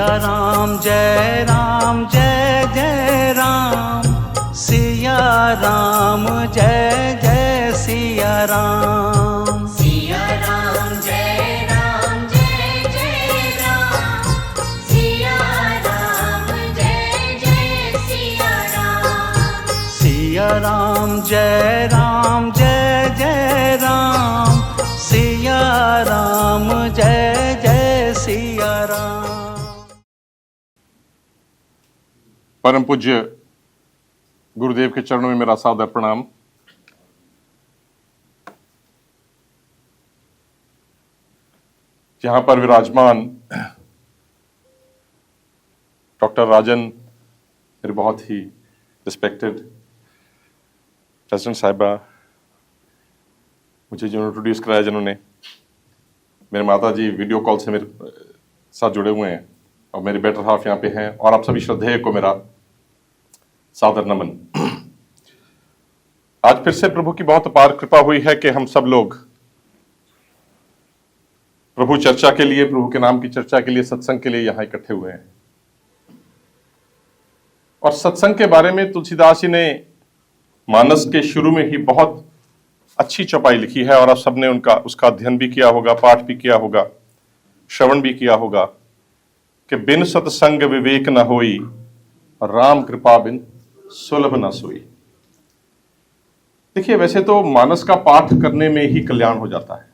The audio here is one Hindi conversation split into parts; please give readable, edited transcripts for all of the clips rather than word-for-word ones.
सिया राम जय जय राम, सिया राम जय जय सिया राम। सिया राम जय जय राम, सिया राम जय जय सिया राम। सिया राम जय जय राम, सिया राम जय जय सिया राम। परम पूज्य गुरुदेव के चरणों में मेरा सादर प्रणाम। यहां पर विराजमान डॉक्टर राजन, मेरे बहुत ही रिस्पेक्टेड प्रेसिडेंट साहिबा, मुझे जो इंट्रोड्यूस कराया, जिन्होंने, मेरे माता जी वीडियो कॉल से मेरे साथ जुड़े हुए हैं और मेरे बेटर हाफ यहाँ पे हैं, और आप सभी श्रद्धेय को मेरा सादर नमन। आज फिर से प्रभु की बहुत अपार कृपा हुई है कि हम सब लोग प्रभु चर्चा के लिए, प्रभु के नाम की चर्चा के लिए, सत्संग के लिए यहां इकट्ठे हुए हैं। और सत्संग के बारे में तुलसीदास जी ने मानस के शुरू में ही बहुत अच्छी चौपाई लिखी है, और आप सबने उसका अध्ययन भी किया होगा, पाठ भी किया होगा, श्रवण भी किया होगा कि बिन सत्संग विवेक न होई, राम कृपा बिन सुलभ न सोई। देखिए, वैसे तो मानस का पाठ करने में ही कल्याण हो जाता है,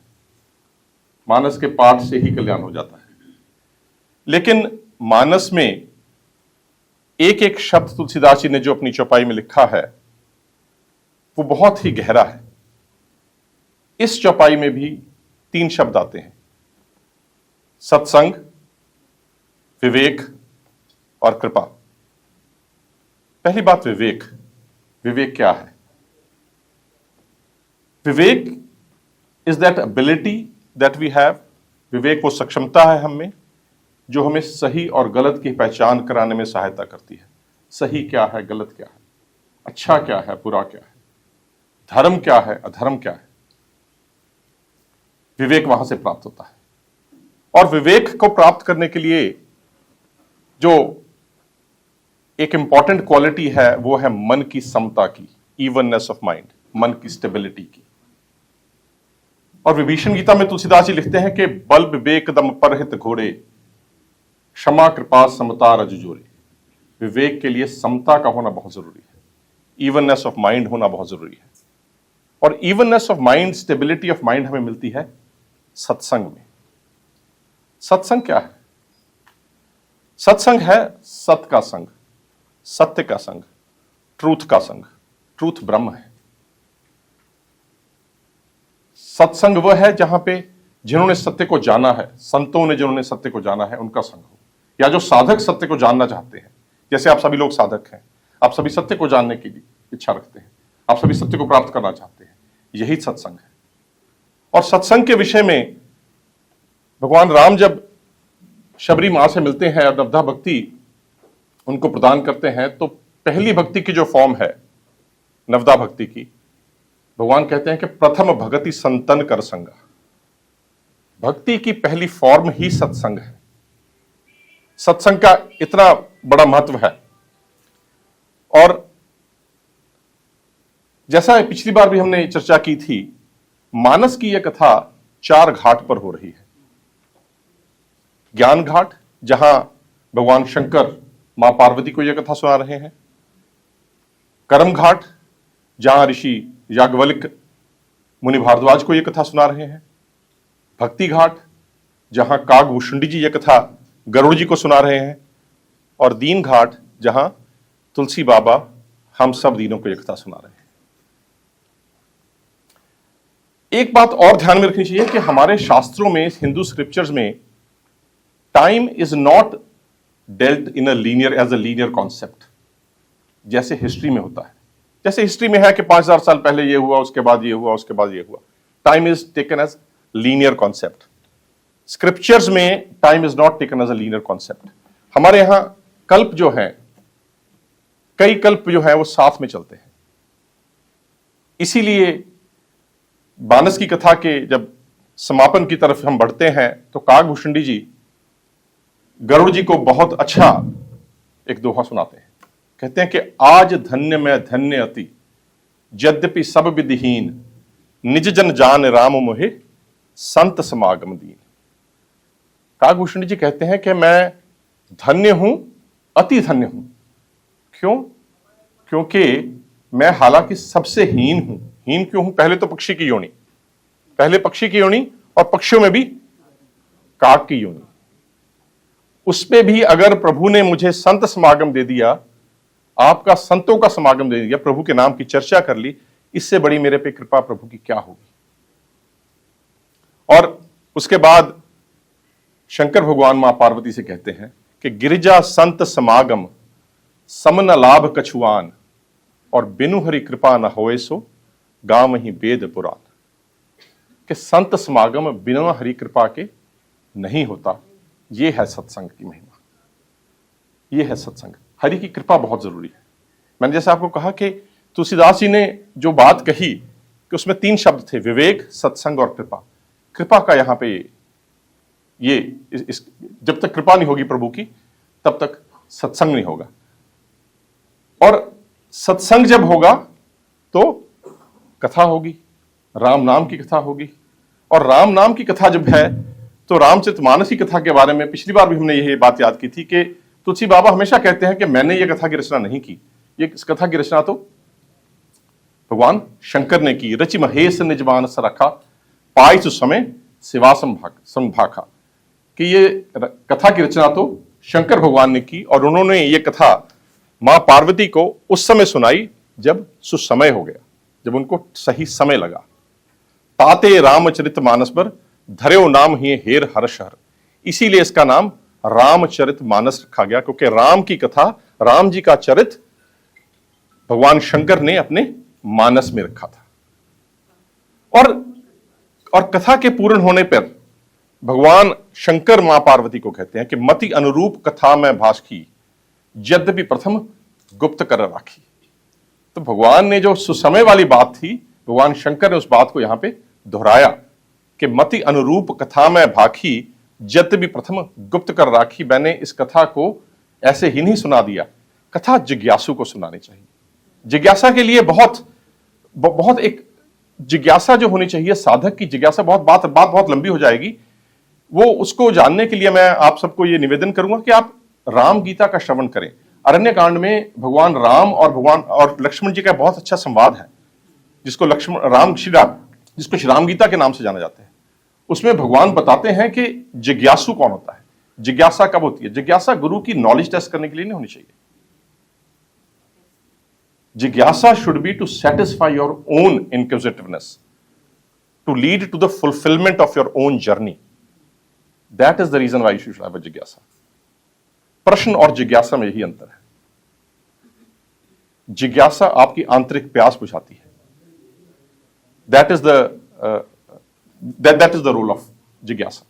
मानस के पाठ से ही कल्याण हो जाता है, लेकिन मानस में एक एक शब्द तुलसीदास जी ने जो अपनी चौपाई में लिखा है वो बहुत ही गहरा है। इस चौपाई में भी 3 शब्द आते हैं: सत्संग, विवेक और कृपा। पहली बात, विवेक। विवेक क्या है? Vivek is that ability that we have. विवेक वो सक्षमता है हम में जो हमें सही और गलत की पहचान कराने में सहायता करती है। सही क्या है, गलत क्या है, अच्छा क्या है, बुरा क्या है, धर्म क्या है, अधर्म क्या है। विवेक वहां से प्राप्त होता है। और विवेक को प्राप्त करने के लिए जो एक इंपॉर्टेंट क्वालिटी है वो है मन की समता की, इवननेस ऑफ माइंड, मन की स्टेबिलिटी की। और विभीषण गीता में तुलसीदास जी लिखते हैं कि बल विवेक दम परहित घोड़े, क्षमा कृपा समता रज जोड़े। विवेक के लिए समता का होना बहुत जरूरी है, इवननेस ऑफ माइंड होना बहुत जरूरी है। और evenness of mind, stability of mind हमें मिलती है सत्संग में। सत्संग क्या है? सत्संग है सत्य का संग, सत्य का संग, ट्रूथ का संग। ट्रूथ ब्रह्म है। सत्संग वह है जहां पे जिन्होंने सत्य को जाना है, संतों ने जिन्होंने सत्य को जाना है, उनका संग हो, या जो साधक सत्य को जानना चाहते हैं। जैसे आप सभी लोग साधक हैं, आप सभी सत्य को जानने की इच्छा रखते हैं, आप सभी सत्य को प्राप्त करना चाहते हैं, यही सत्संग है। और सत्संग के विषय में भगवान राम जब शबरी मां से मिलते हैं और नवधा भक्ति उनको प्रदान करते हैं, तो पहली भक्ति की जो फॉर्म है नवधा भक्ति की, भगवान कहते हैं कि प्रथम भगति संतन कर संगा। भक्ति की पहली फॉर्म ही सत्संग है। सत्संग का इतना बड़ा महत्व है। और जैसा पिछली बार भी हमने चर्चा की थी, मानस की यह कथा 4 घाट पर हो रही है। ज्ञान घाट, जहां भगवान शंकर मां पार्वती को यह कथा सुना रहे हैं। कर्म घाट, जहां ऋषि याज्ञवल्क्य मुनि भारद्वाज को यह कथा सुना रहे हैं। भक्ति घाट, जहां कागभूषुंडी जी यह कथा गरुड़ जी को सुना रहे हैं। और दीन घाट, जहां तुलसी बाबा हम सब दीनों को यह कथा सुना रहे हैं। एक बात और ध्यान में रखनी चाहिए कि हमारे शास्त्रों में, हिंदू स्क्रिप्चर्स में, time is not dealt in a linear as a linear concept, जैसे हिस्ट्री में होता है। जैसे हिस्ट्री में है कि 5000 साल पहले ये हुआ, उसके बाद ये हुआ, उसके बाद ये हुआ। Time is taken as linear concept. Scriptures में time is not taken as a linear concept. हमारे यहां कल्प जो है, कई कल्प जो है वो साथ में चलते हैं। इसीलिए मानस की कथा के जब समापन की तरफ हम बढ़ते हैं तो कागभूषुंडी जी गरुड़ जी को बहुत अच्छा एक दोहा सुनाते हैं। कहते हैं कि आज धन्य मैं धन्य अति, यद्यपि सब विधिहीन, निज जन जान राम मोहे, संत समागम दीन। काकभूषण जी कहते हैं कि मैं धन्य हूं, अति धन्य हूं। क्यों? क्योंकि मैं हालांकि सबसे हीन हूं। हीन क्यों हूं? पहले तो पक्षी की योनि, पहले पक्षी की योनि, और पक्षियों में भी काक की योनि। उसमें भी अगर प्रभु ने मुझे संत समागम दे दिया, आपका संतों का समागम दे दिया, प्रभु के नाम की चर्चा कर ली, इससे बड़ी मेरे पे कृपा प्रभु की क्या होगी। और उसके बाद शंकर भगवान मां पार्वती से कहते हैं कि गिरिजा संत समागम सम न लाभ कछुआन, और बिनु हरि कृपा न होए सो गाँव ही वेद पुराण। कि संत समागम बिना हरि कृपा के नहीं होता। यह है सत्संग की महिमा, यह है सत्संग। हरि की कृपा बहुत जरूरी है। मैंने जैसे आपको कहा कि तुलसीदास जी ने जो बात कही कि उसमें 3 शब्द थे, विवेक, सत्संग और कृपा। कृपा का यहां पे जब तक कृपा नहीं होगी प्रभु की, तब तक सत्संग नहीं होगा। और सत्संग जब होगा तो कथा होगी, राम नाम की कथा होगी। और राम नाम की कथा जब है तो रामचरितमानस की कथा के बारे में पिछली बार भी हमने यही बात याद की थी कि तुलसी बाबा हमेशा कहते हैं कि मैंने ये कथा की रचना नहीं की, ये इस कथा की रचना तो भगवान शंकर ने की। रचि महेश निज मानस रखा, पाई सु समय सेवा संभाखा। कि ये कथा की रचना तो शंकर भगवान ने की, और उन्होंने ये कथा मां पार्वती को उस समय सुनाई जब सुसमय हो गया, जब उनको सही समय लगा। ताते रामचरित मानस पर धर्यो नाम ही हेर हर्ष हर। इसीलिए इसका नाम रामचरित मानस रखा गया, क्योंकि राम की कथा, राम जी का चरित भगवान शंकर ने अपने मानस में रखा था। और कथा के पूर्ण होने पर भगवान शंकर मां पार्वती को कहते हैं कि मति अनुरूप कथा में भाष की, यद्यपि प्रथम गुप्त कर राखी। तो भगवान ने जो सुसमय वाली बात थी, भगवान शंकर ने उस बात को यहां पे दोहराया कि मति अनुरूप कथा में भाखी, यद्यपि प्रथम गुप्त कर राखी। मैंने इस कथा को ऐसे ही नहीं सुना दिया, कथा जिज्ञासु को सुनानी चाहिए। जिज्ञासा के लिए बहुत एक जिज्ञासा जो होनी चाहिए, साधक की जिज्ञासा, बात बहुत लंबी हो जाएगी। वो उसको जानने के लिए मैं आप सबको ये निवेदन करूंगा कि आप राम गीता का श्रवण करें। अरण्य कांड में भगवान राम और लक्ष्मण जी का बहुत अच्छा संवाद है, जिसको श्री राम गीता के नाम से जाना जाता है। उसमें भगवान बताते हैं कि जिज्ञासु कौन होता है, जिज्ञासा कब होती है। जिज्ञासा गुरु की नॉलेज टेस्ट करने के लिए नहीं होनी चाहिए। जिज्ञासा should be to satisfy your own inquisitiveness, to lead to the fulfilment of your own journey. That is the reason why you should have a जिज्ञासा। प्रश्न और जिज्ञासा में यही अंतर है। जिज्ञासा आपकी आंतरिक प्यास बुझाती है। That is the role of जिज्ञासा।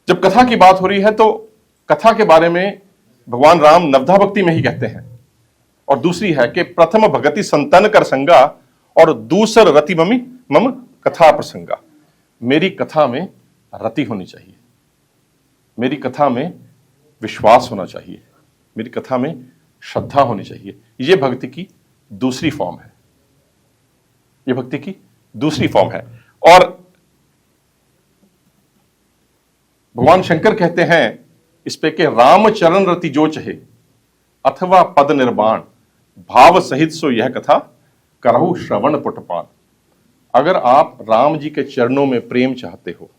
जब कथा की बात हो रही है तो कथा के बारे में भगवान राम नवधा भक्ति में ही कहते हैं। और दूसरी है कि प्रथम भगति संतन कर संगा, और दूसर रति मम कथा प्रसंगा। मेरी कथा में रति होनी चाहिए, मेरी कथा में विश्वास होना चाहिए, मेरी कथा में श्रद्धा होनी चाहिए। यह भक्ति की दूसरी फॉर्म है, यह भक्ति की दूसरी फॉर्म है। और भगवान शंकर कहते हैं इस पे कि रामचरण रति जो चहे, अथवा पद निर्वाण, भाव सहित सो यह कथा करहु श्रवण पुटपान। अगर आप राम जी के चरणों में प्रेम चाहते हो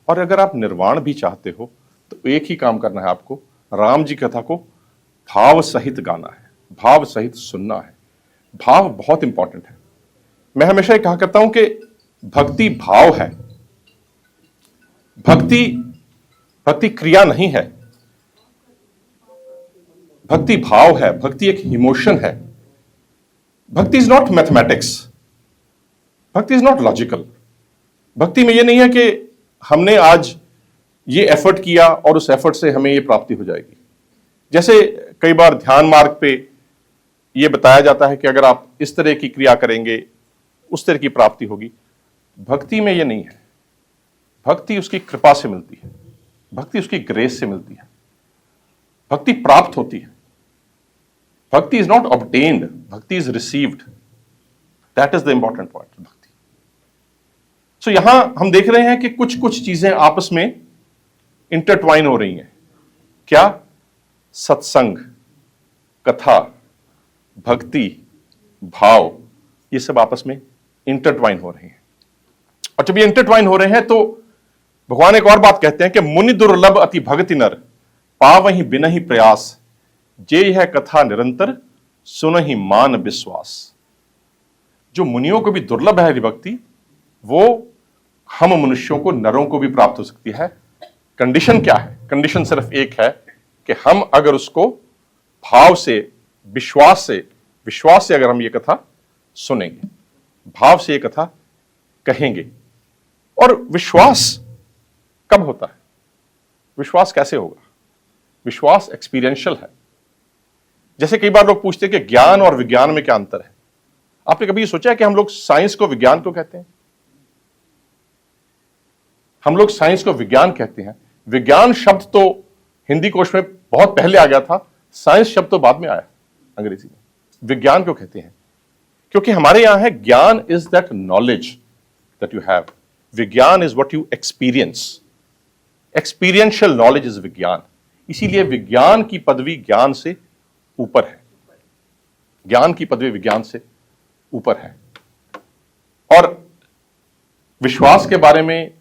और अगर आप निर्वाण भी चाहते हो, तो एक ही काम करना है आपको, राम जी कथा को भाव सहित गाना है, भाव सहित सुनना है। भाव बहुत इंपॉर्टेंट है। मैं हमेशा ये कहा करता हूं कि भक्ति भाव है, भक्ति क्रिया नहीं है, भक्ति भाव है, भक्ति एक इमोशन है। भक्ति इज नॉट मैथमेटिक्स, भक्ति इज नॉट लॉजिकल। भक्ति में यह नहीं है कि हमने आज ये एफर्ट किया और उस एफर्ट से हमें ये प्राप्ति हो जाएगी। जैसे कई बार ध्यान मार्ग पे ये बताया जाता है कि अगर आप इस तरह की क्रिया करेंगे उस तरह की प्राप्ति होगी। भक्ति में ये नहीं है। भक्ति उसकी कृपा से मिलती है। भक्ति उसकी ग्रेस से मिलती है, भक्ति प्राप्त होती है। भक्ति इज नॉट ऑब्टेन्ड, भक्ति is received. That is the important point भक्ति। सो यहां हम देख रहे हैं कि कुछ कुछ चीजें आपस में इंटरट्वाइन हो रही हैं। क्या? सत्संग, कथा, भक्ति, भाव, ये सब आपस में इंटरट्वाइन हो रहे हैं। और जब ये इंटरट्वाइन हो रहे हैं तो भगवान एक और बात कहते हैं कि मुनि दुर्लभ अति भगति नर, पावहि बिनहि प्रयास, जे यह कथा निरंतर सुनहि मान विश्वास। जो मुनियों को भी दुर्लभ है भक्ति, वो हम मनुष्यों को, नरों को भी प्राप्त हो सकती है। कंडीशन क्या है? कंडीशन सिर्फ एक है कि हम अगर उसको भाव से, विश्वास से अगर हम ये कथा सुनेंगे, भाव से ये कथा कहेंगे। और विश्वास कब होता है? विश्वास कैसे होगा? विश्वास एक्सपीरियंशियल है। जैसे कई बार लोग पूछते हैं कि ज्ञान और विज्ञान में क्या अंतर है। आपने कभी सोचा है कि हम लोग साइंस को विज्ञान को कहते हैं? हम लोग साइंस को विज्ञान कहते हैं। विज्ञान शब्द तो हिंदी कोश में बहुत पहले आ गया था, साइंस शब्द तो बाद में आया अंग्रेजी में। विज्ञान क्यों कहते हैं? क्योंकि हमारे यहां है gyan is that knowledge that you have, vigyan is what you experience. Experiential knowledge is vigyan. इसीलिए विज्ञान की पदवी ज्ञान से ऊपर है, ज्ञान की पदवी विज्ञान से ऊपर है। और विश्वास के बारे में,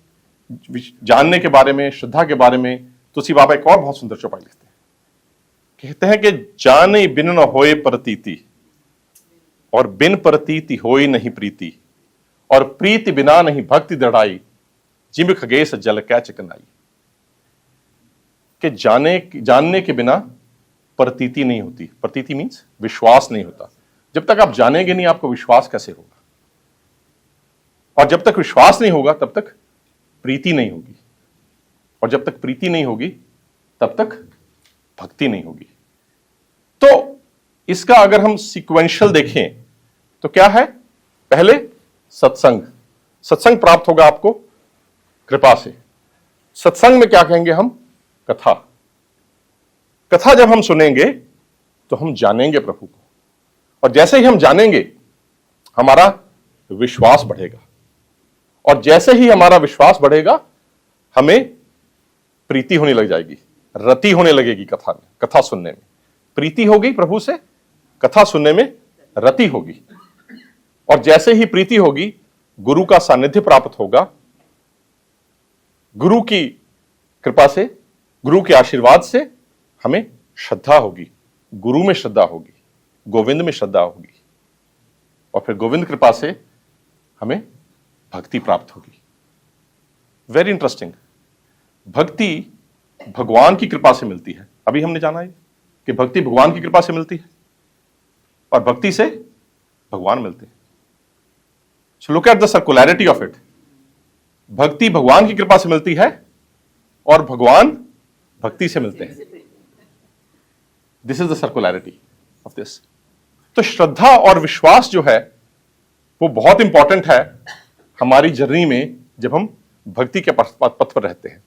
जानने के बारे में, श्रद्धा के बारे में तुलसी बाबा एक और बहुत सुंदर चौपाई लिखते हैं। कहते हैं कि जाने बिन न होए प्रतीति, और बिन प्रतीति होए नहीं प्रीति, और प्रीति बिना नहीं भक्ति दृढ़ाई, जिम खगेश जल कै चिकनाई। कि जानने के बिना प्रतीति नहीं होती। प्रतीति मीन्स विश्वास नहीं होता। जब तक आप जानेंगे नहीं, आपको विश्वास कैसे होगा? और जब तक विश्वास नहीं होगा तब तक प्रीति नहीं होगी, और जब तक प्रीति नहीं होगी तब तक भक्ति नहीं होगी। तो इसका अगर हम सीक्वेंशियल देखें तो क्या है? पहले सत्संग। सत्संग प्राप्त होगा आपको कृपा से। सत्संग में क्या कहेंगे हम? कथा। कथा जब हम सुनेंगे तो हम जानेंगे प्रभु को, और जैसे ही हम जानेंगे हमारा विश्वास बढ़ेगा, और जैसे ही हमारा विश्वास बढ़ेगा हमें प्रीति होने लग जाएगी, रति होने लगेगी कथा में, कथा सुनने में। प्रीति होगी प्रभु से, कथा सुनने में रति होगी, और जैसे ही प्रीति होगी गुरु का सानिध्य प्राप्त होगा। गुरु की कृपा से, गुरु के आशीर्वाद से हमें श्रद्धा होगी, गुरु में श्रद्धा होगी, गोविंद में श्रद्धा होगी, और फिर गोविंद कृपा से हमें भक्ति प्राप्त होगी। Very interesting. भक्ति भगवान की कृपा से मिलती है। अभी हमने जाना है कि भक्ति भगवान की कृपा से मिलती है, और भक्ति से भगवान मिलते हैं। So look at the circularity of it. भक्ति भगवान की कृपा से मिलती है, और भगवान भक्ति से मिलते हैं। This is the circularity of this. तो श्रद्धा और विश्वास जो है वो बहुत इंपॉर्टेंट है हमारी जर्नी में, जब हम भक्ति के पथ पर रहते हैं।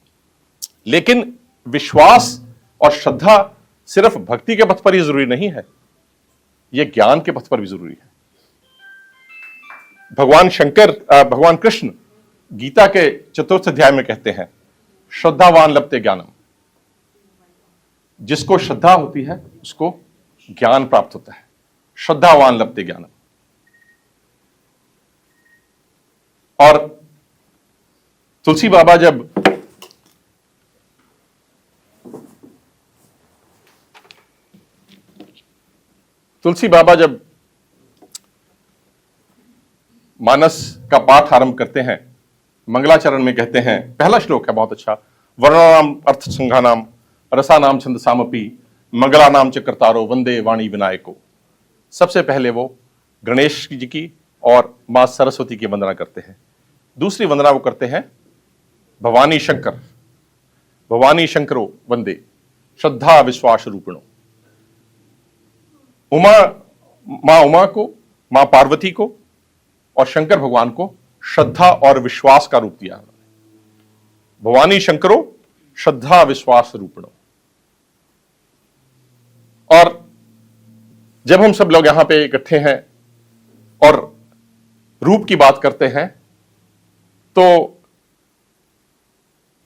लेकिन विश्वास और श्रद्धा सिर्फ भक्ति के पथ पर ही जरूरी नहीं है, यह ज्ञान के पथ पर भी जरूरी है। भगवान कृष्ण गीता के 4th अध्याय में कहते हैं, श्रद्धावान लभते ज्ञानम। जिसको श्रद्धा होती है उसको ज्ञान प्राप्त होता है। श्रद्धावान लभते ज्ञानम। और तुलसी बाबा जब मानस का पाठ आरंभ करते हैं, मंगलाचरण में कहते हैं, पहला श्लोक है बहुत अच्छा, वर्णानाम अर्थ संघानाम रसानाम छंदसामपि मंगलानाम च कर्तारो वंदे वाणी विनायको। सबसे पहले वो गणेश जी की और मां सरस्वती की वंदना करते हैं। दूसरी वंदना वो करते हैं भवानी शंकरो वंदे श्रद्धा विश्वास रूपिणो। मां उमा को, मां पार्वती को और शंकर भगवान को श्रद्धा और विश्वास का रूप दिया। भवानी शंकरो श्रद्धा विश्वास रूपणो। और जब हम सब लोग यहां पे इकट्ठे हैं और रूप की बात करते हैं, तो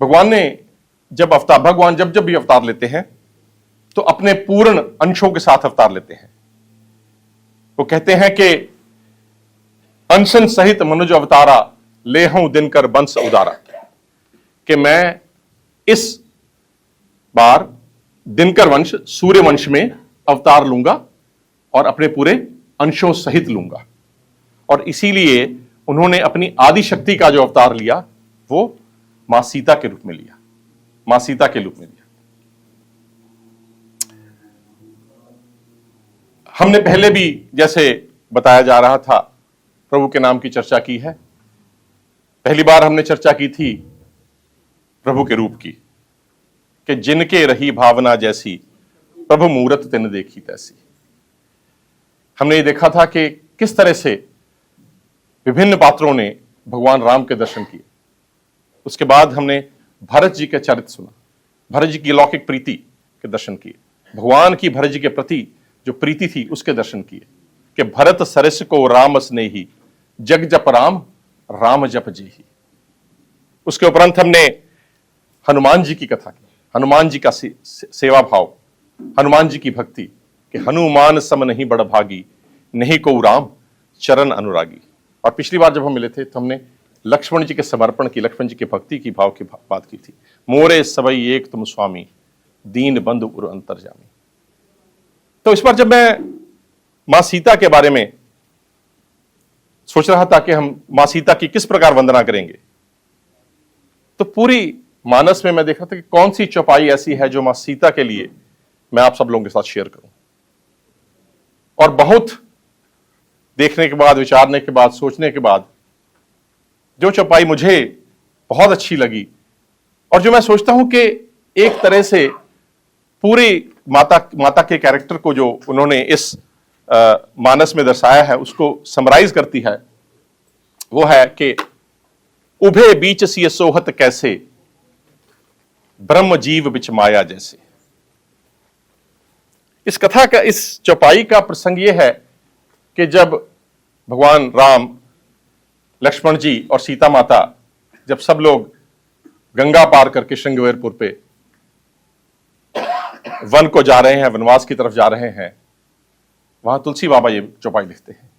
भगवान जब भी अवतार लेते हैं तो अपने पूर्ण अंशों के साथ अवतार लेते हैं। वो कहते हैं कि अंशन सहित मनुज अवतारा, ले हूं दिनकर वंश उदारा, कि मैं इस बार दिनकर वंश, सूर्य वंश में अवतार लूंगा और अपने पूरे अंशों सहित लूंगा। और इसीलिए उन्होंने अपनी आदि शक्ति का जो अवतार लिया वो मां सीता के रूप में लिया, मां सीता के रूप में लिया। हमने पहले भी जैसे बताया जा रहा था प्रभु के नाम की चर्चा की है। पहली बार हमने चर्चा की थी प्रभु के रूप की, कि जिनके रही भावना जैसी, प्रभु मूरत तिन देखी तैसी। हमने ये देखा था कि किस तरह से विभिन्न पात्रों ने भगवान राम के दर्शन किए। उसके बाद हमने भरत जी के चरित्र सुना, भरत जी की लौकिक प्रीति के दर्शन किए, भगवान की भरत जी के प्रति जो प्रीति थी उसके दर्शन किए, कि भरत सरस को राम स्नेही, जग जप राम, राम जप जेही। उसके उपरांत हमने हनुमान जी की कथा की, हनुमान जी का सेवा भाव, हनुमान जी की भक्ति, कि हनुमान सम नहीं बड़ भागी, नहीं को राम चरण अनुरागी। और पिछली बार जब हम मिले थे तो हमने लक्ष्मण जी के समर्पण की, लक्ष्मण जी की भक्ति की भाव की बात की थी। मोरे सबई एक तुम स्वामी, दीन बंधु उर अंतर्जामी। तो इस बार जब मैं मां सीता के बारे में सोच रहा था कि हम मां सीता की किस प्रकार वंदना करेंगे, तो पूरी मानस में मैं देख रहा था कि कौन सी चौपाई ऐसी है जो मां सीता के लिए मैं आप सब लोगों के साथ शेयर करूं। और बहुत देखने के बाद, विचारने के बाद, सोचने के बाद जो चौपाई मुझे बहुत अच्छी लगी, और जो मैं सोचता हूं कि एक तरह से पूरी माता के कैरेक्टर को जो उन्होंने इस मानस में दर्शाया है उसको समराइज करती है, वो है कि उभे बीच सी सोहत कैसे, ब्रह्म जीव बिच माया जैसे। इस कथा का, इस चौपाई का प्रसंग यह है कि जब भगवान राम, लक्ष्मण जी और सीता माता, जब सब लोग गंगा पार करके श्रृंगवेरपुर पे वन को जा रहे हैं, वनवास की तरफ जा रहे हैं, वहां तुलसी बाबा ये चौपाई लिखते हैं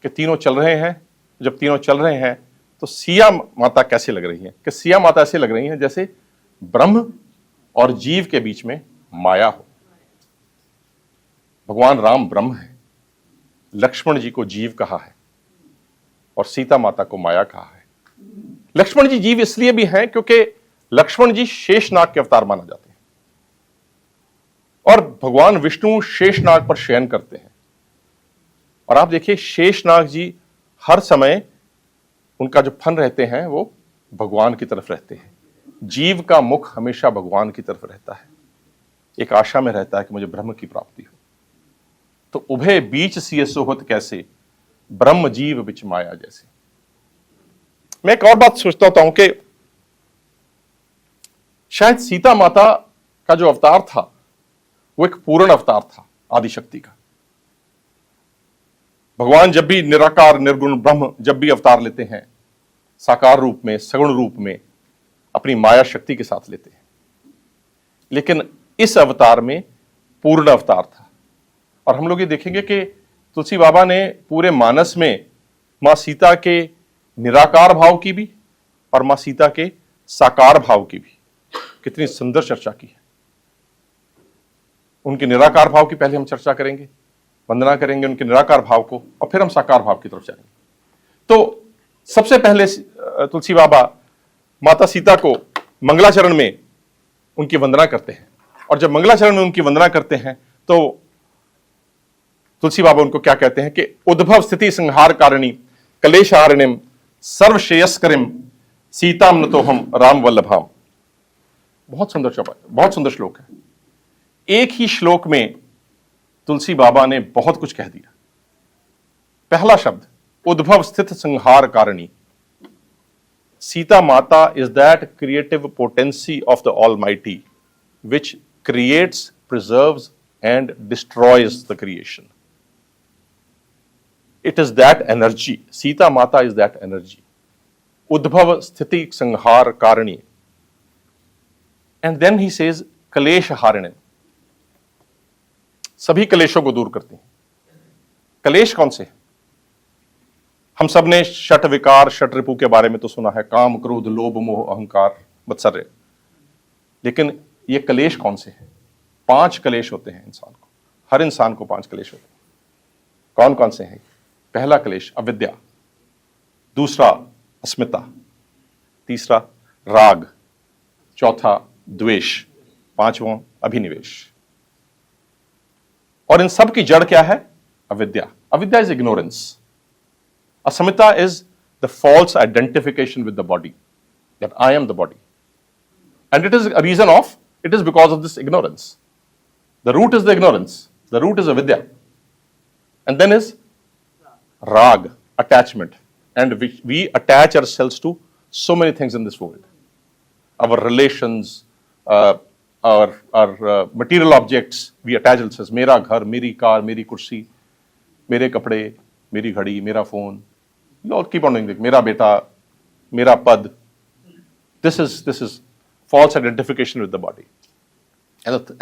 कि तीनों चल रहे हैं। जब तीनों चल रहे हैं तो सिया माता कैसे लग रही हैं, कि सिया माता ऐसे लग रही हैं जैसे ब्रह्म और जीव के बीच में माया हो। भगवान राम ब्रह्म है, लक्ष्मण जी को जीव कहा है और सीता माता को माया कहा है। लक्ष्मण जी जीव इसलिए भी हैं क्योंकि लक्ष्मण जी शेषनाग के अवतार माना जाते हैं और भगवान विष्णु शेषनाग पर शयन करते हैं। और आप देखिए शेषनाग जी हर समय उनका जो फन रहते हैं वो भगवान की तरफ रहते हैं। जीव का मुख हमेशा भगवान की तरफ रहता है, एक आशा में रहता है कि मुझे ब्रह्म की प्राप्ति हो। तो उभे बीच सिय सोहत कैसे, ब्रह्म जीव बिच माया जैसे। मैं एक और बात सोचता होता हूं कि शायद सीता माता का जो अवतार था वो एक पूर्ण अवतार था आदिशक्ति का। भगवान जब भी निराकार निर्गुण ब्रह्म जब भी अवतार लेते हैं, साकार रूप में, सगुण रूप में, अपनी माया शक्ति के साथ लेते हैं। लेकिन इस अवतार में पूर्ण अवतार था। और हम लोग ये देखेंगे कि तुलसी बाबा ने पूरे मानस में मां सीता के निराकार भाव की भी और मां सीता के साकार भाव की भी कितनी सुंदर चर्चा की है। उनके निराकार भाव की पहले हम चर्चा करेंगे, वंदना करेंगे उनके निराकार भाव को, और फिर हम साकार भाव की तरफ जाएंगे। तो सबसे पहले तुलसी बाबा माता सीता को मंगलाचरण में उनकी वंदना करते हैं। और जब मंगलाचरण में उनकी वंदना करते हैं तो तुलसी बाबा उनको क्या कहते हैं कि उद्भव स्थिति संहार कारिणी, कलेशारिणीम, सर्वश्रेयस्करिम, सीताम न तो हम राम वल्लभाम। बहुत सुंदर चौपाई, बहुत सुंदर श्लोक है। एक ही श्लोक में तुलसी बाबा ने बहुत कुछ कह दिया। पहला शब्द उद्भव स्थित संहार कारिणी, Sita Mata is that creative potency of the Almighty which creates, preserves, and destroys the creation. It is that energy. Sita Mata is that energy. Udbhav Sthiti Sanghar Karani. And then he says, Kalesh Harinim. सभी कलेशों को दूर करती हैं। कलेश कौन से? हम सब ने षट विकार, षट रिपु के बारे में तो सुना है, काम, क्रोध, लोभ, मोह, अहंकार, मत्सर्य। लेकिन ये कलेश कौन से हैं? 5 कलेश होते हैं इंसान को। हर इंसान को 5 कलेश होते हैं। कौन कौन से हैं? पहला कलेश अविद्या, दूसरा अस्मिता, तीसरा राग, चौथा द्वेष, पांचवां अभिनिवेश। और इन सब की जड़ क्या है? अविद्या। अविद्या इज इग्नोरेंस। अस्मिता is the false identification with the body, that I am the body, and it is a reason of, it is because of this ignorance. The root is the ignorance. The root is avidya. And then is rag, attachment. And we attach ourselves to so many things in this world. Our relations, our material objects, we attach ourselves. मेरा घर, मेरी कार, मेरी कुर्सी, मेरे कपड़े, मेरी घड़ी, मेरा phone. You all keep on doing this. मेरा बेटा, मेरा पद. This is false identification with the body.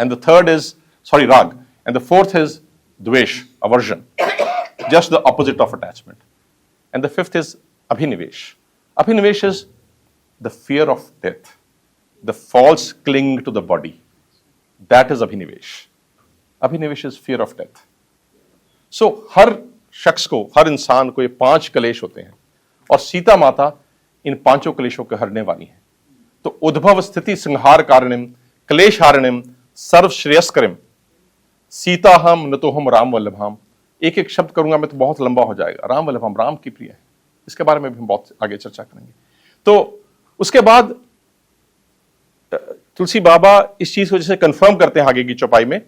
And the third is, rag. And the fourth is dvesh, aversion. Just the opposite of attachment. And the fifth is abhinivesh. Abhinivesh is the fear of death, the false cling to the body. That is abhinivesh. Abhinivesh is fear of death. So, हर शख्स को, हर इंसान को ये 5 कलेश होते हैं, और सीता माता इन 5 कलेशों को हरने वाली है। तो उद्भव स्थिति संहार कारणिम क्लेश हारणिम सर्व श्रेयस्करिम सीता हम न तो हम राम वल्लभाम। एक एक शब्द करूंगा मैं तो बहुत लंबा हो जाएगा। राम वल्लभाम, राम की प्रिय है, इसके बारे में भी हम बहुत आगे चर्चा करेंगे। तो उसके बाद तुलसी बाबा इस चीज को जैसे कंफर्म करते हैं आगे की चौपाई में,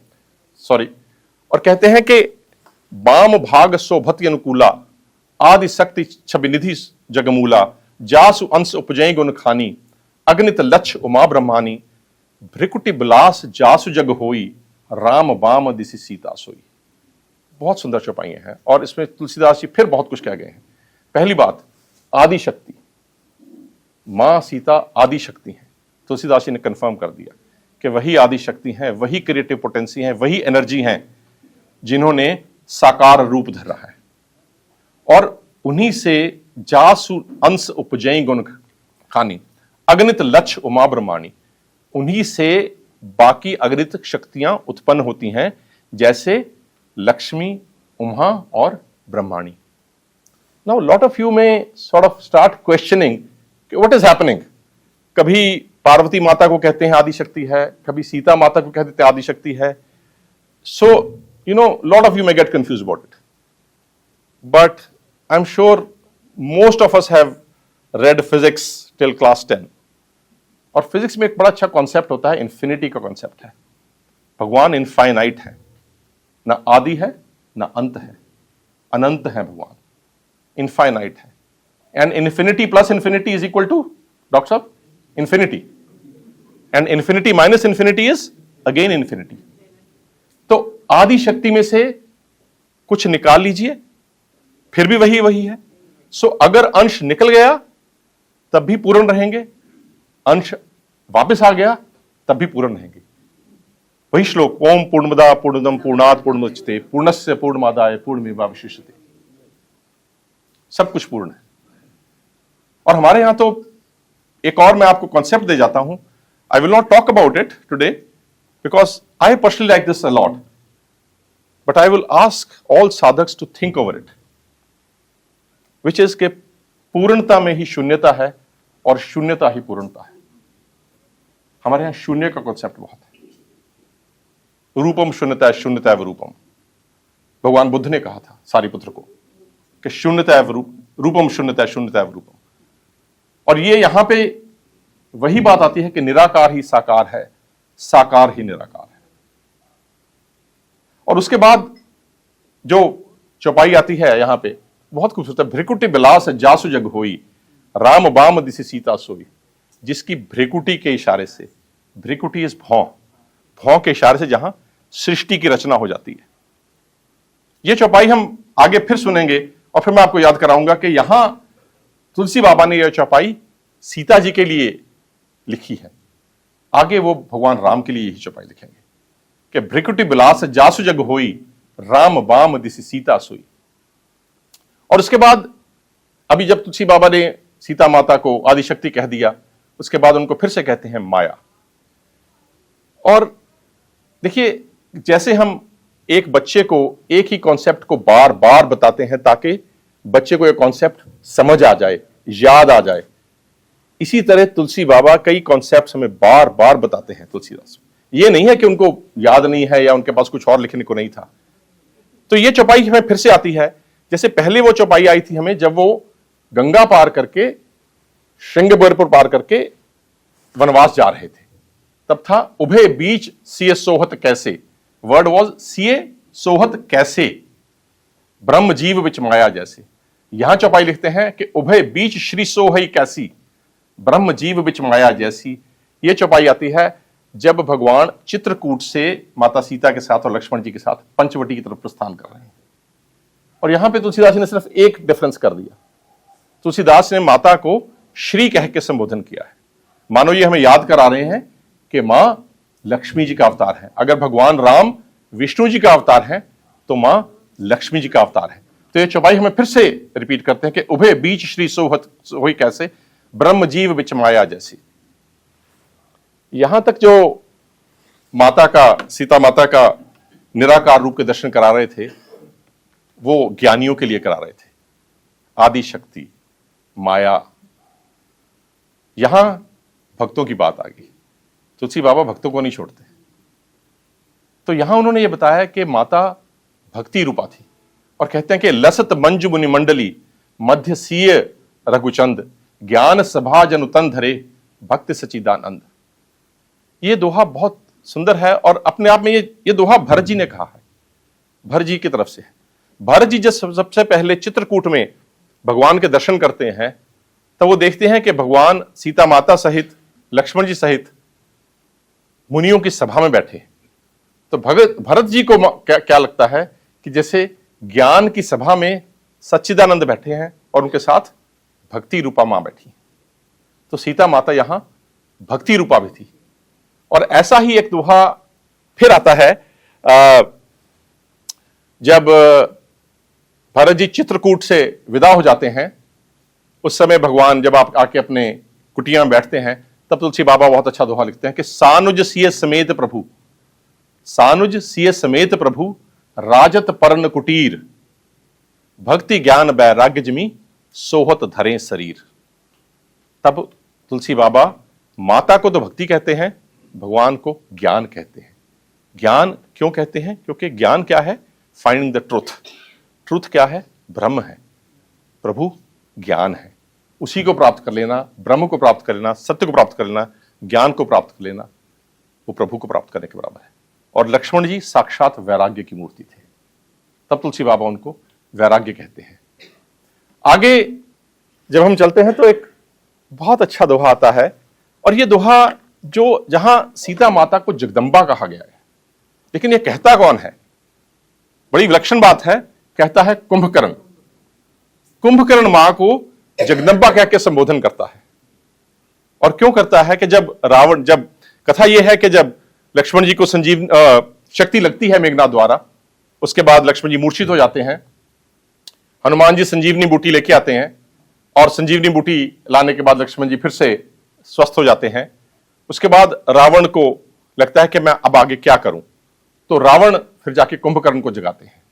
और कहते हैं कि बाम भाग सोभति अनुकूला आदि शक्ति छबिनिधि जगमूला जासु अंश उपजय गुण खानी अग्नित लक्ष्य उमा ब्रह्मानी भ्रिकुटी बिलास जासु जग होई राम बाम दिसी सीता सोई। बहुत सुंदर चौपाइयां हैं और इसमें तुलसीदास जी फिर बहुत कुछ कह गए हैं। पहली बात, आदि शक्ति, मां सीता आदि शक्ति है। तुलसीदास जी ने कंफर्म कर दिया कि वही आदि शक्ति है, वही क्रिएटिव पोटेंसी है, वही एनर्जी है जिन्होंने साकार रूप धरा है, और उन्हीं से जासु अंश उपजय गुण खानी अगणित लक्ष्य उमा ब्रह्माणी, उन्हीं से बाकी अगणित शक्तियां उत्पन्न होती हैं, जैसे लक्ष्मी, उमा और Brahmani. Now lot of you may sort of start questioning what is happening. कभी पार्वती माता को कहते हैं आदि शक्ति है, कभी सीता माता को कहते हैं आदि शक्ति है। So you know, lot of you may get confuse about it, but I am sure most of us have read physics till class 10, और फिजिक्स में एक बड़ा अच्छा कॉन्सेप्ट होता है, इन्फिनिटी का कॉन्सेप्ट है। भगवान इनफाइनाइट है, ना आदि है ना अंत है, अनंत है भगवान, इनफाइनाइट है। And infinity plus infinity is equal to, doctor साहब, infinity, and infinity minus infinity is again infinity. तो आदि शक्ति में से कुछ निकाल लीजिए, फिर भी वही है। सो अगर अंश निकल गया तब भी पूर्ण रहेंगे, अंश वापस आ गया तब भी पूर्ण रहेंगे। वही श्लोक, ओम पूर्णमदा पूर्णदम पूर्णात् पूर्णमुदच्यते पूर्णस्य पूर्णमादाय पूर्णमेवावशिष्यते। सब कुछ पूर्ण है। और हमारे यहां तो एक और मैं आपको कॉन्सेप्ट दे जाता हूं। I will not talk about it today because I personally like this a lot, but I will ask all साधक्स to think over it, which is के पूर्णता में ही शून्यता है और शून्यता ही पूर्णता है। हमारे यहां शून्य का कॉन्सेप्ट बहुत है। रूपम शून्यता शून्यता रूपम, भगवान बुद्ध ने कहा था सारिपुत्र को कि शून्यता रूपम शून्यता शून्यता रूपम। और ये यहां पे वही बात आती है कि निराकार ही साकार है, साकार ही निराकार है। और उसके बाद जो चौपाई आती है यहां पे बहुत खूबसूरत है, भ्रिकुटी बिलास जासु जग होई राम बाम दिसि सीता सोई, जिसकी भ्रिकुटी के इशारे से, भ्रिकुटी इज भौं, भौं के इशारे से जहां सृष्टि की रचना हो जाती है। यह चौपाई हम आगे फिर सुनेंगे और फिर मैं आपको याद कराऊंगा कि यहां तुलसी बाबा ने यह चौपाई सीता जी के लिए लिखी है, आगे वो भगवान राम के लिए यही चौपाई लिखेंगे कि भ्रिकुटी बिलास जासु जग होई, राम बाम दिसि सीता सोई। और उसके बाद अभी जब तुलसी बाबा ने सीता माता को आदिशक्ति कह दिया, उसके बाद उनको फिर से कहते हैं माया। और देखिए, जैसे हम एक बच्चे को एक ही कॉन्सेप्ट को बार बार बताते हैं ताकि बच्चे को यह कॉन्सेप्ट समझ आ जाए, याद आ जाए, इसी तरह तुलसी बाबा कई कॉन्सेप्ट हमें बार बार बताते हैं। तुलसीदास, ये नहीं है कि उनको याद नहीं है या उनके पास कुछ और लिखने को नहीं था। तो ये चौपाई हमें फिर से आती है, जैसे पहले वो चौपाई आई थी हमें जब वो गंगा पार करके, श्रृंगबेरपुर पार करके वनवास जा रहे थे, तब था उभय बीच सिए सोहत कैसे, वर्ड वॉज सिए सोहत कैसे, ब्रह्म जीव विच माया जैसे। यहां चौपाई लिखते हैं कि उभय बीच श्री सोहई कैसी, ब्रह्म जीव विच माया जैसी। यह चौपाई आती है जब भगवान चित्रकूट से माता सीता के साथ और लक्ष्मण जी के साथ पंचवटी की तरफ प्रस्थान कर रहे हैं। और यहां पे तुलसीदास ने सिर्फ एक डिफरेंस कर दिया, तुलसीदास ने माता को श्री कह के संबोधन किया है, मानो ये हमें याद करा रहे हैं कि मां लक्ष्मी जी का अवतार है। अगर भगवान राम विष्णु जी का अवतार है तो मां लक्ष्मी जी का अवतार है। तो ये चौपाई हमें फिर से रिपीट करते हैं कि उभय बीच श्री सोहत होई कैसे, ब्रह्म जीव विच माया जैसी। यहां तक जो माता का, सीता माता का निराकार रूप के दर्शन करा रहे थे वो ज्ञानियों के लिए करा रहे थे, आदि शक्ति, माया। यहां भक्तों की बात आ गई, तुलसी बाबा भक्तों को नहीं छोड़ते। तो यहां उन्होंने ये बताया कि माता भक्ति रूपा थी और कहते हैं कि लसत मंजु मुनि मंडली मध्य सीय रघुचंद, ज्ञान सभा जनु तन धरे भक्त सचिदानंद। ये दोहा बहुत सुंदर है और अपने आप में ये दोहा भरत जी ने कहा है, भरत जी की तरफ से है। भरत जी जब सबसे पहले चित्रकूट में भगवान के दर्शन करते हैं तो वो देखते हैं कि भगवान सीता माता सहित, लक्ष्मण जी सहित मुनियों की सभा में बैठे। तो भरत जी को क्या लगता है कि जैसे ज्ञान की सभा में सच्चिदानंद बैठे हैं और उनके साथ भक्ति रूपा मां बैठी। तो सीता माता यहां भक्ति रूपा भी थी। और ऐसा ही एक दोहा फिर आता है जब भरत जी चित्रकूट से विदा हो जाते हैं, उस समय भगवान जब आप आके अपने कुटिया में बैठते हैं, तब तुलसी बाबा बहुत अच्छा दोहा लिखते हैं कि सानुज सिय समेत प्रभु, सानुज सिय समेत प्रभु, राजत पर्ण कुटीर, भक्ति ज्ञान बैराग्य जमी, सोहत धरे शरीर। तब तुलसी बाबा माता को तो भक्ति कहते हैं, भगवान को ज्ञान कहते हैं। ज्ञान क्यों कहते हैं? क्योंकि ज्ञान क्या है? Finding the truth. ट्रुथ क्या है? ब्रह्म है। प्रभु ज्ञान है, उसी को प्राप्त कर लेना, ब्रह्म को प्राप्त कर लेना, सत्य को प्राप्त कर लेना, ज्ञान को प्राप्त कर लेना, वो प्रभु को प्राप्त करने के बराबर है। और लक्ष्मण जी साक्षात वैराग्य की मूर्ति थे, तब तुलसी बाबा उनको वैराग्य कहते हैं। आगे जब हम चलते हैं तो एक बहुत अच्छा दोहा आता है, और ये दोहा जो जहां सीता माता को जगदम्बा कहा गया है, लेकिन ये कहता कौन है? बड़ी विलक्षण बात है। कहता है कुंभकर्ण। कुंभकर्ण मां को जगदम्बा कह के संबोधन करता है। और क्यों करता है कि जब रावण, जब कथा यह है कि जब लक्ष्मण जी को संजीव शक्ति लगती है मेघनाथ द्वारा, उसके बाद लक्ष्मण जी मूर्छित हो जाते हैं, हनुमान जी संजीवनी बूटी लेके आते हैं, और संजीवनी बूटी लाने के बाद लक्ष्मण जी फिर से स्वस्थ हो जाते हैं। उसके बाद रावण को लगता है कि मैं अब आगे क्या करूं, तो रावण फिर जाके कुंभकर्ण को जगाते हैं।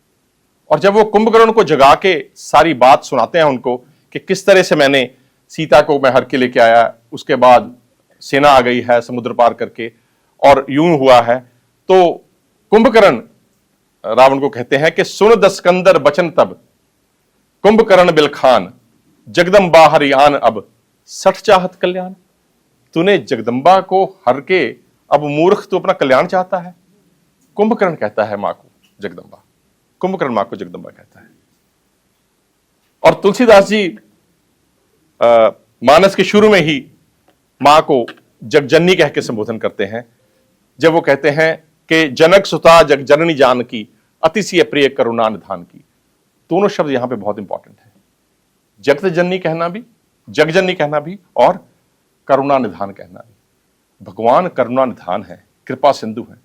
और जब वो कुंभकर्ण को जगा के सारी बात सुनाते हैं उनको कि किस तरह से मैंने सीता को मैं हर के लेके आया, उसके बाद सेना आ गई है समुद्र पार करके, और यूं हुआ है, तो कुंभकर्ण रावण को कहते हैं कि सुन दस्कंदर बचन तब, कुंभकर्ण बिलखान, जगदम्बा हरियान अब, सठ चाहत कल्याण। तूने जगदम्बा को हर के, अब मूर्ख तो अपना कल्याण चाहता है। कुंभकर्ण कहता है मां को जगदम्बा, कुंभकर्ण मां को जगदम्बा कहता है। और तुलसीदास जी मानस के शुरू में ही मां को जगजननी कह के संबोधन करते हैं, जब वो कहते हैं कि जनक सुता जग जननी जान की, अतिशय प्रिय करुणा निधान की। दोनों शब्द यहां पे बहुत इंपॉर्टेंट है, जगत जननी कहना भी, जगजननी कहना भी, और करुणा निधान कहना भी। भगवान करुणा निधान है, कृपा सिंधु है,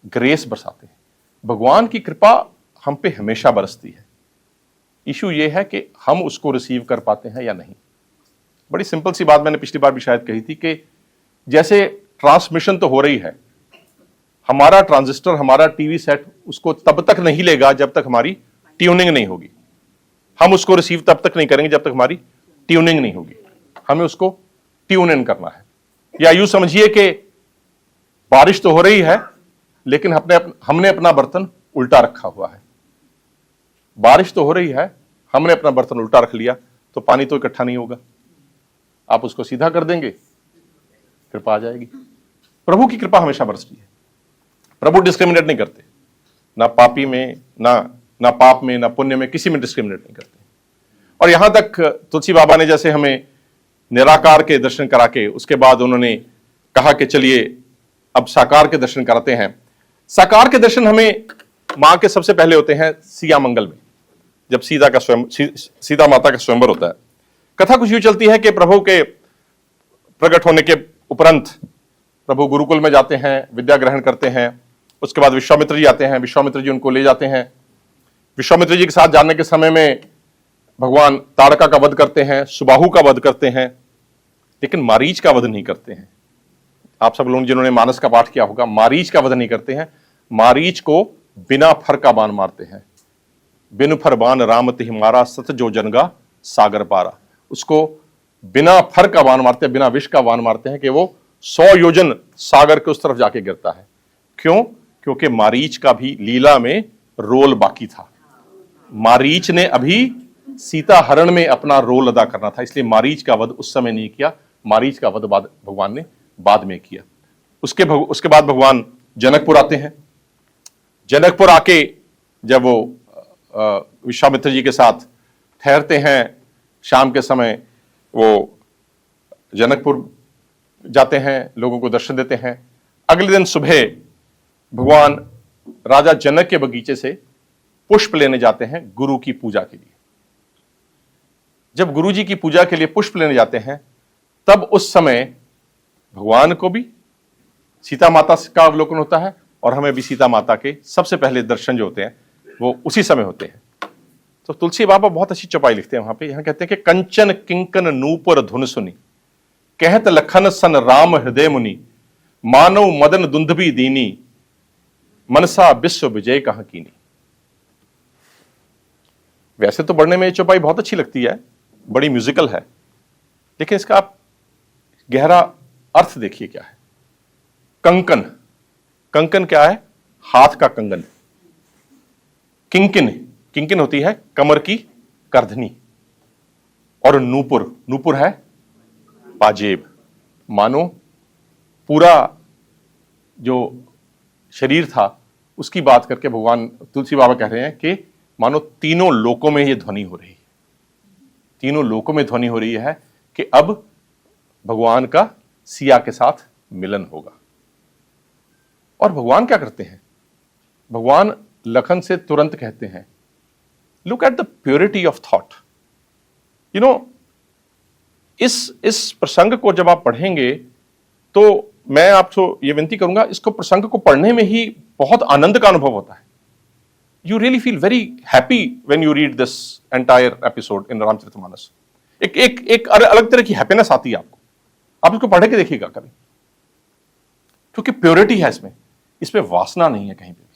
ग्रेस बरसाते हैं। भगवान की कृपा हम पे हमेशा बरसती है। इशू ये है कि हम उसको रिसीव कर पाते हैं या नहीं। बड़ी सिंपल सी बात मैंने पिछली बार भी शायद कही थी कि जैसे ट्रांसमिशन तो हो रही है, हमारा ट्रांजिस्टर, हमारा टीवी सेट उसको तब तक नहीं लेगा जब तक हमारी ट्यूनिंग नहीं होगी। हम उसको रिसीव तब तक नहीं करेंगे जब तक हमारी ट्यूनिंग नहीं होगी। हमें उसको ट्यून इन करना है। या यूं समझिए कि बारिश तो हो रही है, लेकिन हमने अपना बर्तन उल्टा रखा हुआ है। बारिश तो हो रही है, हमने अपना बर्तन उल्टा रख लिया तो पानी तो इकट्ठा नहीं होगा। आप उसको सीधा कर देंगे, कृपा आ जाएगी। प्रभु की कृपा हमेशा बरसती है। प्रभु डिस्क्रिमिनेट नहीं करते, ना पापी में, ना पाप में, ना पुण्य में, किसी में डिस्क्रिमिनेट नहीं करते। और यहां तक तुलसी बाबा ने जैसे हमें निराकार के दर्शन करा के उसके बाद उन्होंने कहा कि चलिए अब साकार के दर्शन कराते हैं। साकार के दर्शन हमें मां के सबसे पहले होते हैं सिया मंगल में, जब सीता माता का स्वयंवर होता है। कथा कुछ यूं चलती है कि प्रभु के प्रकट होने के उपरांत प्रभु गुरुकुल में जाते हैं, विद्या ग्रहण करते हैं। उसके बाद विश्वामित्र जी आते हैं, विश्वामित्र जी उनको ले जाते हैं। विश्वामित्र जी के साथ जाने के समय में भगवान ताड़का का वध करते हैं, सुबाहु का वध करते हैं, लेकिन मारीच का वध नहीं करते हैं। आप सब लोग जिन्होंने मानस का पाठ किया होगा, मारीच का वध नहीं करते हैं। मारीच को बिना फर का बाण मारते हैं। बिनु फर बाण राम तिहि मारा, सत जो जनगा सागर पारा। उसको बिना फर का बाण मारते हैं, बिना विष का बाण मारते हैं कि वो 100 योजन सागर के उस तरफ जाके गिरता है। क्यों? क्योंकि मारीच का भी लीला में रोल बाकी था। मारीच ने अभी सीता हरण में अपना रोल अदा करना था, इसलिए मारीच का वध उस समय नहीं किया। मारीच का वध भगवान ने बाद में किया। उसके बाद भगवान जनकपुर आते हैं। जनकपुर आके जब वो विश्वामित्र जी के साथ ठहरते हैं, शाम के समय वो जनकपुर जाते हैं, लोगों को दर्शन देते हैं। अगले दिन सुबह भगवान राजा जनक के बगीचे से पुष्प लेने जाते हैं गुरु की पूजा के लिए। जब गुरु जी की पूजा के लिए पुष्प लेने जाते हैं, तब उस समय भगवान को भी सीता माता का अवलोकन होता है और हमें भी सीता माता के सबसे पहले दर्शन जो होते हैं वो उसी समय होते हैं। तो तुलसी बाबा बहुत अच्छी चौपाई लिखते हैं वहां पे। यहां कहते हैं कि कंचन किंकन नूपुर धुन सुनी, कहत लखन सन राम हृदय मुनि, मानव मदन दुंदभी दीनी, मनसा विश्व विजय कहां कीनी। वैसे तो पढ़ने में ये चौपाई बहुत अच्छी लगती है, बड़ी म्यूजिकल है, लेकिन इसका आप गहरा अर्थ देखिए क्या है। कंकन, कंकन क्या है? हाथ का कंगन। किंकिन, किंकिन होती है कमर की करधनी। और नूपुर, नूपुर है पाजेब। मानो पूरा जो शरीर था उसकी बात करके भगवान तुलसी बाबा कह रहे हैं कि मानो तीनों लोकों में ये ध्वनि हो रही है। तीनों लोकों में ध्वनि हो रही है कि अब भगवान का सिया के साथ मिलन होगा। और भगवान क्या करते हैं? भगवान लखन से तुरंत कहते हैं, look at the purity of thought. You know, इस प्रसंग को जब आप पढ़ेंगे तो मैं आपको ये विनती करूंगा, इसको प्रसंग को पढ़ने में ही बहुत आनंद का अनुभव होता है। You really feel very happy when you read this entire episode in Ramcharitmanas. एक अलग तरह की हैप्पीनेस आती है आपको। आप इसको पढ़ के देखिएगा कभी, क्योंकि प्योरिटी है इसमें वासना नहीं है कहीं पे भी।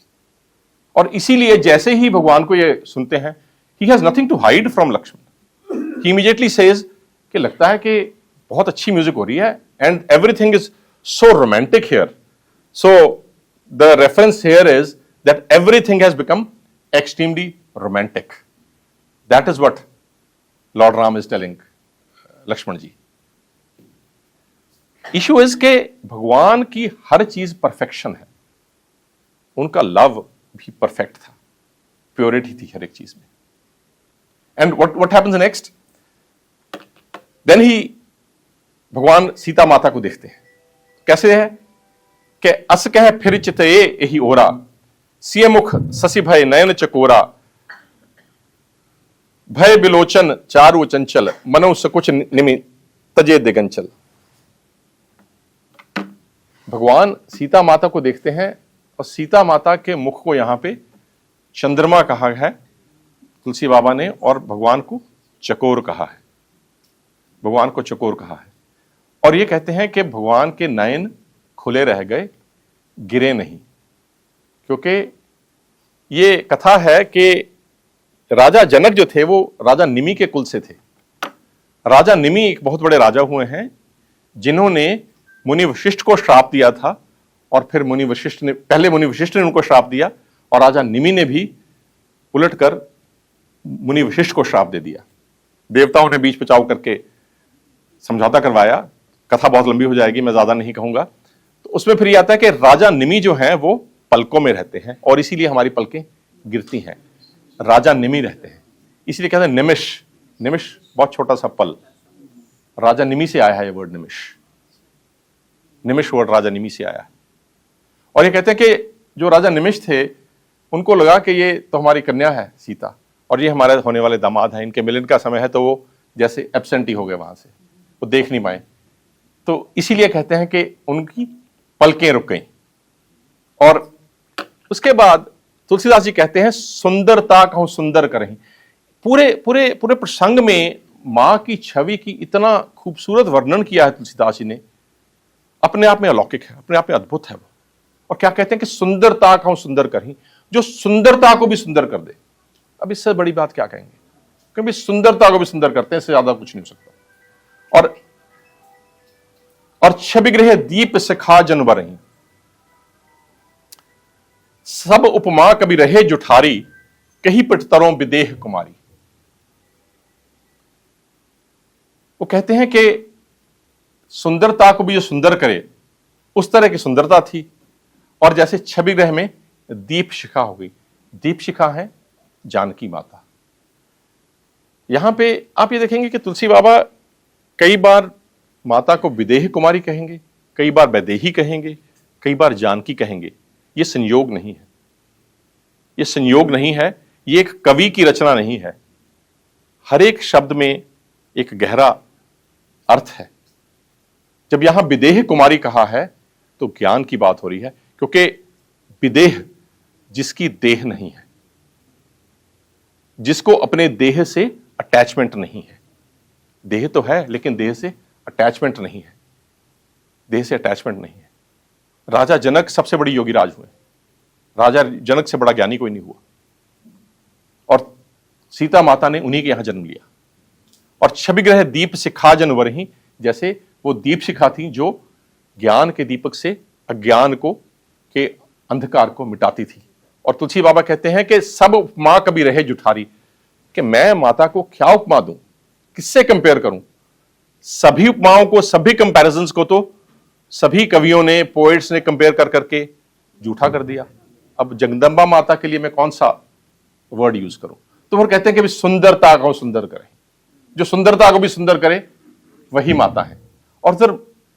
और इसीलिए जैसे ही भगवान को ये सुनते हैं, he has nothing to hide from Lakshman. He immediately says कि लगता है कि बहुत अच्छी म्यूजिक हो रही है and everything is so romantic here. So the reference here is that everything has become extremely romantic. That is what lord Ram is telling Lakshman ji. Issue is के भगवान की हर चीज परफेक्शन है, उनका लव भी परफेक्ट था, प्योरिटी थी हर एक चीज में। And what happens next? Then he भगवान सीता माता को देखते हैं। कैसे है कि अस कह फिर चितए यही ओरा, सिय मुख ससी भय नयन चकोरा, भय बिलोचन चारु चंचल, मनो सकुच निमि तजे दिगंचल। भगवान सीता माता को देखते हैं और सीता माता के मुख को यहां पे चंद्रमा कहा है तुलसी बाबा ने, और भगवान को चकोर कहा है, भगवान को चकोर कहा है। और ये कहते हैं कि भगवान के नयन खुले रह गए, गिरे नहीं, क्योंकि ये कथा है कि राजा जनक जो थे वो राजा निमि के कुल से थे। राजा निमि एक बहुत बड़े राजा हुए हैं जिन्होंने मुनि वशिष्ठ को श्राप दिया था, और फिर पहले मुनि वशिष्ठ ने उनको श्राप दिया और राजा निमि ने भी उलटकर मुनि वशिष्ठ को श्राप दे दिया। देवताओं ने बीच बचाव करके समझौता करवाया। कथा बहुत लंबी हो जाएगी, मैं ज्यादा नहीं कहूंगा। तो उसमें फिर ये आता है कि राजा निमि जो हैं वो पलकों में रहते हैं, और इसीलिए हमारी पलकें गिरती हैं। राजा निमि रहते हैं, इसलिए कहते हैं निमिष। निमिष बहुत छोटा सा पल, राजा निमि से आया है ये वर्ड निमिष। निमिष वर्ड राजा निमि से आया है। और ये कहते हैं कि जो राजा निमिष थे उनको लगा कि ये तो हमारी कन्या है सीता, और ये हमारे होने वाले दामाद हैं, इनके मिलन का समय है, तो वो जैसे एब्सेंट ही हो गए वहां से, वो देख नहीं पाए। तो इसीलिए कहते हैं कि उनकी पलकें रुक गईं। और उसके बाद तुलसीदास जी कहते हैं सुंदरता कहूं सुंदर करें। पूरे पूरे पूरे प्रसंग में मां की छवि की इतना खूबसूरत वर्णन किया है तुलसीदास जी ने, अपने आप में अलौकिक है, अपने आप में अद्भुत है वो। और क्या कहते हैं कि सुंदरता कहूं सुंदर करें, जो सुंदरता को भी सुंदर कर दे। अब इससे बड़ी बात क्या कहेंगे, क्योंकि सुंदरता को भी सुंदर करते हैं, इससे ज्यादा कुछ नहीं हो सकता। और छवि गृह दीप सिखा जनवर रही, सब उपमा कभी रहे जुठारी, कही पिटतरों विदेह कुमारी। वो कहते हैं कि सुंदरता को भी जो सुंदर करे उस तरह की सुंदरता थी। और जैसे छवि गृह में दीप शिखा हो गई, दीप शिखा है जानकी माता। यहां पे आप ये देखेंगे कि तुलसी बाबा कई बार माता को विदेह कुमारी कहेंगे, कई बार वैदेही कहेंगे, कई बार जानकी कहेंगे। ये संयोग नहीं है, ये संयोग नहीं है, ये एक कवि की रचना नहीं है। हर एक शब्द में एक गहरा अर्थ है। जब यहां विदेह कुमारी कहा है तो ज्ञान की बात हो रही है, क्योंकि विदेह जिसकी देह नहीं है, जिसको अपने देह से अटैचमेंट नहीं है। देह तो है लेकिन देह से अटैचमेंट नहीं है, देह से अटैचमेंट नहीं है। राजा जनक सबसे बड़ी योगी राज हुए, राजा जनक से बड़ा ज्ञानी कोई नहीं हुआ, और सीता माता ने उन्हीं के यहां जन्म लिया। और छवि ग्रह दीप शिखा जन वरही, जैसे वो दीप शिखा थी जो ज्ञान के दीपक से अज्ञान को के अंधकार को मिटाती थी। और तुलसी बाबा कहते हैं कि सब उपमा कभी रहे जुठारी, कि मैं माता को क्या उपमा दूं, किससे कंपेयर करूं। सभी उपमाओं को, सभी कंपैरिजंस को तो सभी कवियों ने, पोएट्स ने कंपेयर कर करके झूठा कर दिया। अब जगदंबा माता के लिए मैं कौन सा वर्ड यूज करूं। तो वो कहते हैं कि सुंदरता को सुंदर करे, जो सुंदरता को भी सुंदर करे वही माता है। और फिर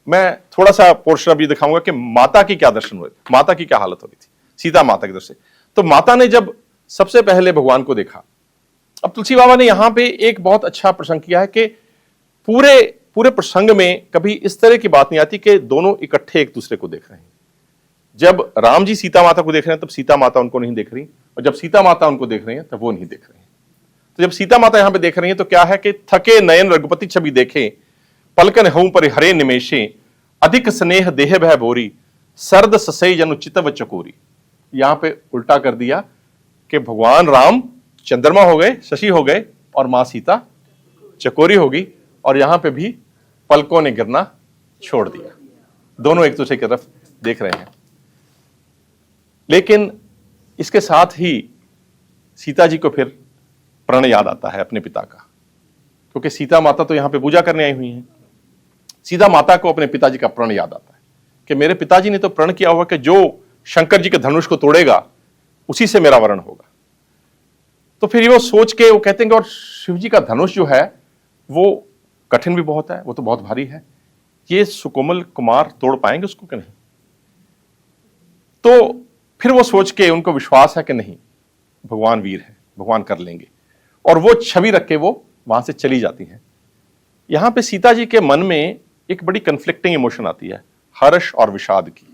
मैं थोड़ा सा पोर्शन अभी दिखाऊंगा कि माता की क्या दर्शन हुए, माता की क्या हालत हो रही थी सीता माता की तरफ से। तो माता ने जब सबसे पहले भगवान को देखा, अब तुलसी बाबा ने यहां पे एक बहुत अच्छा प्रसंग किया है कि पूरे पूरे प्रसंग में कभी इस तरह की बात नहीं आती कि दोनों इकट्ठे एक दूसरे को देख रहे हैं। जब राम जी सीता माता को देख रहे हैं तब सीता माता उनको नहीं देख रही, और जब सीता माता उनको देख रही हैं तब वो नहीं देख रहे हैं। तो जब सीता माता यहां पे देख रही हैं तो क्या है कि थके नयन रघुपति छवि देखे, पलकन हूं पर हरे निमेशे, अधिक स्नेह देह भय भोरी, सर्द ससई जनु चितव चकोरी। यहां पे उल्टा कर दिया कि भगवान राम चंद्रमा हो गए, शशि हो गए, और मां सीता चकोरी होगी। और यहां पे भी पलकों ने गिरना छोड़ दिया, दोनों एक दूसरे की तरफ देख रहे हैं। लेकिन इसके साथ ही सीता जी को फिर प्रण याद आता है अपने पिता का, क्योंकि सीता माता तो यहां पे पूजा करने आई हुई हैं। सीता माता को अपने पिताजी का प्रण याद आता है कि मेरे पिताजी ने तो प्रण किया हुआ कि जो शंकर जी के धनुष को तोड़ेगा उसी से मेरा वरण होगा। तो फिर वो सोच के वो कहते हैं कि और शिव जी का धनुष जो है वो कठिन भी बहुत है, वो तो बहुत भारी है। ये सुकोमल कुमार तोड़ पाएंगे उसको कि नहीं? तो फिर वो सोच के उनको विश्वास है कि नहीं, भगवान वीर है, भगवान कर लेंगे, और वो छवि रख के वो वहां से चली जाती हैं। यहां पे सीता जी के मन में एक बड़ी कंफ्लिक्टिंग इमोशन आती है, हर्ष और विषाद की।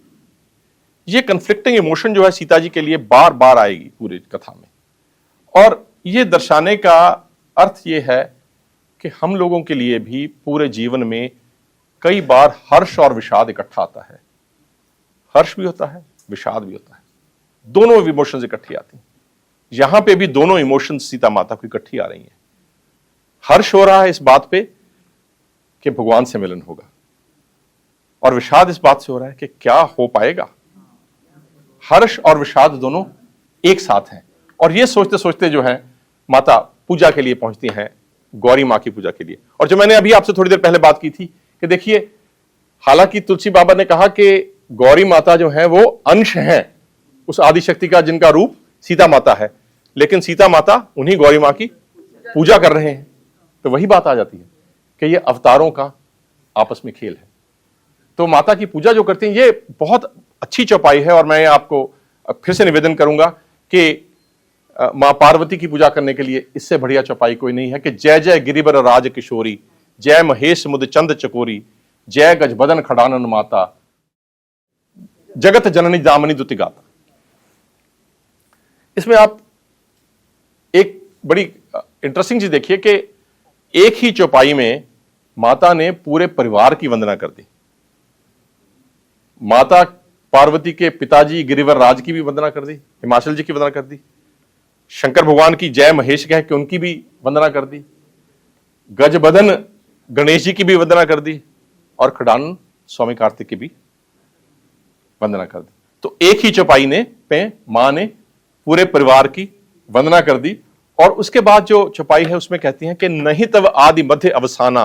ये कंफ्लिक्टिंग इमोशन जो है सीता जी के लिए बार बार आएगी पूरी कथा में, और ये दर्शाने का अर्थ ये है कि हम लोगों के लिए भी पूरे जीवन में कई बार हर्ष और विषाद इकट्ठा आता है। हर्ष भी होता है, विषाद भी होता है, दोनों इमोशंस इकट्ठी आती हैं। यहां पे भी दोनों इमोशंस सीता माता को इकट्ठी आ रही हैं। हर्ष हो रहा है इस बात पे कि भगवान से मिलन होगा, और विषाद इस बात से हो रहा है कि क्या हो पाएगा। हर्ष और विषाद दोनों एक साथ हैं, और ये सोचते सोचते जो है माता पूजा के लिए पहुंचती हैं, गौरी मां की पूजा के लिए। और जो मैंने अभी आपसे थोड़ी देर पहले बात की थी कि देखिए, हालांकि तुलसी बाबा ने कहा कि गौरी माता जो है वो अंश है उस आदिशक्ति का जिनका रूप सीता माता है, लेकिन सीता माता उन्हीं गौरी मां की पूजा कर रहे हैं। तो वही बात आ जाती है कि ये अवतारों का आपस में खेल है। तो माता की पूजा जो करते हैं, ये बहुत अच्छी चौपाई है, और मैं आपको फिर से निवेदन करूंगा कि मां पार्वती की पूजा करने के लिए इससे बढ़िया चौपाई कोई नहीं है कि जय जय गिरिवर राज किशोरी, जय महेश मुद चंद चकोरी, जय गजबदन खड़ानन माता, जगत जननी दामनी दुति गाता। इसमें आप एक बड़ी इंटरेस्टिंग चीज देखिए कि एक ही चौपाई में माता ने पूरे परिवार की वंदना कर दी। माता पार्वती के पिताजी गिरिवर राज की भी वंदना कर दी, हिमाचल जी की वंदना कर दी, शंकर भगवान की जय महेश कह के उनकी भी वंदना कर दी, गजबदन गणेश जी की भी वंदना कर दी, और खड़ानन स्वामी कार्तिक की भी वंदना कर दी। तो एक ही चौपाई ने पे मां ने पूरे परिवार की वंदना कर दी। और उसके बाद जो चौपाई है उसमें कहती हैं कि नहीं तव आदि मध्य अवसाना,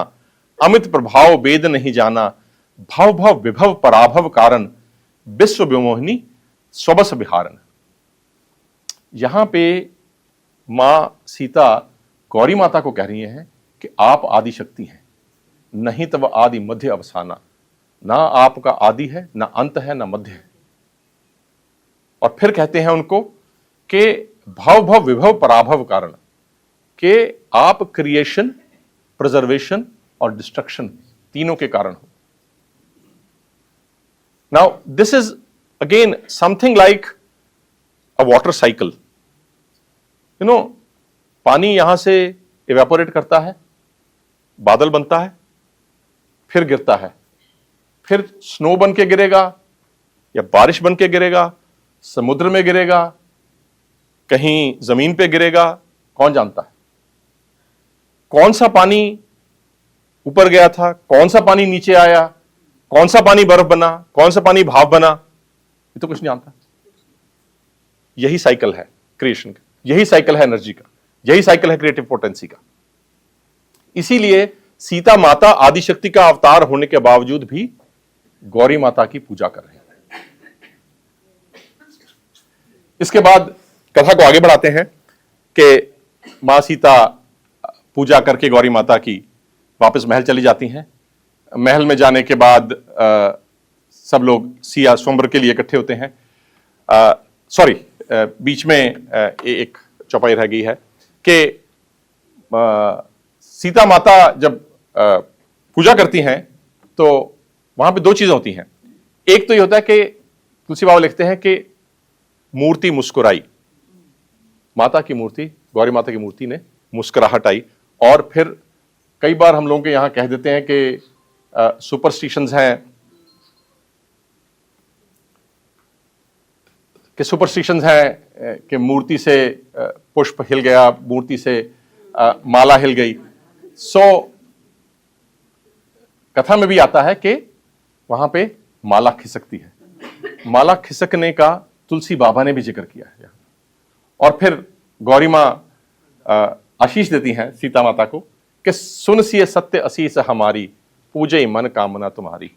अमित प्रभाव वेद नहीं जाना, भव भव विभव पराभव कारण, विश्व विमोहिनी स्वबस विहारन। यहां पे मां सीता गौरी माता को कह रही हैं कि आप आदि शक्ति हैं, नहीं तव आदि मध्य अवसाना, ना आपका आदि है, ना अंत है, ना मध्य है। और फिर कहते हैं उनको कि भव भव विभव पराभव कारण, कि आप क्रिएशन, प्रिजर्वेशन और डिस्ट्रक्शन तीनों के कारण हो। Now this is again something like a water cycle. You know, पानी यहां से इवेपोरेट करता है, बादल बनता है, फिर गिरता है, फिर स्नो बन के गिरेगा या बारिश बन के गिरेगा, समुद्र में गिरेगा, कहीं जमीन पे गिरेगा, कौन जानता है। कौन सा पानी ऊपर गया था, कौन सा पानी नीचे आया, कौन सा पानी बर्फ बना, कौन सा पानी भाप बना, ये तो कुछ नहीं जानता। यही साइकिल है क्रिएशन का, यही साइकिल है एनर्जी का, यही साइकिल है क्रिएटिव पोटेंसी का। इसीलिए सीता माता आदिशक्ति का अवतार होने के बावजूद भी गौरी माता की पूजा कर रहे हैं। इसके बाद कथा को आगे बढ़ाते हैं कि मां सीता पूजा करके गौरी माता की वापस महल चली जाती हैं। महल में जाने के बाद सब लोग सिया स्वयंवर के लिए इकट्ठे होते हैं। बीच में एक चौपाई रह गई है कि सीता माता जब पूजा करती हैं तो वहां पे दो चीजें होती हैं। एक तो ये होता है कि तुलसी बाबा लिखते हैं कि मूर्ति मुस्कुराई, माता की मूर्ति, गौरी माता की मूर्ति ने मुस्कुराहट आई। और फिर कई बार हम लोगों के यहां कह देते हैं कि सुपरस्टिशंस हैं, कि मूर्ति से पुष्प हिल गया, मूर्ति से माला हिल गई। कथा में भी आता है कि वहां पे माला खिसकती है। माला खिसकने का तुलसी बाबा ने भी जिक्र किया है। और फिर गौरी मां आशीष देती हैं सीता माता को कि सुन सिय सत्य असीस हमारी, पूजे मन कामना तुम्हारी।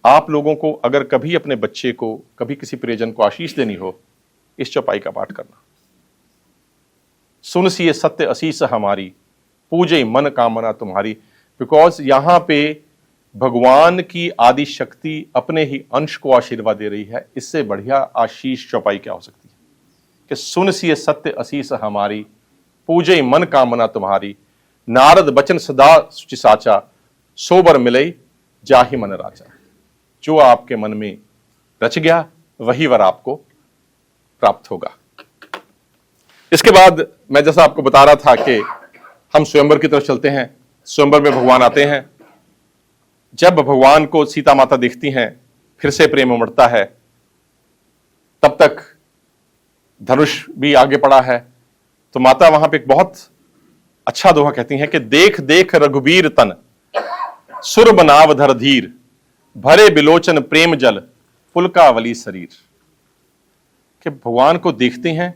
आप लोगों को अगर कभी अपने बच्चे को, कभी किसी प्रियजन को आशीष देनी हो, इस चौपाई का पाठ करना। सुन सिय सत्य असीस हमारी, पूजे मन कामना तुम्हारी। बिकॉज यहां पे भगवान की आदि शक्ति अपने ही अंश को आशीर्वाद दे रही है। इससे बढ़िया आशीष चौपाई क्या हो सकती है कि सुन सिय सत्य असीस हमारी, पूजे मन कामना तुम्हारी, नारद बचन सदा सुचि साचा, सोबर मिले जाहि मन राजा। जो आपके मन में रच गया वही वर आपको प्राप्त होगा। इसके बाद मैं जैसा आपको बता रहा था कि हम स्वयंवर की तरफ चलते हैं। स्वयंवर में भगवान आते हैं। जब भगवान को सीता माता देखती हैं, फिर से प्रेम उमड़ता है। तब तक धनुष भी आगे पड़ा है, तो माता वहां पे एक बहुत अच्छा दोहा कहती हैं कि देख देख रघुबीर तन, सुर बनाव धर धीर, भरे बिलोचन प्रेम जल, पुलकावली शरीर। कि भगवान को देखते हैं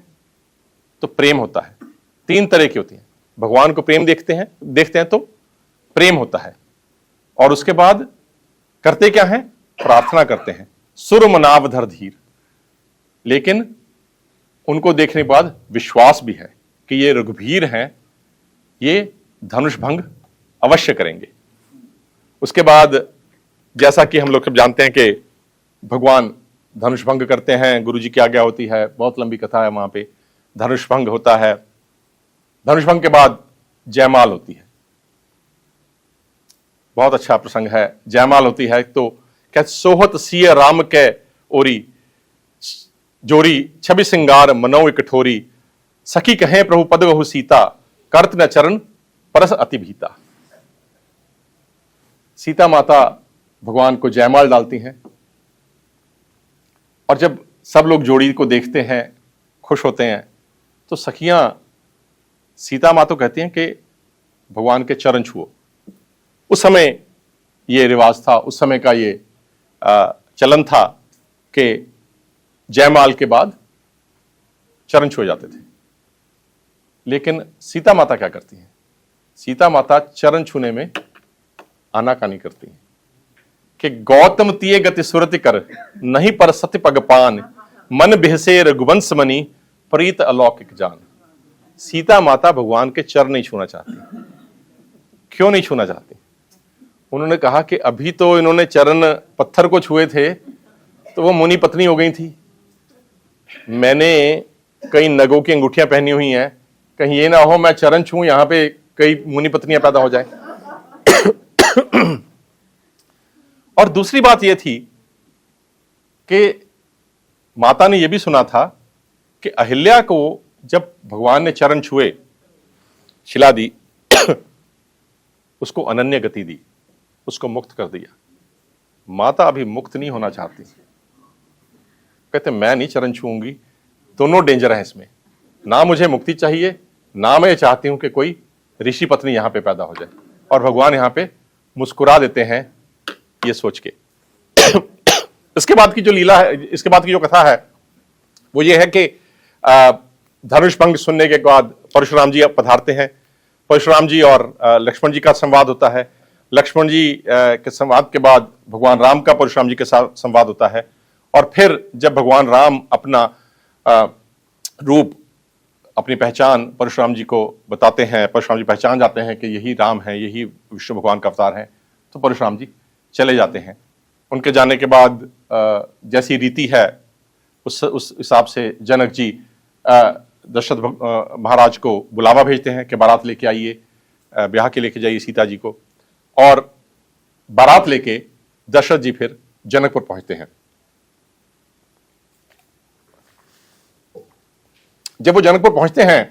तो प्रेम होता है। तीन तरह की होती हैं। भगवान को प्रेम देखते हैं तो प्रेम होता है, और उसके बाद करते क्या हैं? प्रार्थना करते हैं। सुर मनाव धर धीर, लेकिन उनको देखने के बाद विश्वास भी है कि ये रघुवीर हैं, ये धनुष भंग अवश्य करेंगे। उसके बाद जैसा कि हम लोग सब जानते हैं कि भगवान धनुष भंग करते हैं, गुरु जी की आज्ञा होती है, बहुत लंबी कथा है वहां पे। धनुष भंग होता है। धनुष भंग के बाद जयमाल होती है। बहुत अच्छा प्रसंग है। जयमाल होती है तो क्या सोहत सिय राम के ओरी, जोरी छवि सिंगार मनो एक कठोरी, सखी कहें प्रभु पद बहु सीता, करत न चरण परस अति भीता। सीता माता भगवान को जयमाल डालती हैं, और जब सब लोग जोड़ी को देखते हैं, खुश होते हैं, तो सखियां सीता माता कहती हैं कि भगवान के चरण छुओ। उस समय ये रिवाज था, उस समय का ये चलन था कि जयमाल के बाद चरण छुए जाते थे। लेकिन सीता माता क्या करती हैं? सीता माता चरण छूने में आनाकानी करती हैं कि गौतम तिये गति सुरति कर, नहीं पर सत्य पगपान, मन बिहसे रघुवंश मनी, प्रीत अलौकिक जान। सीता माता भगवान के चरण नहीं छूना चाहती। क्यों नहीं छूना चाहती? उन्होंने कहा कि अभी तो इन्होंने चरण पत्थर को छुए थे तो वो मुनि पत्नी हो गई थी। मैंने कई नगों की अंगूठियां पहनी हुई हैं, कहीं ये ना हो मैं चरण छूं, यहां पे कई मुनि पत्नियां पैदा हो जाए। और दूसरी बात यह थी कि माता ने यह भी सुना था कि अहिल्या को जब भगवान ने चरण छुए, शिला दी, उसको अनन्य गति दी, उसको मुक्त कर दिया। माता अभी मुक्त नहीं होना चाहती। कहते मैं नहीं चरण छूंगी। दोनों डेंजर हैं इसमें। ना मुझे मुक्ति चाहिए, ना मैं चाहती हूं कि कोई ऋषि पत्नी यहां पे पैदा हो जाए। और भगवान यहां पे मुस्कुरा देते हैं ये सोच के। इसके बाद की जो लीला है, इसके बाद की जो कथा है वो ये है कि धनुष भंग सुनने के बाद परशुराम जी अब पधारते हैं। परशुराम जी और लक्ष्मण जी का संवाद होता है। लक्ष्मण जी के संवाद के बाद भगवान राम का परशुराम जी के साथ संवाद होता है। और फिर जब भगवान राम अपना रूप, अपनी पहचान परशुराम जी को बताते हैं, परशुराम जी पहचान जाते हैं कि यही राम है, यही विष्णु भगवान का अवतार है, तो परशुराम जी चले जाते हैं। उनके जाने के बाद जैसी रीति है उस हिसाब से जनक जी दशरथ महाराज को बुलावा भेजते हैं कि बारात लेके आइए, ब्याह के लेके जाइए सीता जी को। और बारात लेके दशरथ जी फिर जनकपुर पहुंचते हैं। जब वो जनकपुर पहुंचते हैं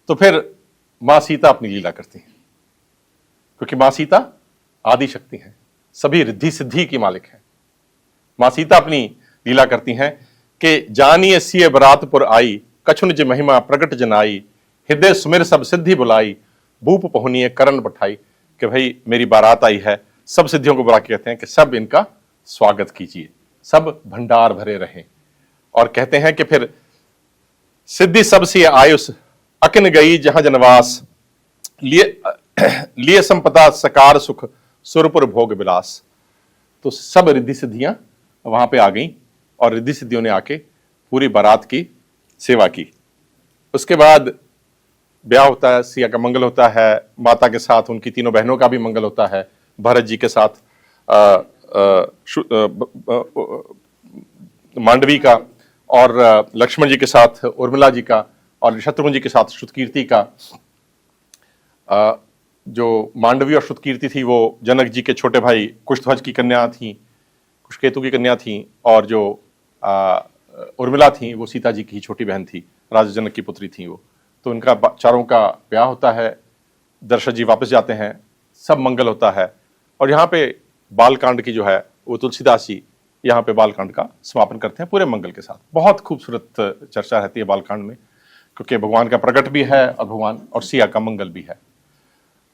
तो फिर मां सीता अपनी लीला करती हैं, क्योंकि मां सीता आदि शक्ति हैं, सभी रिद्धि सिद्धि की मालिक हैं। मां सीता अपनी लीला करती हैं कि जानिए सिय बरातपुर आई, कछु निज महिमा प्रकट जनाई, हृदय सुमिर सब सिद्धि बुलाई, भूप पहुनिए करण पठाई। कि भाई मेरी बारात आई है, सब सिद्धियों को बुला के कहते हैं कि सब इनका स्वागत कीजिए, सब भंडार भरे रहें। और कहते हैं कि फिर सिद्धि सब सी आयुष, अकिन गई जहां जनवास, लिए संपदा सकार सुख, सुरपुर भोग विलास। तो सब रिद्धि सिद्धियां वहां पे आ गई और रिद्धि सिद्धियों ने आके पूरी बारात की सेवा की। उसके बाद ब्याह होता है, सिया का मंगल होता है, माता के साथ उनकी तीनों बहनों का भी मंगल होता है, भरत जी के साथ मांडवी का, और लक्ष्मण जी के साथ उर्मिला जी का, और शत्रुघ्न जी के साथ श्रुतकीर्ति का। जो मांडवी और श्रुतकीर्ति थी वो जनक जी के छोटे भाई कुशध्वज की कन्या थी, कुशकेतु की कन्या थी, और जो उर्मिला थी वो सीता जी की छोटी बहन थी, राजा जनक की पुत्री थी वो। तो इनका चारों का ब्याह होता है, दशरथ जी वापस जाते हैं, सब मंगल होता है। और यहाँ पे बालकांड की जो है वो तुलसीदास जी यहाँ पे बालकांड का समापन करते हैं पूरे मंगल के साथ। बहुत खूबसूरत चर्चा रहती है बालकांड में, क्योंकि भगवान का प्रकट भी है और भगवान और सिया का मंगल भी है।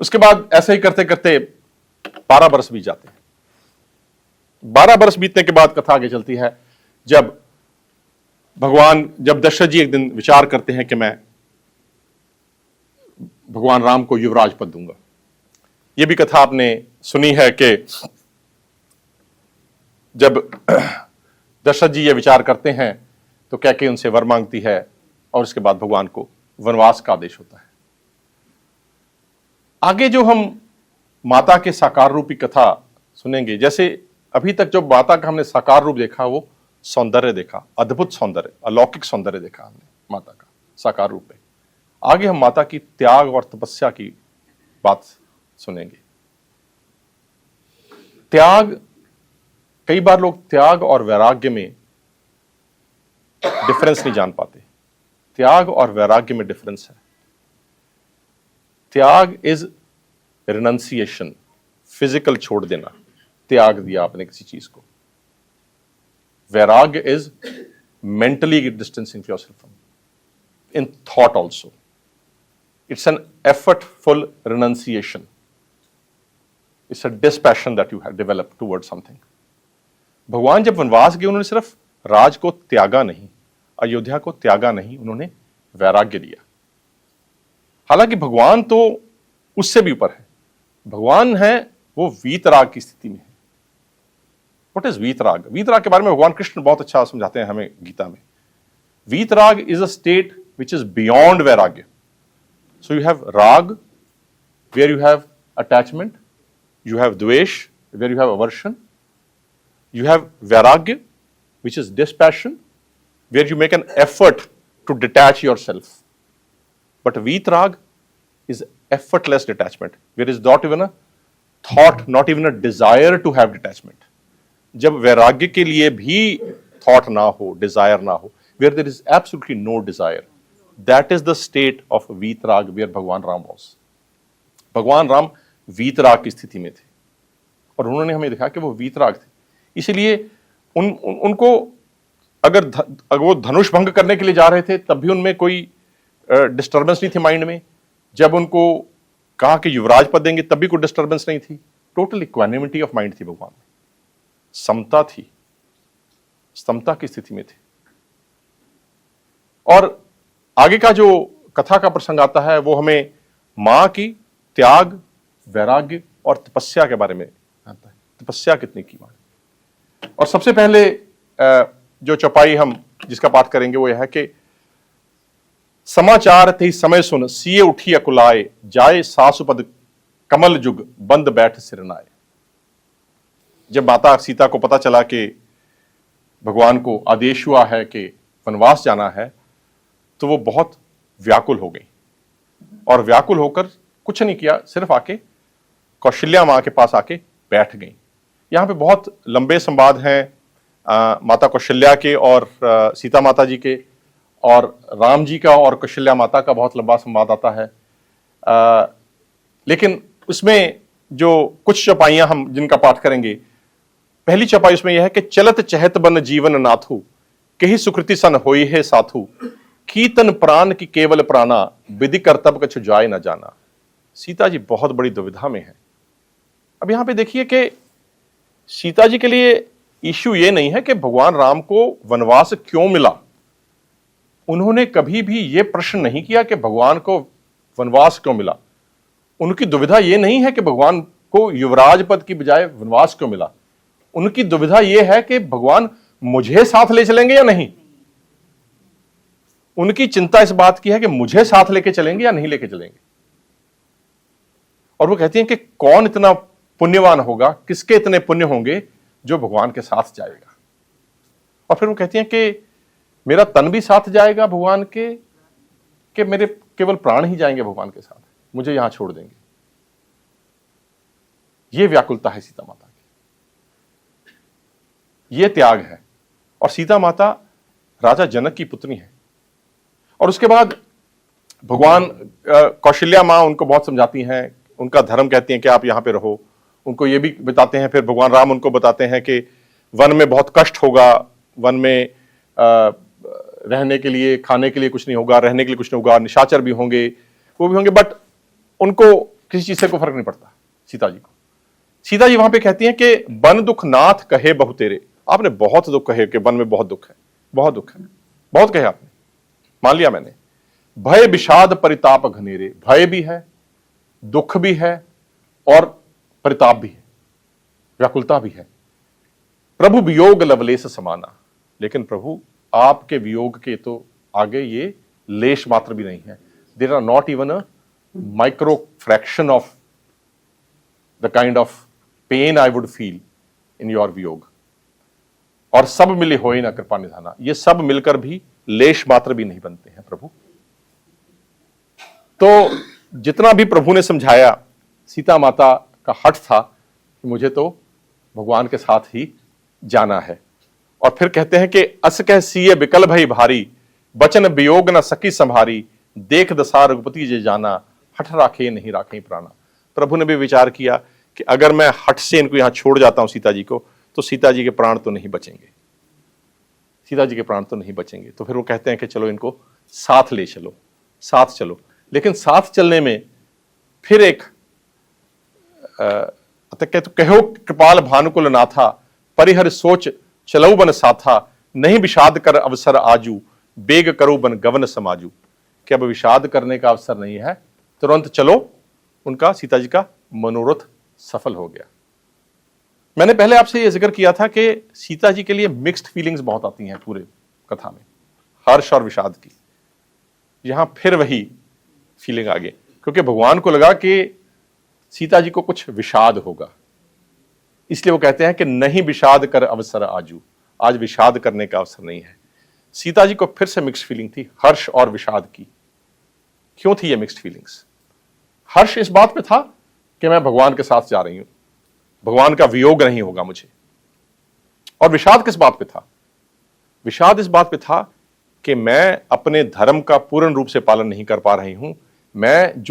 उसके बाद ऐसे ही करते करते 12 बरस बीत जाते हैं। 12 बरस बीतने के बाद कथा आगे चलती है, जब दशरथ जी एक दिन विचार करते हैं कि मैं भगवान राम को युवराज पद दूंगा। यह भी कथा आपने सुनी है कि जब दशरथ जी ये विचार करते हैं तो कैकेयी उनसे वर मांगती है, और उसके बाद भगवान को वनवास का आदेश होता है। आगे जो हम माता के साकार रूपी कथा सुनेंगे, जैसे अभी तक जो माता का हमने साकार रूप देखा वो सौंदर्य देखा, अद्भुत सौंदर्य, अलौकिक सौंदर्य देखा हमने माता का साकार रूप में। आगे हम माता की त्याग और तपस्या की बात सुनेंगे। त्याग, कई बार लोग त्याग और वैराग्य में डिफरेंस नहीं जान पाते। त्याग और वैराग्य में डिफरेंस है। त्याग इज रिनंसिएशन, फिजिकल छोड़ देना, त्याग दिया आपने किसी चीज को। वैराग्य is mentally distancing yourself from, in thought also. It's an effortful renunciation. It's a dispassion that you have developed towards something. भगवान जब वनवास गए उन्होंने सिर्फ राज को त्यागा नहीं, अयोध्या को त्यागा नहीं, उन्होंने वैराग्य दिया। हालांकि भगवान तो उससे भी ऊपर है। भगवान है वो वीतराग की स्थिति में है। व्हाट इज वीतराग? वीतराग के बारे में भगवान कृष्ण बहुत अच्छा समझाते हैं हमें गीता में। Vitarag is a state which is beyond vairagya. So you have rag, where you have attachment, you have dvesh, where you have aversion, you have vairagya, which is dispassion, where you make an effort to detach yourself. But vitrag is effortless detachment, where is not even a thought, not even a desire to have detachment. जब वैराग्य के लिए भी thought ना हो, desire ना हो, where there is absolutely no desire, that is the state of वीतराग where भगवान राम was. भगवान राम वीतराग की स्थिति में थे और उन्होंने हमें दिखाया कि वो वीतराग थे। इसीलिए उनको अगर वो धनुष भंग करने के लिए जा रहे थे तब भी उनमें कोई डिस्टर्बेंस नहीं थी माइंड में। जब उनको कहा कि युवराज पद देंगे तब भी कोई डिस्टर्बेंस नहीं थी। टोटल इक्वानिमिटी ऑफ माइंड थी भगवान में, समता थी, समता की स्थिति में थे। और आगे का जो कथा का प्रसंग आता है वो हमें मां की त्याग, वैराग्य और तपस्या के बारे में आता है। तपस्या कितनी की मां। और सबसे पहले जो चौपाई हम जिसका पाठ करेंगे वो यह है कि समाचार थे समय सुन सिए उठी अकुलाए, जाए सासुपद कमल जुग बंद बैठ सिरनाए। जब माता सीता को पता चला कि भगवान को आदेश हुआ है कि वनवास जाना है तो वो बहुत व्याकुल हो गई और व्याकुल होकर कुछ नहीं किया, सिर्फ आके कौशल्या मां के पास आके बैठ गई। यहाँ पे बहुत लंबे संवाद हैं माता कौशल्या के और सीता माता जी के, और राम जी का और कौशल्या माता का बहुत लंबा संवाद आता है। लेकिन उसमें जो कुछ चौपाइयां हम जिनका पाठ करेंगे, पहली चौपाई उसमें यह है कि चलत चहत बन जीवन नाथु, कही सुकृति सन होई है साथु, कीतन प्राण की केवल प्राणा, विधि कर्तव्य कछु जाय न जाना। सीता जी बहुत बड़ी दुविधा में है। अब यहां पे देखिए कि सीता जी के लिए इश्यू ये नहीं है कि भगवान राम को वनवास क्यों मिला। उन्होंने कभी भी ये प्रश्न नहीं किया कि भगवान को वनवास क्यों मिला। उनकी दुविधा ये नहीं है कि भगवान को युवराज पद की बजाय वनवास क्यों मिला। उनकी दुविधा ये है कि भगवान मुझे साथ ले चलेंगे या नहीं। उनकी चिंता इस बात की है कि मुझे साथ लेके चलेंगे या नहीं लेके चलेंगे। और वो कहती हैं कि कौन इतना पुण्यवान होगा, किसके इतने पुण्य होंगे जो भगवान के साथ जाएगा। और फिर वो कहती हैं कि मेरा तन भी साथ जाएगा भगवान के, कि मेरे केवल प्राण ही जाएंगे भगवान के साथ, मुझे यहां छोड़ देंगे। यह व्याकुलता है सीता माता की, यह त्याग है। और सीता माता राजा जनक की पुत्री है। और उसके बाद भगवान कौशल्या मां उनको बहुत समझाती हैं, उनका धर्म कहती हैं कि आप यहां पे रहो। उनको ये भी बताते हैं, फिर भगवान राम उनको बताते हैं कि वन में बहुत कष्ट होगा, वन में रहने के लिए, खाने के लिए कुछ नहीं होगा, रहने के लिए कुछ नहीं होगा, निशाचर भी होंगे, वो भी होंगे, बट उनको किसी चीज से कोई फर्क नहीं पड़ता सीता जी को। सीता जी वहां पे कहती हैं कि बन दुख नाथ कहे बहु तेरे। आपने बहुत दुख कहे कि वन में बहुत दुख है, बहुत दुख है, बहुत कहे आपने, मान लिया मैंने। भय विषाद परिताप घनेरे, भय भी है, दुख भी है और परिताप भी है, व्याकुलता भी है। प्रभु वियोग लवलेश समाना, लेकिन प्रभु आपके वियोग के तो आगे ये लेश मात्र भी नहीं है। There are not even a micro fraction of the kind of pain I would feel in your वियोग। और सब मिले होए ना कृपा निधाना, ये सब मिलकर भी लेश मात्र भी नहीं बनते हैं प्रभु। तो जितना भी प्रभु ने समझाया, सीता माता का हठ था कि मुझे तो भगवान के साथ ही जाना है। और फिर कहते हैं कि अस कह सीए विकल भई भारी, बचन वियोग न सकी संभारी, देख दशा रघुपति जे जाना, हठ राखे नहीं राखे प्राणा। प्रभु ने भी विचार किया कि अगर मैं हठ से इनको यहां छोड़ जाता हूं सीता जी को, तो सीता जी के प्राण तो नहीं बचेंगे, सीता जी के प्राण तो नहीं बचेंगे। तो फिर वो कहते हैं कि चलो इनको साथ ले चलो, साथ चलो। लेकिन साथ चलने में फिर एक तो कहो कृपाल भानुकुल नाथा, परिहर सोच चलऊ बन साथा, नहीं विषाद कर अवसर आजू, बेग करो बन गवन समाजू। कि अब विषाद करने का अवसर नहीं है, तुरंत चलो। उनका सीता जी का मनोरथ सफल हो गया। मैंने पहले आपसे यह जिक्र किया था कि सीता जी के लिए मिक्स्ड फीलिंग्स बहुत आती हैं पूरे कथा में, हर्ष और विषाद की। यहां फिर वही फीलिंग आ गई, क्योंकि भगवान को लगा कि सीता जी को कुछ विषाद होगा, इसलिए वो कहते हैं कि नहीं विषाद कर अवसर आजू, आज विषाद करने का अवसर नहीं है। सीता जी को फिर से मिक्स्ड फीलिंग थी, हर्ष और विषाद की। क्यों थी ये मिक्स्ड फीलिंग्स? हर्ष इस बात पे था कि मैं भगवान के साथ जा रही हूं, भगवान का वियोग नहीं होगा मुझे। और विषाद किस बात पे था? विषाद इस बात पे था कि मैं अपने धर्म का पूर्ण रूप से पालन नहीं कर पा रही हूं। मैं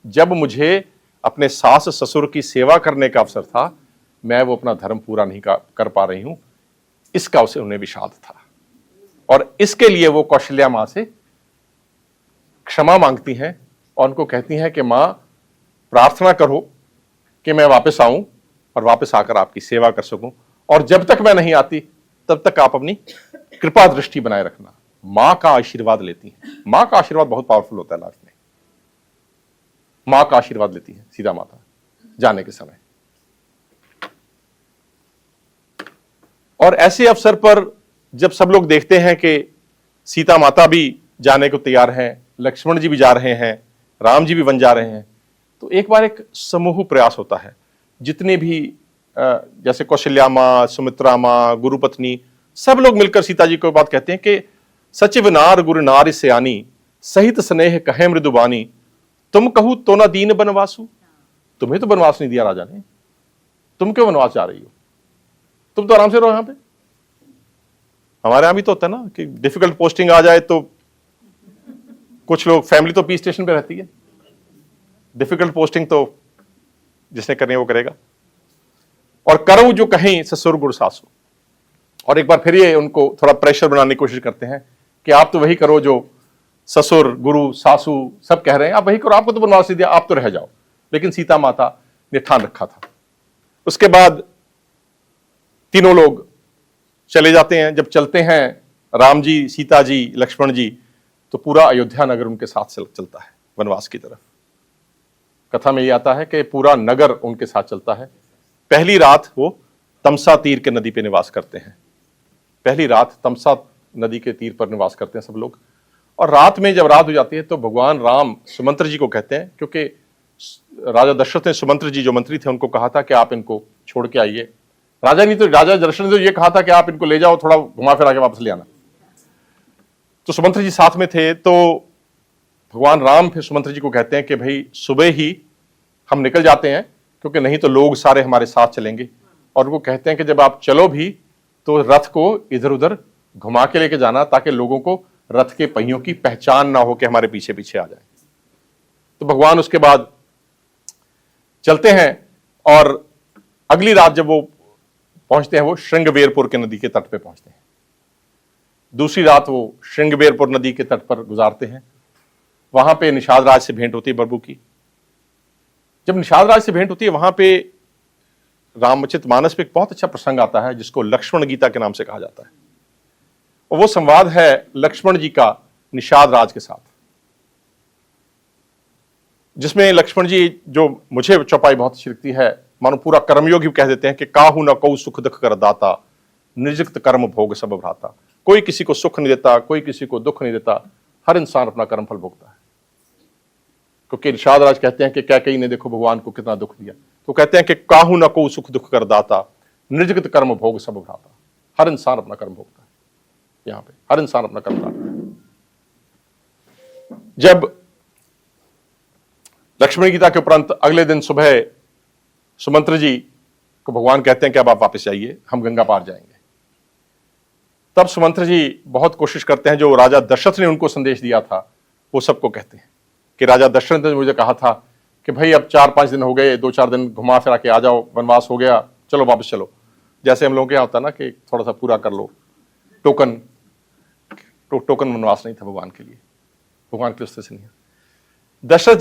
जब मुझे अपने सास ससुर की सेवा करने का अवसर था, मैं वो अपना धर्म पूरा नहीं कर पा रही हूं, इसका उसे उन्हें विषाद था। और इसके लिए वो कौशल्या मां से क्षमा मांगती हैं और उनको कहती हैं कि मां, प्रार्थना करो कि मैं वापस आऊं और वापस आकर आपकी सेवा कर सकूं, और जब तक मैं नहीं आती तब तक आप अपनी कृपा दृष्टि बनाए रखना। मां का आशीर्वाद लेती हैं। मां का आशीर्वाद बहुत पावरफुल होता है लाइफ में। मां का आशीर्वाद लेती है सीता माता जाने के समय। और ऐसे अवसर पर जब सब लोग देखते हैं कि सीता माता भी जाने को तैयार हैं, लक्ष्मण जी भी जा रहे हैं, राम जी भी वन जा रहे हैं, तो एक बार एक समूह प्रयास होता है। जितने भी जैसे कौशल्या मां, सुमित्रा मां, गुरुपत्नी, सब लोग मिलकर सीता जी को बात कहते हैं कि सचिव नार गुरु नारी सयानी, सहित स्नेह कहे मृदुबानी, तुम कहू तो ना दीन बनवासु। तुम्हें तो बनवास नहीं दिया राजा ने, तुम क्यों बनवास जा रही हो? तुम तो आराम से रहो यहां पे। हमारे यहां भी तो होता है ना कि डिफिकल्ट पोस्टिंग आ जाए तो कुछ लोग, फैमिली तो पी स्टेशन पे रहती है, डिफिकल्ट पोस्टिंग तो जिसने करनी है वो करेगा। और करूं जो कहें ससुर गुरु सासु। और एक बार फिर ये उनको थोड़ा प्रेशर बनाने की कोशिश करते हैं कि आप तो वही करो जो ससुर गुरु सासू सब कह रहे हैं, आप वही करो, आपको तो बनवास दिया, आप तो रह जाओ। लेकिन सीता माता ने ठान रखा था। उसके बाद तीनों लोग चले जाते हैं। जब चलते हैं राम जी, सीता जी, लक्ष्मण जी, तो पूरा अयोध्या नगर उनके साथ चलता है वनवास की तरफ। कथा में ये आता है कि पूरा नगर उनके साथ चलता है। पहली रात वो तमसा तीर के नदी पे निवास करते हैं। पहली रात तमसा नदी के तीर पर निवास करते हैं सब लोग। और रात में जब रात हो जाती है तो भगवान राम सुमंत्र जी को कहते हैं, क्योंकि राजा दशरथ ने सुमंत्र जी जो मंत्री थे उनको कहा था कि आप इनको छोड़ के आइए। राजा दशरथ ने तो ये कहा था कि आप इनको ले जाओ, थोड़ा घुमा फिरा के वापस ले आना। तो सुमंत्र जी साथ में थे, तो भगवान राम फिर सुमंत्र जी को कहते हैं कि भाई सुबह ही हम निकल जाते हैं, क्योंकि नहीं तो लोग सारे हमारे साथ चलेंगे। और उनको कहते हैं कि जब आप चलो भी तो रथ को इधर उधर घुमा के लेके जाना, ताकि लोगों को रथ के पहियों की पहचान ना हो कि हमारे पीछे पीछे आ जाए। तो भगवान उसके बाद चलते हैं और अगली रात जब वो पहुंचते हैं, वो श्रृंगबेरपुर के नदी के तट पे पहुंचते हैं। दूसरी रात वो श्रृंगबेरपुर नदी के तट पर गुजारते हैं। वहां पे निषाद राज से भेंट होती है प्रभु की। जब निषाद राज से भेंट होती है, वहां पे रामचरितमानस में एक बहुत अच्छा प्रसंग आता है जिसको लक्ष्मण गीता के नाम से कहा जाता है। और वो संवाद है लक्ष्मण जी का निषाद राज के साथ, जिसमें लक्ष्मण जी, जो मुझे चौपाई बहुत अच्छी लगती है, मानो पूरा कर्मयोग ही कह देते हैं कि काहू न कऊ सुख दुख कर दाता, निर्जित कर्म भोग सब भ्राता। कोई किसी को सुख नहीं देता, कोई किसी को दुख नहीं देता, हर इंसान अपना कर्म फल भोगता है। क्योंकि निषाद राज कहते हैं कि कैकेयी ने देखो भगवान को कितना दुख दिया, तो कहते हैं कि काहू न को सुख दुख कर दाता, निर्जित कर्म भोग सब भ्राता। हर इंसान अपना कर्म भोगता है, यहां पे हर इंसान अपना कर्म भोगता है। जब लक्ष्मण गीता के उपरांत अगले दिन सुबह सुमंत्र जी को भगवान कहते हैं कि अब आप वापस जाइए, हम गंगा पार जाएंगे। तब सुमंत्र जी बहुत कोशिश करते हैं, जो राजा दशरथ ने उनको संदेश दिया था वो सबको कहते हैं कि राजा दशरथ ने मुझे कहा था कि भाई अब 4-5 दिन हो गए, 2-4 दिन घुमा फिरा के आ जाओ, वनवास हो गया, चलो वापस चलो। जैसे हम लोगों के यहाँ होता ना कि थोड़ा सा पूरा कर लो, टोकन वनवास नहीं था भगवान के लिए, भगवान के उससे नहीं है। दशरथ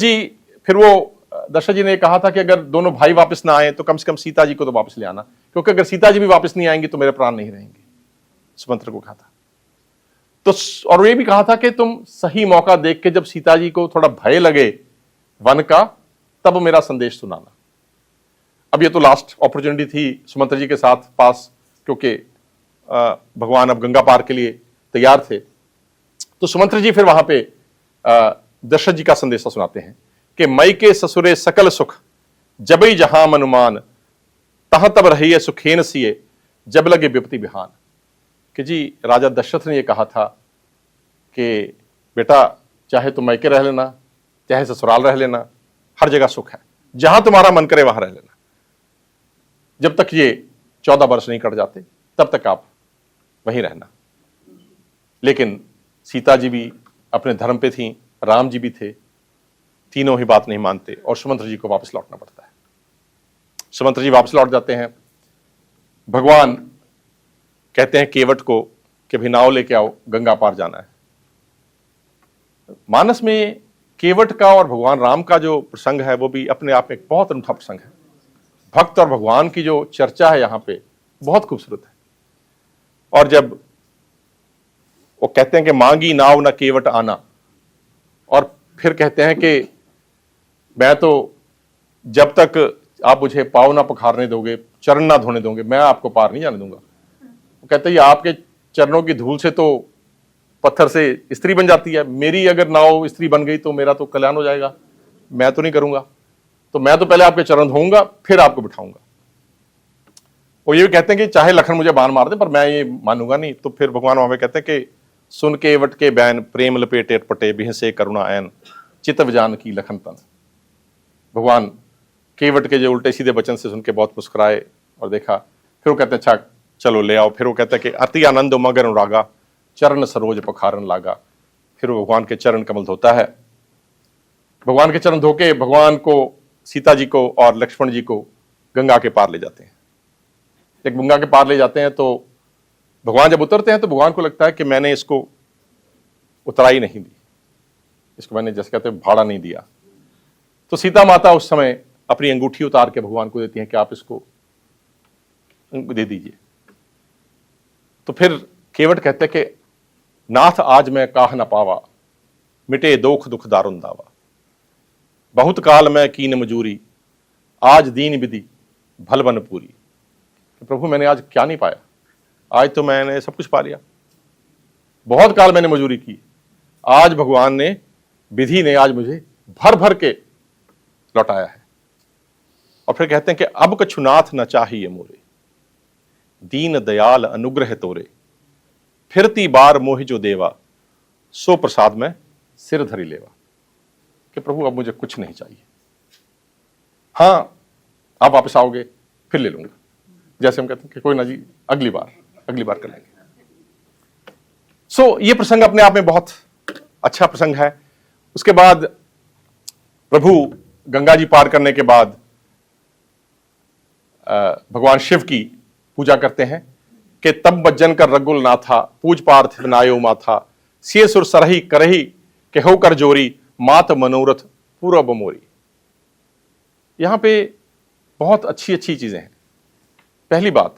जी ने कहा था कि अगर दोनों भाई वापस ना आए तो कम से कम सीता जी को तो वापस ले आना, क्योंकि अगर सीता जी भी वापस नहीं आएंगी तो मेरे प्राण नहीं रहेंगे। सुमंत्र को कहा था तो, और ये भी कहा था कि तुम सही मौका देख के जब सीता जी को थोड़ा भय लगे वन का, तब मेरा संदेश सुनाना। अब ये तो लास्ट अपॉर्चुनिटी थी सुमंत्र जी के साथ पास, क्योंकि भगवान अब गंगा पार के लिए तैयार थे। तो सुमंत्र जी फिर वहां पे दशरथ जी का संदेशा सुनाते हैं कि मई के ससुरे सकल सुख, जबई जहां मनुमान, तह तब रहिए सुखेन सिए, जब लगे विपत्ति बिहान। कि जी राजा दशरथ ने यह कहा था कि बेटा चाहे तुम मैके रह लेना, चाहे ससुराल रह लेना, हर जगह सुख है, जहां तुम्हारा मन करे वहां रह लेना। जब तक ये 14 वर्ष नहीं कट जाते तब तक आप वहीं रहना। लेकिन सीता जी भी अपने धर्म पे थी, राम जी भी थे, तीनों ही बात नहीं मानते और सुमंत्र जी को वापस लौटना पड़ता है। सुमंत्र जी वापस लौट जाते हैं। भगवान कहते हैं केवट को कि भी नाव लेके आओ, गंगा पार जाना है। मानस में केवट का और भगवान राम का जो प्रसंग है वो भी अपने आप में एक बहुत अनूठा प्रसंग है। भक्त और भगवान की जो चर्चा है यहां पे बहुत खूबसूरत है। और जब वो कहते हैं कि मांगी नाव न केवट आना, और फिर कहते हैं कि मैं तो जब तक आप मुझे पाँव ना पखारने दोगे, चरण ना धोने दोगे, मैं आपको पार नहीं जाने दूंगा। वो कहते हैं आपके चरणों की धूल से तो पत्थर से स्त्री बन जाती है, मेरी अगर नाव स्त्री बन गई तो मेरा तो कल्याण हो जाएगा, मैं तो नहीं करूंगा, तो मैं तो पहले आपके चरण धोऊंगा फिर आपको बिठाऊंगा। वो ये भी कहते हैं कि चाहे लखन मुझे बाण मार दे पर मैं ये मानूंगा नहीं। तो फिर भगवान वहां पे कहते हैं कि सुन के वट के बैन, प्रेम लपेटे पटे, बिहसे करुणा ऐन, चितव जान की लखन तन। भगवान केवट के जो उल्टे सीधे वचन से सुन के बहुत मुस्कुराए और देखा। फिर वो कहते हैं अच्छा चलो ले आओ। फिर वो कहते हैं कि अति आनंद मगर अनुरागा, चरण सरोज पखारन लागा। फिर वो भगवान के चरण कमल धोता है। भगवान के चरण धोके भगवान को, सीता जी को और लक्ष्मण जी को गंगा के पार ले जाते हैं। एक गंगा के पार ले जाते हैं तो भगवान जब उतरते हैं तो भगवान को लगता है कि मैंने इसको उतराई नहीं दी, इसको मैंने जैसे कहते हैं भाड़ा नहीं दिया। तो सीता माता उस समय अपनी अंगूठी उतार के भगवान को देती हैं कि आप इसको दे दीजिए। तो फिर केवट कहते हैं कि नाथ आज मैं काह न पावा, मिटे दोख दुख दारुन दावा, बहुत काल मैं कीन मजूरी, आज दीन विधि भल बन पूरी। कि प्रभु मैंने आज क्या नहीं पाया, आज तो मैंने सब कुछ पा लिया। बहुत काल मैंने मजूरी की, आज भगवान ने, विधि ने आज मुझे भर भर के लौटाया है। और फिर कहते हैं कि अब कछुनाथ न चाहिए मोरे, दीन दयाल अनुग्रह तोरे, फिरती बार मोहि जो देवा, सो प्रसाद में सिर धरी लेवा। कि प्रभु अब मुझे कुछ नहीं चाहिए, हाँ आप वापस आओगे फिर ले लूंगा। जैसे हम कहते हैं कि कोई ना जी, अगली बार कर लेंगे। ये प्रसंग अपने आप में बहुत अच्छा प्रसंग है। उसके बाद प्रभु गंगा जी पार करने के बाद भगवान शिव की पूजा करते हैं कि तब बज्जन कर रगुल ना था, पूज पार्थिव नायो माथा, सिय सुर सरही करही के हो कर जोरी, मात मनोरथ पूरा बमोरी। यहां पे बहुत अच्छी अच्छी चीजें हैं। पहली बात,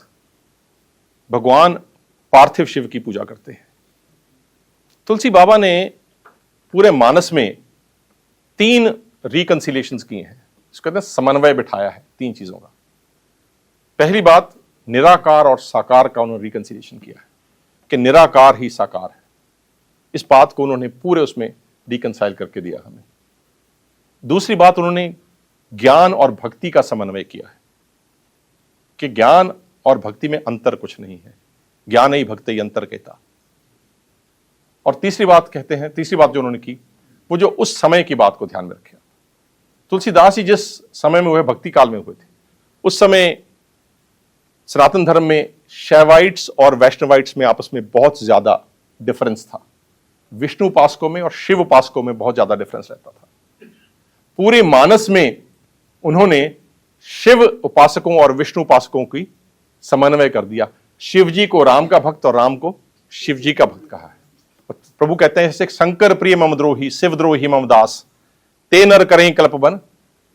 भगवान पार्थिव शिव की पूजा करते हैं। तुलसी बाबा ने पूरे मानस में 3 रिकंसिलेशंस किए हैं, इसको कहते हैं समन्वय बिठाया है 3 चीजों का। पहली बात, निराकार और साकार का उन्होंने रिकंसिलेशन किया है कि निराकार ही साकार है। इस बात को उन्होंने पूरे उसमें रिकंसाइल करके दिया हमें। दूसरी बात, उन्होंने ज्ञान और भक्ति का समन्वय किया है कि ज्ञान और भक्ति में अंतर कुछ नहीं है, ज्ञान ही भक्ति अंतर कहता। और तीसरी बात कहते हैं, तीसरी बात जो उन्होंने की, वो जो उस समय की बात को ध्यान में रखे। तुलसीदास जी जिस समय में हुए, भक्ति काल में हुए थे, उस समय सनातन धर्म में शैवाइट्स और वैष्णवाइट्स में आपस में बहुत ज्यादा डिफरेंस था। विष्णु उपासकों में और शिव उपासकों में बहुत ज्यादा डिफरेंस रहता था। पूरे मानस में उन्होंने शिव उपासकों और विष्णु उपासकों की समन्वय कर दिया। शिव जी को राम का भक्त और राम को शिव जी का भक्त कहा है। प्रभु कहते हैं जैसे शंकर प्रिय मम द्रोही, शिव द्रोही मम दास, ते नर करें कल्पबन,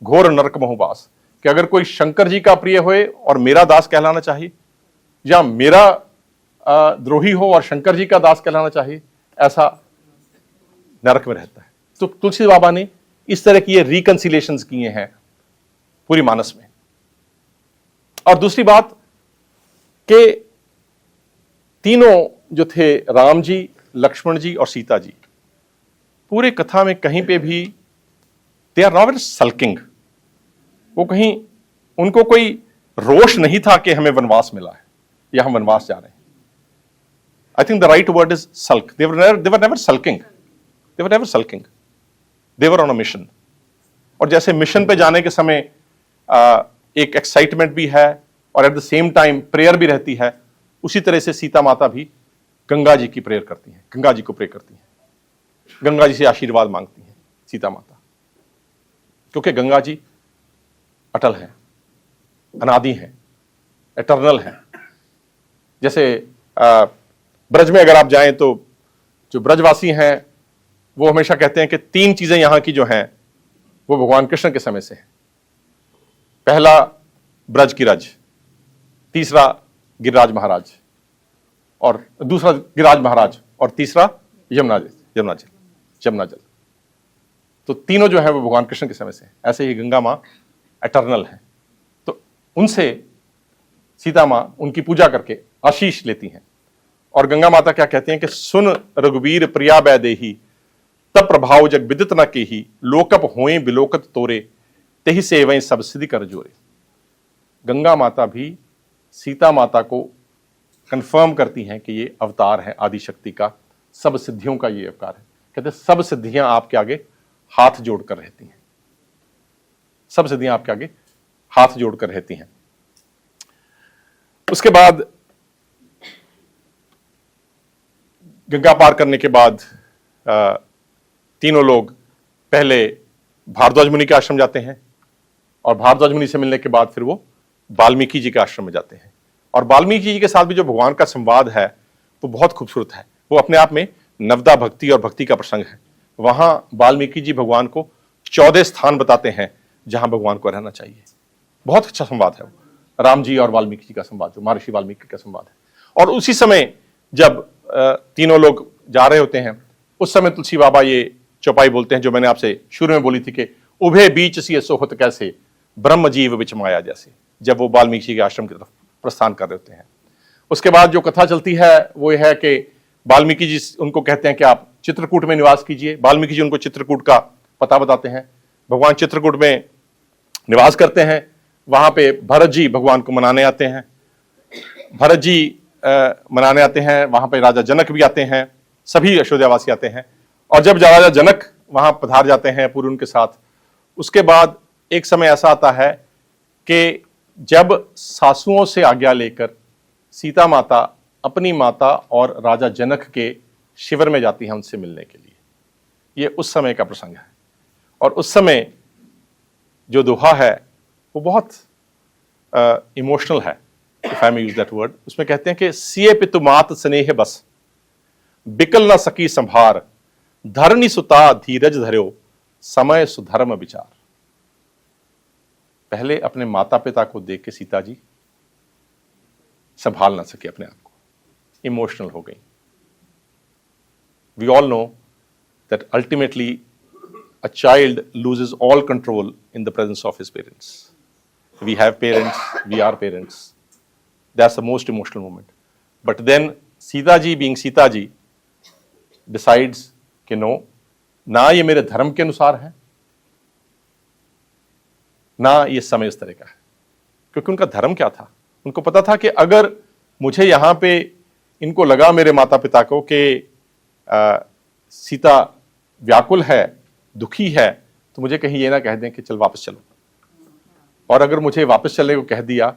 घोर नरक महुबास। कि अगर कोई शंकर जी का प्रिय होए और मेरा दास कहलाना चाहिए, या मेरा द्रोही हो और शंकर जी का दास कहलाना चाहिए, ऐसा नरक में रहता है। तो तुलसी बाबा ने इस तरह की ये रिकंसिलेशंस किए हैं पूरी मानस में। और दूसरी बात कि तीनों जो थे, राम जी, लक्ष्मण जी और सीता जी, पूरे कथा में कहीं पे भी दे आर नॉट सल्किंग। वो कहीं, उनको कोई रोष नहीं था कि हमें वनवास मिला है या हम वनवास जा रहे हैं। I think the right word is sulk. They were never sulking, they were never sulking, they were on a mission. और जैसे मिशन पे जाने के समय एक एक्साइटमेंट भी है और at the same time prayer भी रहती है, उसी तरह से सीता माता भी गंगा जी की प्रेयर करती हैं, गंगा जी को प्रे करती हैं, गंगा जी से आशीर्वाद मांगती हैं सीता माता, क्योंकि गंगा जी अटल हैं, अनादि हैं, एटर्नल हैं। जैसे ब्रज में अगर आप जाएं तो जो ब्रजवासी हैं वो हमेशा कहते हैं कि 3 चीजें यहां की जो हैं वो भगवान कृष्ण के समय से है। पहला ब्रज की रज, तीसरा गिरिराज महाराज, और दूसरा गिरिराज महाराज, और तीसरा यमुना जल। तो तीनों जो है वो भगवान कृष्ण के समय से है। ऐसे ही गंगा मां एटर्नल है। तो उनसे सीता मां उनकी पूजा करके आशीष लेती हैं। और गंगा माता क्या कहती हैं कि सुन रघुवीर प्रिया बै देही, तब प्रभाव जग विदित न केही, लोकप होए बिलोकत तोरे, तेहि सेवै सब सिद्धि कर जोरे। गंगा माता भी सीता माता को कंफर्म करती हैं कि ये अवतार है आदिशक्ति का, सब सिद्धियों का ये अवतार है। कहते हैं सब सिद्धियां आपके आगे हाथ जोड़कर रहती हैं, सब सिद्धियां आपके आगे हाथ जोड़कर रहती हैं। उसके बाद गंगा पार करने के बाद तीनों लोग पहले भारद्वाज मुनि के आश्रम जाते हैं, और भारद्वाज मुनि से मिलने के बाद फिर वो वाल्मीकि जी के आश्रम में जाते हैं। और वाल्मीकि जी के साथ भी जो भगवान का संवाद है वो बहुत खूबसूरत है। वो अपने आप में नवदा भक्ति और भक्ति का प्रसंग है। वहां वाल्मीकि जी भगवान को 14 स्थान बताते हैं जहां भगवान को रहना चाहिए। बहुत अच्छा संवाद है वो, राम जी और वाल्मीकि जी का संवाद, जो महर्षि वाल्मीकि का संवाद है। और उसी समय जब तीनों लोग जा रहे होते हैं, उस समय तुलसी बाबा ये चौपाई बोलते हैं जो मैंने आपसे शुरू में बोली थी कि उभे बीच सी सोहत कैसे, ब्रह्म जीव विच माया जैसे, जब वो वाल्मीकि जी के आश्रम की तरफ प्रस्थान कर रहे होते हैं। उसके बाद जो कथा चलती है वो ये है कि वाल्मीकि जी उनको कहते हैं कि आप चित्रकूट में निवास कीजिए। वाल्मीकि जी उनको चित्रकूट का पता बताते हैं। भगवान चित्रकूट में निवास करते हैं। वहां पे भरत जी भगवान को मनाने आते हैं। भरत जी मनाने आते हैं। वहां पे राजा जनक भी आते हैं, सभी अयोध्यावासी आते हैं। और जब राजा जनक वहां पधार जाते हैं पूरे उनके साथ, उसके बाद एक समय ऐसा आता है कि जब सासुओं से आज्ञा लेकर सीता माता अपनी माता और राजा जनक के शिविर में जाती हैं उनसे मिलने के लिए। ये उस समय का प्रसंग है। और उस समय जो दोहा है वो बहुत इमोशनल है, if I may use that word. उसमें कहते हैं कि सिए पितु मात स्नेह बस, बिकल न सकी संभार, धरनी सुता धीरज धर्यो, समय सुधर्म विचार। पहले अपने माता पिता को देख के सीता जी संभाल ना सके अपने आप को, इमोशनल हो गई। We all know that ultimately a child loses all control in the presence of his parents. We have parents, we are parents. That's the most emotional moment. But then Sita ji, being Sita ji, decides कि नो, ना ये मेरे धर्म के अनुसार है, ना ये समय इस तरह का है। क्योंकि उनका धर्म क्या था? उनको पता था कि अगर मुझे यहां पे इनको लगा मेरे माता पिता को कि सीता व्याकुल है, दुखी है, तो मुझे कहीं ये ना कह दें कि चल वापस चलो। और अगर मुझे वापस चलने को कह दिया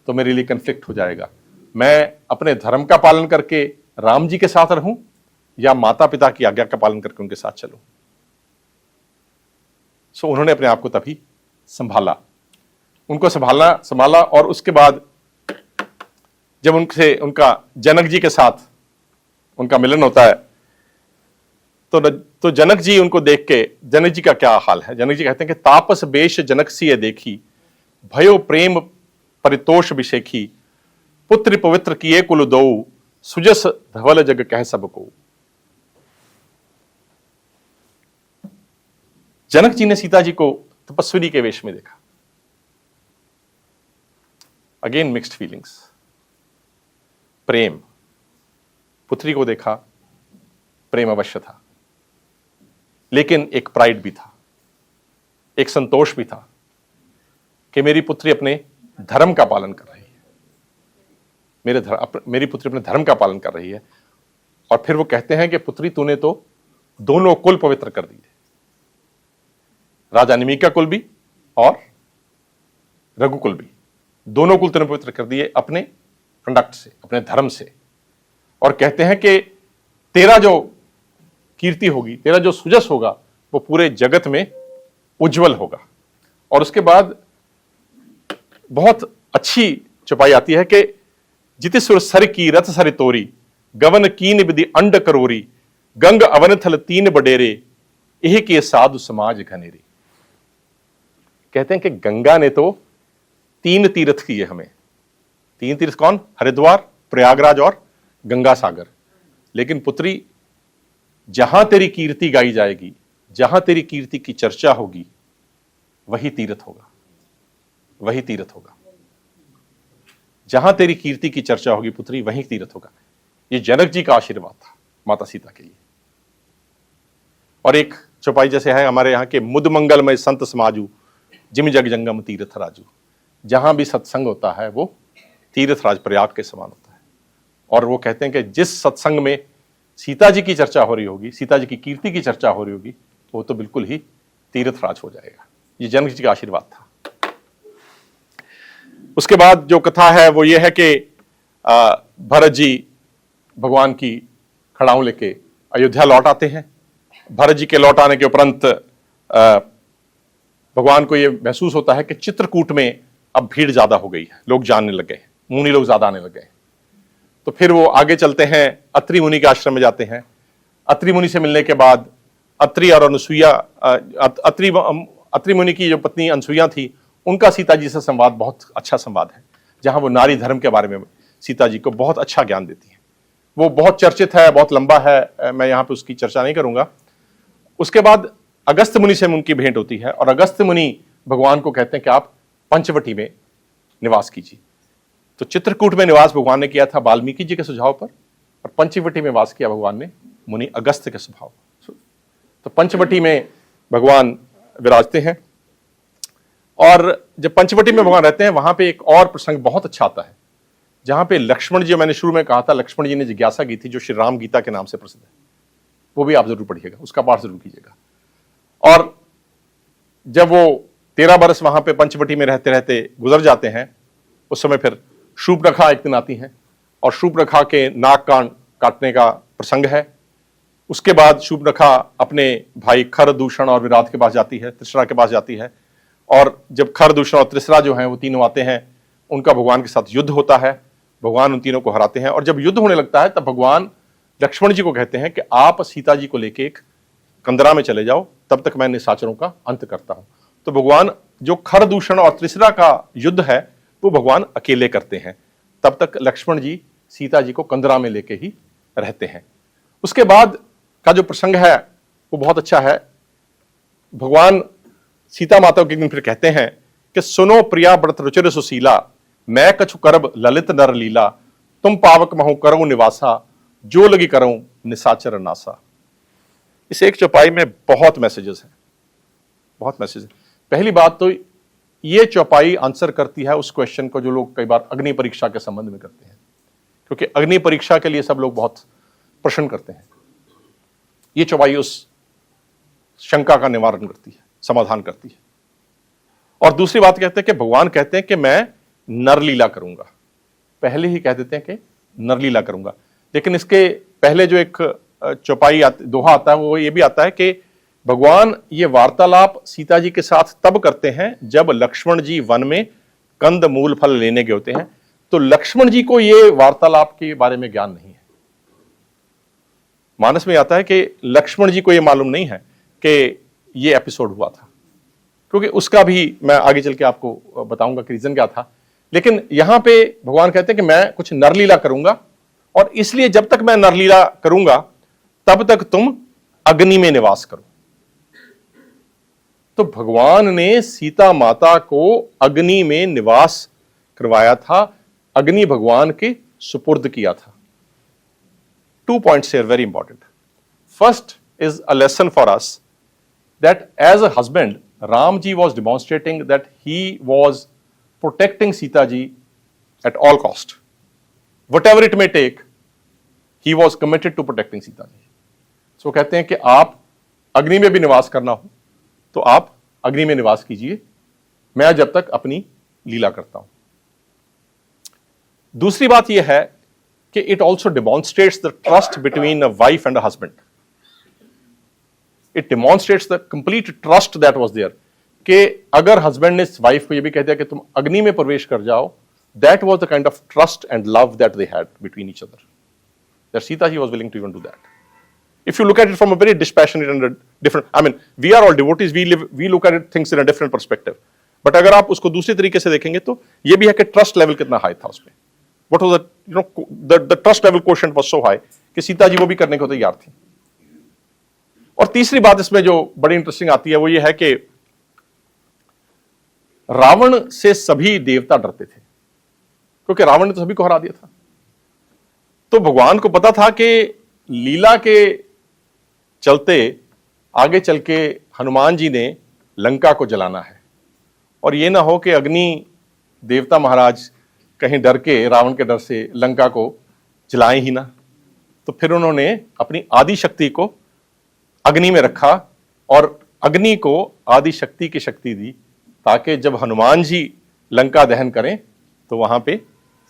तो मेरे लिए कन्फ्लिक्ट हो जाएगा। मैं अपने धर्म का पालन करके राम जी के साथ रहूं या माता पिता की आज्ञा का पालन करके उनके साथ चलूं। सो उन्होंने अपने आप को तभी संभाला, उनको संभाला। और उसके बाद जब उनका जनक जी के साथ उनका मिलन होता है तो जनक जी उनको देख के, जनक जी का क्या हाल है? जनक जी कहते हैं कि तापस बेश जनक सिय देखी, भयो प्रेम परितोष विशेखी, पुत्र पवित्र किए कुल दो, सुजस धवल जग कह सबको। जनक जी ने सीता जी को तपस्विनी के वेश में देखा। Again mixed feelings. प्रेम, पुत्री को देखा, प्रेम अवश्य था, लेकिन एक प्राइड भी था, एक संतोष भी था कि मेरी पुत्री अपने धर्म का पालन कर रही है, मेरी पुत्री अपने धर्म का पालन कर रही है। और फिर वो कहते हैं कि पुत्री तूने तो दोनों कुल पवित्र कर दिए, राजा निमी का कुल भी और रघुकुल भी, दोनों कुल तूने पवित्र कर दिए अपने कंडक्ट से, अपने धर्म से। और कहते हैं कि तेरा जो कीर्ति होगी, तेरा जो सुजस होगा, वो पूरे जगत में उज्जवल होगा। और उसके बाद बहुत अच्छी चौपाई आती है कि जितिसुर सर की रथ सर तोरी, गवन कीन विधि अंड करोरी, गंग अवन थल तीन बडेरे, यह के साधु समाज घनेरे। कहते हैं कि गंगा ने तो 3 तीर्थ किए हमें। 3 तीर्थ कौन? हरिद्वार, प्रयागराज और गंगा सागर। लेकिन पुत्री, जहां तेरी कीर्ति गाई जाएगी, जहां तेरी कीर्ति की चर्चा होगी, वही तीर्थ होगा, वही तीर्थ होगा। जहां तेरी कीर्ति की चर्चा होगी पुत्री, वही तीर्थ होगा। ये जनक जी का आशीर्वाद था माता सीता के लिए। और एक चौपाई जैसे है हमारे यहाँ के, मुद मंगलमय संत समाजू, जिम जग जंगम तीर्थ राजू। जहां भी सत्संग होता है वो तीर्थराज, प्रयाग के समान होता है। और वो कहते हैं कि जिस सत्संग में सीता जी की चर्चा हो रही होगी, सीता जी की कीर्ति की चर्चा हो रही होगी, वो तो बिल्कुल ही तीर्थराज हो जाएगा। ये जनक जी का आशीर्वाद था। उसके बाद जो कथा है वो ये है कि भरत जी भगवान की खड़ाऊं लेके अयोध्या लौट आते हैं। भरत जी के लौट आने के उपरांत भगवान को ये महसूस होता है कि चित्रकूट में अब भीड़ ज्यादा हो गई है, लोग जानने लग गए, मुनि लोग ज्यादा आने लग गए। तो फिर वो आगे चलते हैं, अत्रि मुनि के आश्रम में जाते हैं। अत्रि मुनि से मिलने के बाद अत्रि और अनुसुईया, अत्रि मुनि की जो पत्नी अनुसुईया थी, उनका सीता जी से संवाद बहुत अच्छा संवाद है, जहां वो नारी धर्म के बारे में सीता जी को बहुत अच्छा ज्ञान देती है। वो बहुत चर्चित है, बहुत लंबा है, मैं यहाँ पे उसकी चर्चा नहीं करूंगा। उसके बाद अगस्त्य मुनि से उनकी भेंट होती है और अगस्त्य मुनि भगवान को कहते हैं कि आप पंचवटी में निवास कीजिए। तो चित्रकूट में निवास भगवान ने किया था वाल्मीकि जी के सुझाव पर, और पंचवटी में वास किया भगवान ने मुनि अगस्त्य के स्वभाव। तो पंचवटी में भगवान विराजते हैं, और जब पंचवटी में भगवान रहते हैं वहां पे एक और प्रसंग बहुत अच्छा आता है, जहां पे लक्ष्मण जी, मैंने शुरू में कहा था लक्ष्मण जी ने जिज्ञासा की थी जो श्री राम गीता के नाम से प्रसिद्ध है, वो भी आप जरूर पढ़िएगा, उसका पाठ जरूर कीजिएगा। और जब वो 13 बरस वहां पे पंचवटी में रहते रहते गुजर जाते हैं, उस समय फिर शूर्पणखा एक दिन आती हैं और शूर्पणखा के नाक कान काटने का प्रसंग है। उसके बाद शूर्पणखा अपने भाई खरदूषण और विराट के पास जाती है, त्रिशरा के पास जाती है, और जब खरदूषण और त्रिशरा जो हैं वो तीनों आते हैं, उनका भगवान के साथ युद्ध होता है, भगवान उन तीनों को हराते हैं। और जब युद्ध होने लगता है तब भगवान लक्ष्मण जी को कहते हैं कि आप सीता जी को लेके एक कंदरा में चले जाओ, तब तक मैं निशाचरों का अंत करता हूं। तो भगवान जो खरदूषण और त्रिशरा का युद्ध है वो भगवान अकेले करते हैं, तब तक लक्ष्मण जी सीता जी को कंदरा में लेके ही रहते हैं। उसके बाद का जो प्रसंग है वो बहुत अच्छा है। भगवान सीता माता को एक दिन फिर कहते हैं कि सुनो प्रिया व्रत रुचिर सुशीला, मैं कछु करब ललित नर लीला, तुम पावक महु करो निवासा, जो लगी करो निशाचर नासा। इस एक चौपाई में बहुत मैसेजेस हैं, बहुत मैसेज। पहली बात तो ये चौपाई आंसर करती है उस क्वेश्चन को जो लोग कई बार अग्नि परीक्षा के संबंध में करते हैं, क्योंकि अग्नि परीक्षा के लिए सब लोग बहुत प्रश्न करते हैं। ये चौपाई उस शंका का निवारण करती है, समाधान करती है। और दूसरी बात कहते हैं कि भगवान कहते हैं कि मैं नरलीला करूंगा, पहले ही कह देते हैं कि नरलीला करूंगा। लेकिन इसके पहले जो एक चौपाई दोहा आता है वो ये भी आता है कि भगवान ये वार्तालाप सीता जी के साथ तब करते हैं जब लक्ष्मण जी वन में कंद मूल फल लेने गए होते हैं। तो लक्ष्मण जी को ये वार्तालाप के बारे में ज्ञान नहीं है। मानस में आता है कि लक्ष्मण जी को ये मालूम नहीं है कि ये एपिसोड हुआ था, क्योंकि उसका भी मैं आगे चल के आपको बताऊंगा कि रीजन क्या था। लेकिन यहां पे भगवान कहते हैं कि मैं कुछ नरलीला करूंगा, और इसलिए जब तक मैं नरलीला करूंगा तब तक तुम अग्नि में निवास करो। तो भगवान ने सीता माता को अग्नि में निवास करवाया था, अग्नि भगवान के सुपुर्द किया था। 2 points here very important. First is a lesson for us that as a husband, Ramji was demonstrating that he was protecting Sita ji at all cost. Whatever it may take, he was committed to protecting Sita ji. So कहते हैं कि आप अग्नि में भी निवास करना हो तो आप अग्नि में निवास कीजिए, मैं जब तक अपनी लीला करता हूं। दूसरी बात यह है कि it also demonstrates the trust between a wife and a husband. It demonstrates the complete trust that was there, कि अगर हस्बैंड ने वाइफ को यह भी कह दिया कि तुम अग्नि में प्रवेश कर जाओ, that was the kind of trust and love that they had between each other, that Sita ji was willing to even do that. If you look at it from a very dispassionate and a different, I mean, we are all devotees, we look at things in a different perspective. But अगर आप उसको दूसरी तरीके से देखेंगे तो ये भी है कि ट्रस्ट लेवल कितना हाई था उसमें। What was the trust level quotient was so high कि सीता जी वो भी करने को तैयार थी। और तीसरी बात इसमें जो बड़ी इंटरेस्टिंग आती है वो ये है कि रावण से सभी देवता डरते थे, क्योंकि रावण ने तो सभी को हरा दिया था। तो भगवान को पता था कि लीला के चलते आगे चल के हनुमान जी ने लंका को जलाना है, और ये ना हो कि अग्नि देवता महाराज कहीं डर के, रावण के डर से लंका को जलाएं ही ना। तो फिर उन्होंने अपनी आदि शक्ति को अग्नि में रखा और अग्नि को आदि शक्ति की शक्ति दी, ताकि जब हनुमान जी लंका दहन करें तो वहां पे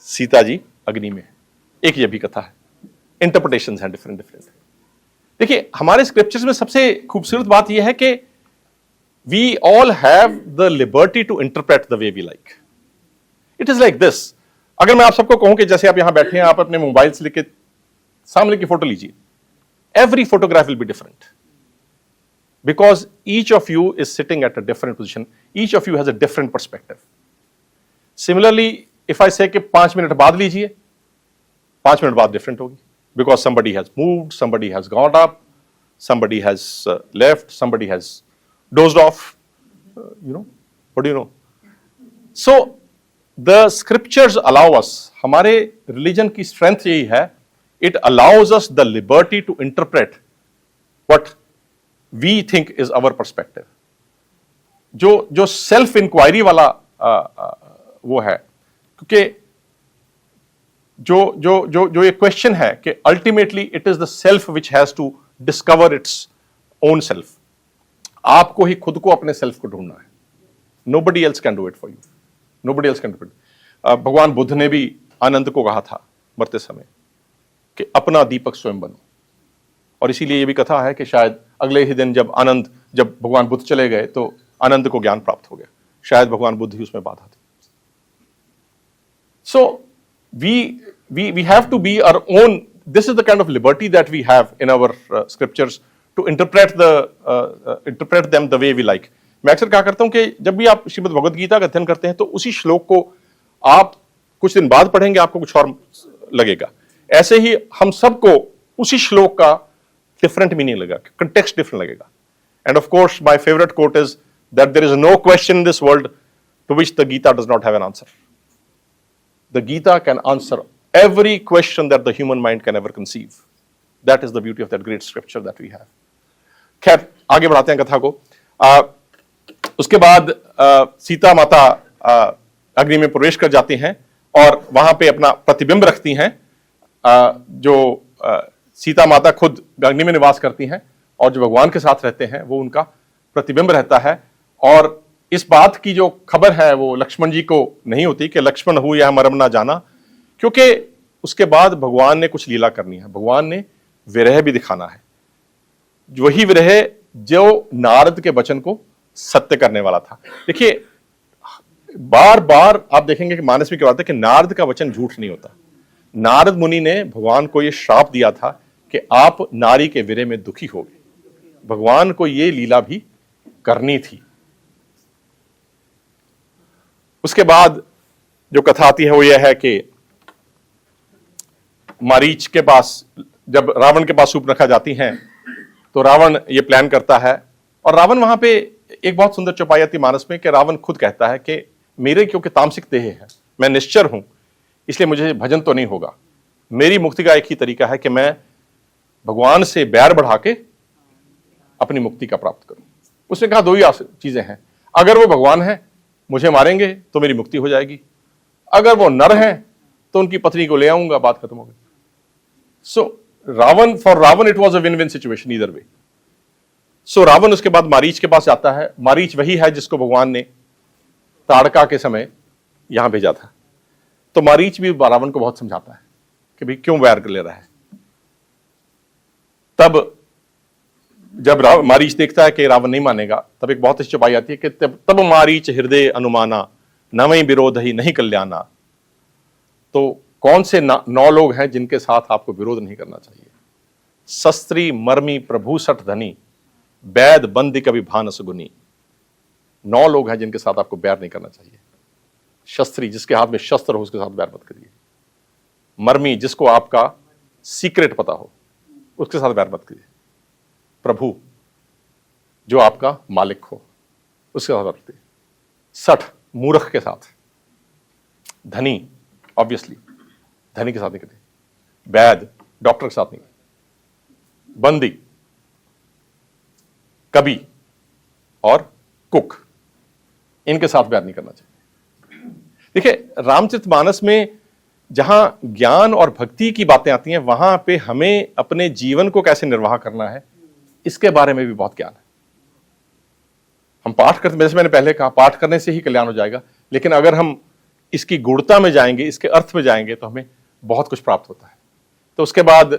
सीता जी अग्नि में। एक ये भी कथा है, इंटरप्रिटेशंस हैं डिफरेंट डिफरेंट। देखिए हमारे स्क्रिप्चर्स में सबसे खूबसूरत बात यह है कि we all have the liberty to interpret the way we like. It is like this, अगर मैं आप सबको कहूं कि जैसे आप यहां बैठे हैं, आप अपने मोबाइल से लेके सामने की फोटो लीजिए, every photograph will be different, because each of you is sitting at a different position, each of you has a different perspective. Similarly if I से कि 5 मिनट बाद लीजिए, 5 मिनट बाद डिफरेंट होगी, because somebody has moved, somebody has gone up, somebody has left, somebody has dozed off, what do you know? So the scriptures allow us, हमारे रिलीजन की स्ट्रेंथ यही है, It allows us the liberty to interpret what we think is our perspective. जो सेल्फ इंक्वायरी वाला वो है, क्योंकि जो ये क्वेश्चन है कि ultimately it is the self which has to discover its own self. आपको ही खुद को अपने सेल्फ को ढूंढना है. Nobody else can do it for you. Nobody else can do it. भगवान बुद्ध ने भी आनंद को कहा था मरते समय कि अपना दीपक स्वयं बनो. और इसीलिए ये भी कथा है कि शायद अगले ही दिन जब भगवान बुद्ध चले गए तो आनंद को ज्ञान प्राप्त हो गया. शायद भगवान बुद्ध ही उसमें बाधा थी. सो we have to be our own. This is the kind of liberty that we have in our scriptures to interpret them the way we like. मैं अक्सर क्या करता हूं कि जब भी आप श्रीमद् भगवद गीता का अध्ययन करते हैं तो उसी श्लोक को आप कुछ दिन बाद पढ़ेंगे, आपको कुछ और लगेगा. ऐसे ही हम सबको उसी श्लोक का डिफरेंट मीनिंग लगेगा, कंटेक्स्ट डिफरेंट लगेगा. And of course my favourite quote is that there is no question in this world to which the Gita does not have an answer. The Gita can answer every question that the human mind can ever conceive. That is the beauty of that great scripture that we have. खैर आगे बढ़ाते हैं कथा को. उसके बाद सीता माता अग्नि में प्रवेश कर जाती हैं और वहां पे अपना प्रतिबिंब रखती हैं. जो सीता माता खुद अग्नि में निवास करती हैं और जो भगवान के साथ रहते हैं वो उनका प्रतिबिंब रहता है. और इस बात की जो खबर है वो लक्ष्मण जी को नहीं होती कि लक्ष्मण हूं यह मरम ना जाना, क्योंकि उसके बाद भगवान ने कुछ लीला करनी है. भगवान ने विरह भी दिखाना है. वही विरह जो नारद के वचन को सत्य करने वाला था. देखिए बार बार आप देखेंगे कि मानस में क्या बात है कि नारद का वचन झूठ नहीं होता. नारद मुनि ने भगवान को यह श्राप दिया था कि आप नारी के विरह में दुखी हो गए. भगवान को यह लीला भी करनी थी. उसके बाद जो कथा आती है वो यह है कि मारीच के पास जब रावण के पास सूर्पनखा जाती हैं तो रावण ये प्लान करता है. और रावण वहां पे एक बहुत सुंदर चौपाई आती मानस में कि रावण खुद कहता है कि मेरे क्योंकि तामसिक देह है, मैं निश्चर हूं, इसलिए मुझे भजन तो नहीं होगा. मेरी मुक्ति का एक ही तरीका है कि मैं भगवान से बैर बढ़ा के अपनी मुक्ति का प्राप्त करूं. उसने कहा दो ही चीजें हैं. अगर वो भगवान है मुझे मारेंगे तो मेरी मुक्ति हो जाएगी, अगर वो नर हैं तो उनकी पत्नी को ले आऊंगा, बात खत्म हो गई. So for Ravana it was a win win situation either way. So Ravana उसके बाद मारीच के पास जाता है. मारीच वही है जिसको भगवान ने ताड़का के समय यहां भेजा था. तो मारीच भी रावण को बहुत समझाता है कि भाई क्यों वैर ले रहा है. तब जब मारीच देखता है कि रावण नहीं मानेगा तब एक बहुत अच्छी चौपाई आती है कि तब मारीच हृदय अनुमाना नवई विरोध ही नहीं कल्याणा. तो कौन से 9 लोग हैं जिनके साथ आपको विरोध नहीं करना चाहिए? शस्त्री मर्मी प्रभु सठ धनी वैद बंदी कभी भानस गुनी. 9 लोग हैं जिनके साथ आपको बैर नहीं करना चाहिए. शस्त्री जिसके हाथ में शस्त्र हो उसके साथ बैर मत करिए. मर्मी जिसको आपका सीक्रेट पता हो उसके साथ बैर मत करिए. प्रभु जो आपका मालिक हो उसके साथ बैर. सठ मूर्ख के साथ. धनी ऑब्वियसली धनी के साथ नहीं करते. वैद डॉक्टर के साथ नहीं. बंदी कवि और कुक इनके साथ बैर नहीं करना चाहिए. देखिए रामचरितमानस में जहां ज्ञान और भक्ति की बातें आती हैं वहां पे हमें अपने जीवन को कैसे निर्वाह करना है इसके बारे में भी बहुत ज्ञान है. हम पाठ करते, जैसे मैंने पहले कहा, पाठ करने से ही कल्याण हो जाएगा, लेकिन अगर हम इसकी गूढ़ता में जाएंगे, इसके अर्थ में जाएंगे तो हमें बहुत कुछ प्राप्त होता है. तो उसके बाद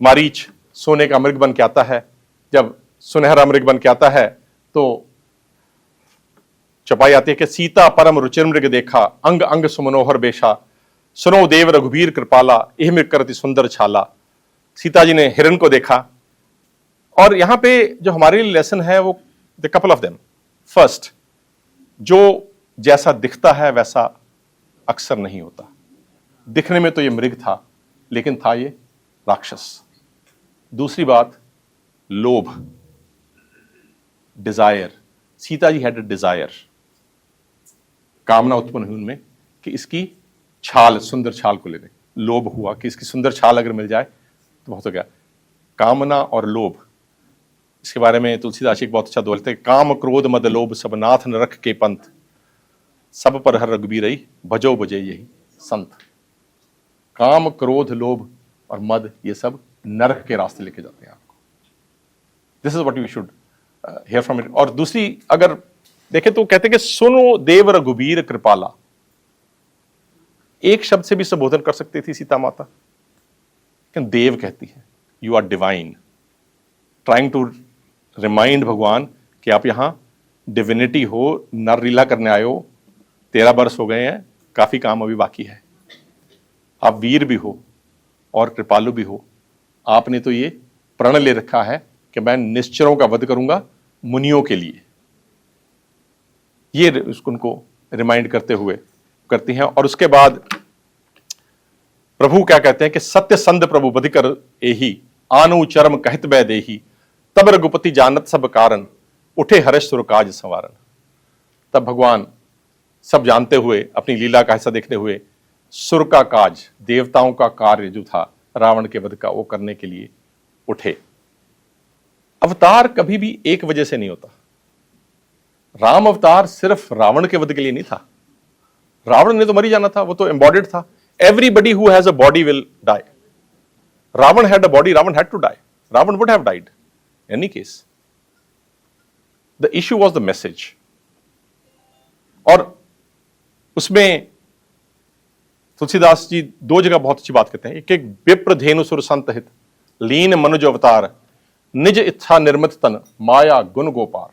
मारीच सोने का मृग बन के आता है. जब सुनहरा मृग बन के आता है तो चौपाई आती है कि सीता परम रुचिर मृग देखा अंग अंग सुमनोहर बेशा सुनो देव रघुबीर कृपाला यह मृग करती सुंदर छाला. सीता जी ने हिरण को देखा. और यहां पे जो हमारे लिए लेसन है वो the couple of them. First, जो जैसा दिखता है वैसा अक्सर नहीं होता. दिखने में तो ये मृग था लेकिन था ये राक्षस. दूसरी बात, लोभ, desire. Sita ji had a desire, कामना उत्पन्न हुई उनमें कि इसकी छाल, सुंदर छाल को लेने. लोभ हुआ कि इसकी सुंदर छाल अगर मिल जाए तो बहुत हो गया। कामना और लोभ, इसके बारे में तुलसीदास जी एक बहुत अच्छा बोलते हैं, काम क्रोध मद लोभ सब नाथ न रख के पंथ, सब पर हर रघुबीरई भजो बजे यही संत। काम क्रोध लोभ और मद, ये सब नरक के रास्ते लेके जाते हैं आपको। This is what you should hear from it. और दूसरी अगर देखें तो कहते हैं कि सुनो देव रघुबीर कृपाला, एक शब्द से भी संबोधन कर सकती थी सीता माता, लेकिन देव कहती है, you are divine, trying to remind भगवान कि आप यहां डिविनिटी हो, नरलीला करने आए हो, 13 वर्ष हो गए हैं, काफी काम अभी बाकी है, आप वीर भी हो और कृपालु भी हो, आपने तो ये प्रण ले रखा है कि मैं निश्चरों का वध करूंगा मुनियों के लिए। ये उनको रिमाइंड करते हुए करती हैं। और उसके बाद प्रभु क्या कहते हैं कि सत्य संध प्रभु बधि कर एही, आनु चरम कहत बै देही, तब रघुपति जानत सब कारण, उठे हर्ष सुर काज संवारन। तब भगवान सब जानते हुए, अपनी लीला का हिस्सा देखते हुए, सुर का काज, देवताओं का कार्य जो था रावण के वध का, वो करने के लिए उठे। अवतार कभी भी एक वजह से नहीं होता। राम अवतार सिर्फ रावण के वध के लिए नहीं था, रावण ने तो मर ही जाना था, वो तो एम्बॉडीड था। Everybody who has a body will die. Ravan had a body, Ravan had to die, Ravan would have died any case. The issue was the message. और उसमें तुलसीदास जी 2 जगह बहुत अच्छी बात कहते हैं। एक विप्र धेनु सुर संत हित, लीन मनुज अवतार, निज इच्छा निर्मित तन, माया गुण गोपार।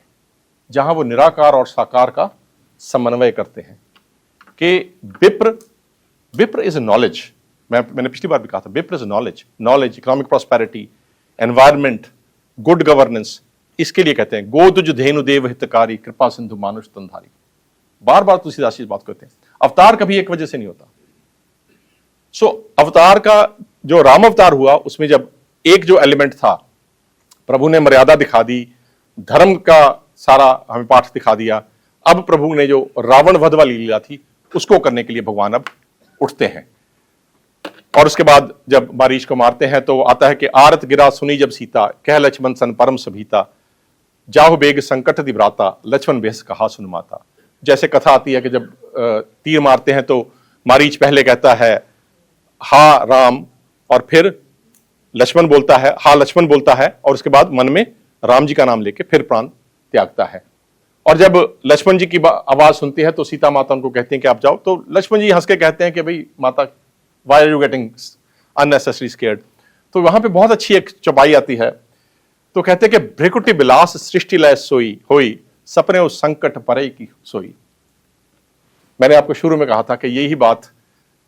जहां वो निराकार और साकार का समन्वय करते हैं कि विप्र इज नॉलेज। मैंने पिछली बार भी कहा था, विप्र is knowledge, economic prosperity, environment, good governance, इसके लिए कहते हैं गोदुज धेनु देव हितकारी, कृपा सिंधु मानुष तनधारी। बार बार तुलसीदास जी बात करते हैं, अवतार कभी एक वजह से नहीं होता। अवतार का जो राम अवतार हुआ, उसमें जब एक जो एलिमेंट था, प्रभु ने मर्यादा दिखा दी, धर्म का सारा हमें पाठ दिखा दिया। अब प्रभु ने जो रावण वध वाली लीला थी, उसको करने के लिए भगवान अब उठते हैं। और उसके बाद जब मारीच को मारते हैं तो आता है कि आरत गिरा सुनी जब सीता, कह लक्ष्मण सन परम सभीता, जाहु बेग संकट दिव्राता, लक्ष्मण बेस कहा सुन माता। जैसे कथा आती है कि जब तीर मारते हैं तो मारीच पहले कहता है हा राम, और फिर लक्ष्मण बोलता है, हा लक्ष्मण बोलता है, और उसके बाद मन में राम जी का नाम लेके फिर प्राण त्यागता है। और जब लक्ष्मण जी की आवाज सुनती है तो सीता माता उनको कहती हैं कि आप जाओ, तो लक्ष्मण जी हंस के कहते हैं कि भाई माता, why are you getting unnecessary scared. तो वहां पे बहुत अच्छी एक चौपाई आती है, तो कहते हैं कि भ्रिकुटि बिलास सृष्टि लय सोई होई, सपने उस संकट परे की सोई। मैंने आपको शुरू में कहा था कि यही बात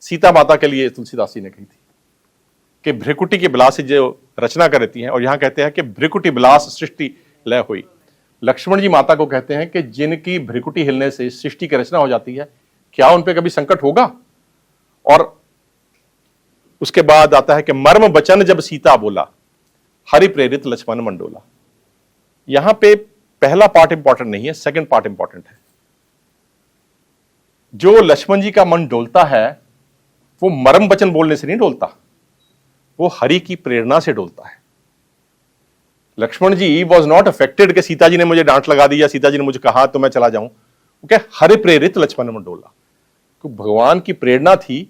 सीता माता के लिए तुलसीदास जी ने कही थी कि भ्रिकुटि के बिलास जो रचना कर देती हैं, और यहां कहते हैं कि भ्रिकुटि बिलास सृष्टि लय हुई। लक्ष्मण जी माता को कहते हैं कि जिनकी भ्रिकुटि हिलने से सृष्टि की रचना हो जाती है, क्या उन पे कभी संकट होगा। और उसके बाद आता है कि मर्म बचन जब सीता बोला, हरि प्रेरित लक्ष्मण मंडोला। यहां पे पहला पार्ट इंपॉर्टेंट नहीं है, सेकंड पार्ट इंपॉर्टेंट है। जो लक्ष्मण जी का मन डोलता है, वो मर्म वचन बोलने से नहीं डोलता, वो हरि की प्रेरणा से डोलता है। लक्ष्मण जी वॉज नॉट अफेक्टेड कि सीता जी ने मुझे डांट लगा दी या सीता जी ने मुझे कहा तो मैं चला जाऊं। वो क्या, हरि प्रेरित लक्ष्मण मंडोला, तो भगवान की प्रेरणा थी,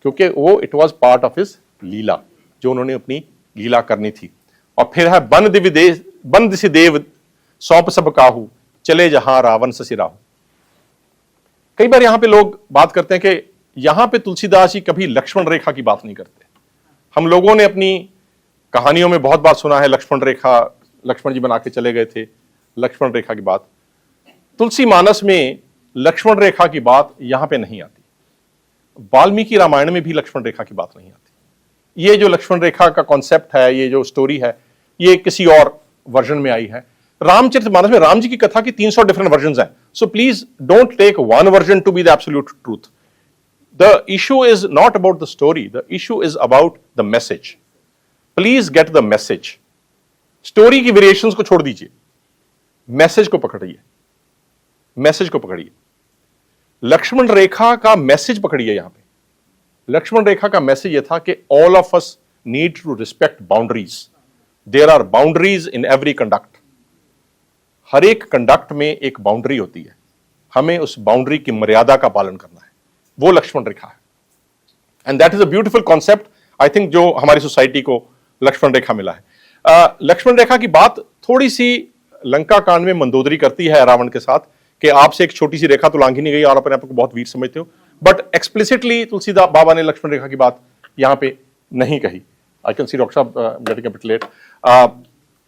क्योंकि वो it was part of his leela, जो उन्होंने अपनी लीला करनी थी। और फिर है बन दिसि देव सौंप सब काहू, चले जहां रावण ससिराहू। कई बार यहां पे लोग बात करते हैं कि यहां पे तुलसीदास जी कभी लक्ष्मण रेखा की बात नहीं करते। हम लोगों ने अपनी कहानियों में बहुत बार सुना है लक्ष्मण रेखा, लक्ष्मण जी बना के चले गए थे, लक्ष्मण रेखा की बात। तुलसी मानस में लक्ष्मण रेखा की बात यहां पे नहीं आती। वाल्मीकि रामायण में भी लक्ष्मण रेखा की बात नहीं आती। ये जो लक्ष्मण रेखा का कॉन्सेप्ट है, ये जो स्टोरी है, ये किसी और वर्जन में आई है। रामचरितमानस में राम जी की कथा की 300 डिफरेंट वर्जन हैं। So please don't take one version to be the absolute truth. The issue is not about the story, the issue is about the message. Please get the message. Story की वेरिएशंस को छोड़ दीजिए, मैसेज को पकड़िए, मैसेज को पकड़िए। लक्ष्मण रेखा का मैसेज पकड़िए। यहां पे लक्ष्मण रेखा का मैसेज ये था कि all of us need to respect boundaries. There are boundaries in every conduct. हर एक कंडक्ट में एक बाउंड्री होती है, हमें उस बाउंड्री की मर्यादा का पालन करना है, वो लक्ष्मण रेखा है। And that is a beautiful concept, I think, जो हमारी सोसाइटी को लक्ष्मण रेखा मिला है। लक्ष्मण रेखा की बात थोड़ी सी लंका कांड में मंदोदरी करती है रावण के साथ कि आपसे एक छोटी सी रेखा तो लांघी नहीं गई और अपने आप को बहुत वीर समझते हो, बट एक्सप्लिसिटली तुलसीदास बाबा ने लक्ष्मण रेखा की बात यहां पे नहीं कही। आई कैन सी डॉक्टर साहब गेटिंग अ बिट लेट।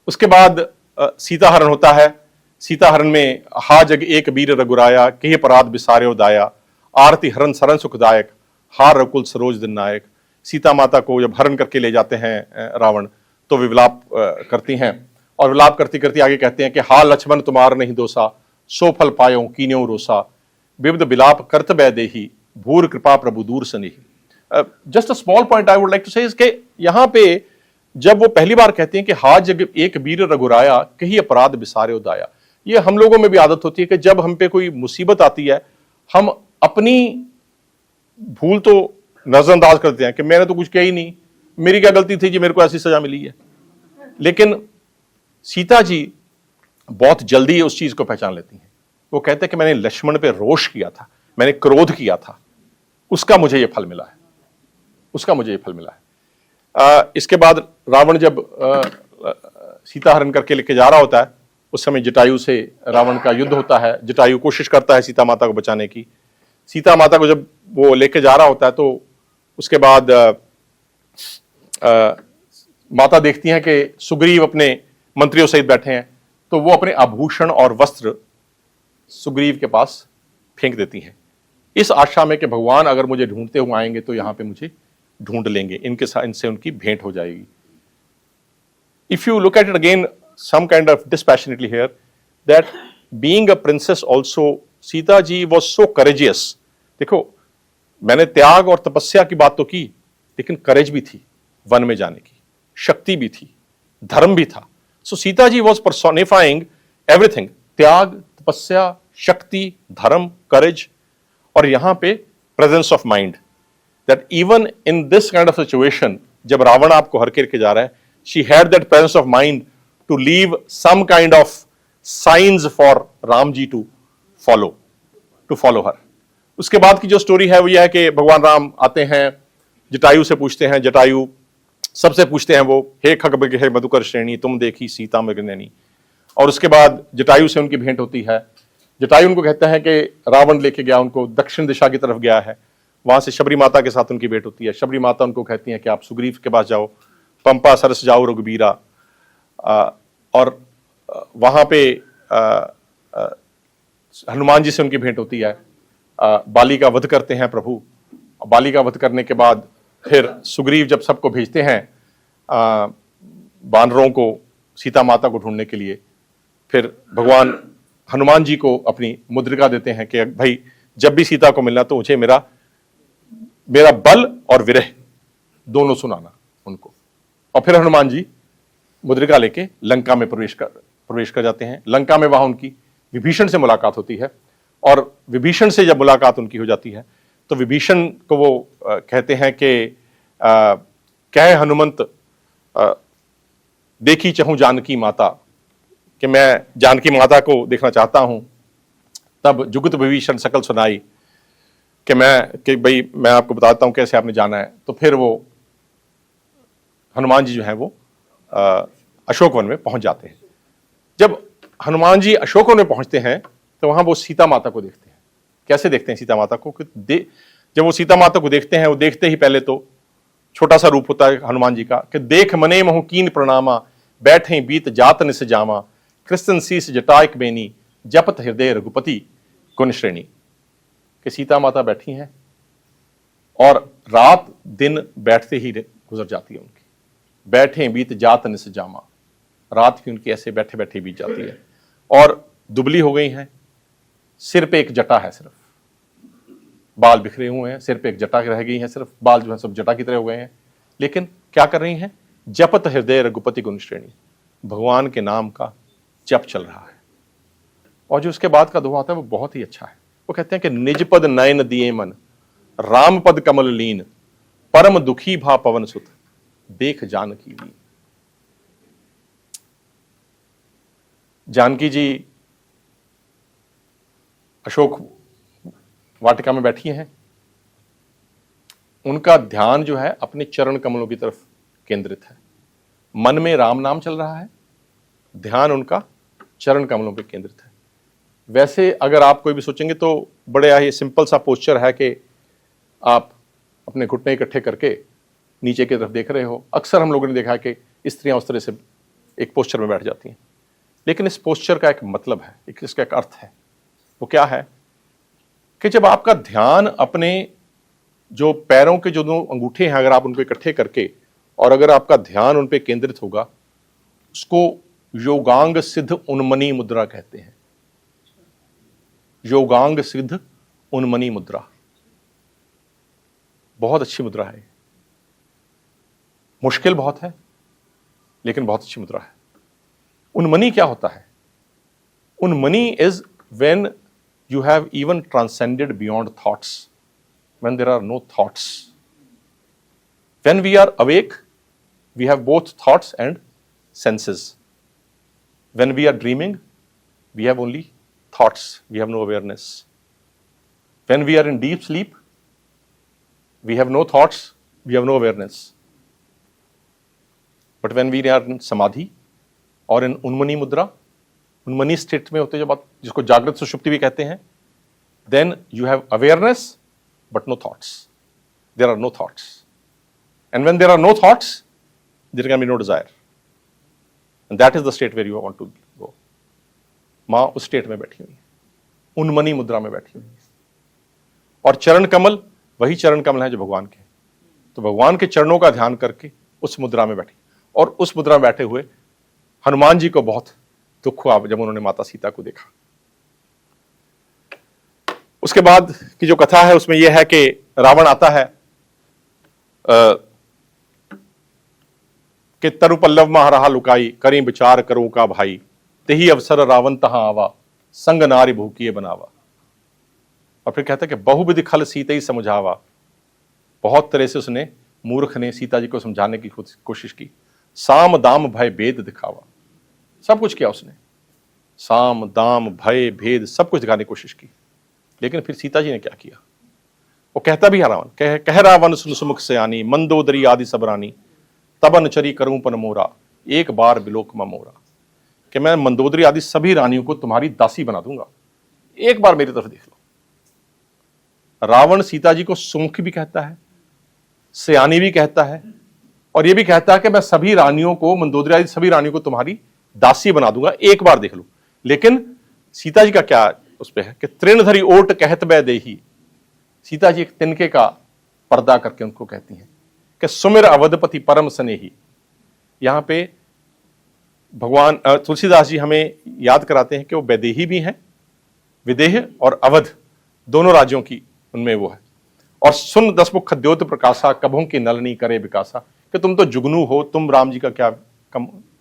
उसके बाद सीता हरण होता है। सीता हरण में हा जग एक वीर रघुराया, कही अपराध बिसारे दाया, आरती हरण सरन सुखदायक, हार रकुल सरोज दिन नायक। सीता माता को जब हरण करके ले जाते हैं रावण, तो वे विलाप करती हैं, और विलाप करती करती आगे कहते हैं कि हा लक्ष्मण तुम्हार नहीं दोसा, सो फल पायो कीन्यो रोसा, विविध विलाप करत बै देही, भूर कृपा प्रभु दूर सनेही। Just a small point I would like to say कि यहां पे जब वो पहली बार कहते हैं कि हा जग एक वीर रघुराया, कही अपराध बिसारे दाया, ये हम लोगों में भी आदत होती है कि जब हम पे कोई मुसीबत आती है, हम अपनी भूल तो नजरअंदाज करते हैं कि मैंने तो कुछ किया ही नहीं, मेरी क्या गलती थी जी, मेरे को ऐसी सजा मिली है। लेकिन सीता जी बहुत जल्दी उस चीज को पहचान लेती हैं। वो कहते हैं कि मैंने लक्ष्मण पे रोष किया था, मैंने क्रोध किया था, उसका मुझे ये फल मिला है, उसका मुझे ये फल मिला है। इसके बाद रावण जब सीता हरण करके लेके जा रहा होता है, उस समय जटायु से रावण का युद्ध होता है। जटायु कोशिश करता है सीता माता को बचाने की। सीता माता को जब वो लेके जा रहा होता है, तो उसके बाद माता देखती हैं कि सुग्रीव अपने मंत्रियों सहित बैठे हैं, तो वो अपने आभूषण और वस्त्र सुग्रीव के पास फेंक देती हैं, इस आशा में कि भगवान अगर मुझे ढूंढते हुए आएंगे तो यहां पे मुझे ढूंढ लेंगे, इनके साथ इनसे उनकी भेंट हो जाएगी। If you look at it again some kind of dispassionately here, that being a princess also, Sita ji was so courageous। देखो, मैंने त्याग और तपस्या की बात तो की, लेकिन करेज भी थी, वन में जाने की शक्ति भी थी, धर्म भी था। सो Sita ji was personifying everything, त्याग, तपस्या, शक्ति, धर्म, करेज, और यहां पे presence of mind, that even in this kind of situation, जब रावण आपको हर के जा रहा है, she had that presence of mind to leave some kind of signs for Ram ji to follow her। उसके बाद की जो स्टोरी है वो ये है कि भगवान राम आते हैं, जटायु से पूछते हैं, जटायु सबसे पूछते हैं वो, हे खगबग हे मधुकर श्रेणी, तुम देखी सीता मृगनैनी। और उसके बाद जटायु से उनकी भेंट होती है। जटायु उनको कहते हैं कि रावण लेके गया उनको दक्षिण दिशा की तरफ गया है, वहां से शबरी माता के साथ उनकी भेंट होती है। शबरी माता उनको कहती हैं कि आप सुग्रीव के पास जाओ, पंपा सरस जाओ रघुबीरा, और वहां पे हनुमान जी से उनकी भेंट होती है। बाली का वध करते हैं प्रभु। बाली का वध करने के बाद फिर सुग्रीव जब सबको भेजते हैं बानरों को सीता माता को ढूंढने के लिए, फिर भगवान हनुमान जी को अपनी मुद्रिका देते हैं कि भाई जब भी सीता को मिलना तो मुझे मेरा बल और विरह दोनों सुनाना उनको। और फिर हनुमान जी मुद्रिका लेके लंका में प्रवेश कर जाते हैं। लंका में वहां उनकी विभीषण से मुलाकात होती है, और विभीषण से जब मुलाकात उनकी हो जाती है तो विभीषण को वो कहते हैं कि कहे हनुमंत देखी चहूं जानकी माता, कि मैं जानकी माता को देखना चाहता हूं। तब जुगत विभीषण सकल सुनाई, कि भाई मैं आपको बताता हूं कैसे आपने जाना है। तो फिर वो हनुमान जी जो है वो अशोक वन में पहुंच जाते हैं। जब हनुमान जी अशोक वन में पहुंचते हैं तो वहां वो सीता माता को देखते हैं। कैसे देखते हैं सीता माता को? जब वो सीता माता को देखते हैं, वो देखते ही पहले तो छोटा सा रूप होता है हनुमान जी का, कि देख मने महु कीन प्रणामा, बैठे बीत जात निस जामा, कृष्ण शीस जटायक बेनी, जपत हृदय रघुपति गुण श्रेणी। कि सीता माता बैठी हैं और रात दिन बैठते ही गुजर जाती है उनकी, बैठे बीत जात निस जामा, रात भी उनकी ऐसे बैठे बैठे बीत जाती है। और दुबली हो गई हैं, सिर पे एक जटा है, सिर्फ बाल बिखरे हुए हैं, सिर पे एक जटा रह गई है, सिर्फ बाल जो है सब जटा की तरह हो गए हैं। लेकिन क्या कर रही हैं? जपत हृदय रघुपति गुण श्रेणी, भगवान के नाम का जप चल रहा है। और जो उसके बाद का दोहा आता है वो बहुत ही अच्छा है। वो कहते हैं कि निज पद नयन दिए मन, राम पद कमल लीन, परम दुखी भा पवन सुत देख जानकी ली। जानकी जी अशोक वाटिका में बैठी हैं, उनका ध्यान जो है अपने चरण कमलों की तरफ केंद्रित है। मन में राम नाम चल रहा है, ध्यान उनका चरण कमलों पे केंद्रित है। वैसे अगर आप कोई भी सोचेंगे तो बड़े ही सिंपल सा पोस्चर है कि आप अपने घुटने इकट्ठे करके नीचे की तरफ देख रहे हो। अक्सर हम लोगों ने देखा है कि स्त्रियां उस तरह से एक पोस्चर में बैठ जाती हैं, लेकिन इस पोस्चर का एक मतलब है, इसका एक अर्थ है। वो क्या है कि जब आपका ध्यान अपने जो पैरों के जो दो अंगूठे हैं, अगर आप उनको इकट्ठे करके और अगर आपका ध्यान उन पे केंद्रित होगा, उसको योगांग सिद्ध उन्मनी मुद्रा कहते हैं। योगांग सिद्ध उन्मनी मुद्रा बहुत अच्छी मुद्रा है, मुश्किल बहुत है लेकिन बहुत अच्छी मुद्रा है। उन्मनी क्या होता है? Unmani is when you have even transcended beyond thoughts, when there are no thoughts. When we are awake, we have both thoughts and senses. When we are dreaming, we have only thoughts, we have no awareness. When we are in deep sleep, we have no thoughts, we have no awareness. But when we are in samadhi or in unmani mudra, उन्मनी स्टेट में होते जब आप, जिसको जागृत सुषुप्ति भी कहते हैं, then you have awareness but no thoughts, there are no thoughts, and when there are no thoughts there can be no desire, and that is the state where you want to go. मां उस स्टेट में बैठी हुई है, उन्मनी मुद्रा में बैठी हुई है, और चरण कमल वही चरण कमल है जो भगवान के, तो भगवान के चरणों का ध्यान करके उस मुद्रा में बैठी, और उस मुद्रा में बैठे हुए हनुमान जी को बहुत दुख हुआ जब उन्होंने माता सीता को देखा। उसके बाद की जो कथा है उसमें यह है कि रावण आता है कि तरु पल्लव महारहा लुकाई, करें विचार करो का भाई, तेही अवसर रावण तहां आवा, संग नारी भूकिए बनावा। और फिर कहता है कि बहुविधि खल सीते ही समझावा, बहुत तरह से उसने मूर्ख ने सीता जी को समझाने की कोशिश की। साम दाम भय भेद दिखावा, सब कुछ किया उसने, साम दाम भय भेद सब कुछ दिखाने की कोशिश की, लेकिन फिर सीता जी ने क्या किया? वो कहता भी है रावण, कह रावण सुन सुमुख से आनी, मंदोदरी आदि सब रानी, तबन चरी करूं पन मोरा, एक बार बिलोक मोरा, कि मैं मंदोदरी आदि सभी रानियों को तुम्हारी दासी बना दूंगा, एक बार मेरी तरफ देख लो। रावण सीता जी को सुमुख भी कहता है, सयानी भी कहता है, और यह भी कहता है कि मैं सभी रानियों को, मंदोदरी आदि सभी रानियों को तुम्हारी दासी बना दूंगा, एक बार देख लो। लेकिन सीता जी का क्या उस पे है कि तृणधरी ओट कहत बै देही, सीता जी एक तिनके का पर्दा करके उनको कहती हैं कि सुमिर अवधपति परम स्नेही। यहां पे भगवान तुलसीदास जी हमें याद कराते हैं कि वो वैदेही भी हैं, विदेह और अवध दोनों राज्यों की उनमें वो है। और सुन दसमुख द्योत प्रकाशा, कभों की नलनी करे विकासा, कि तुम तो जुगनू हो, तुम राम जी का क्या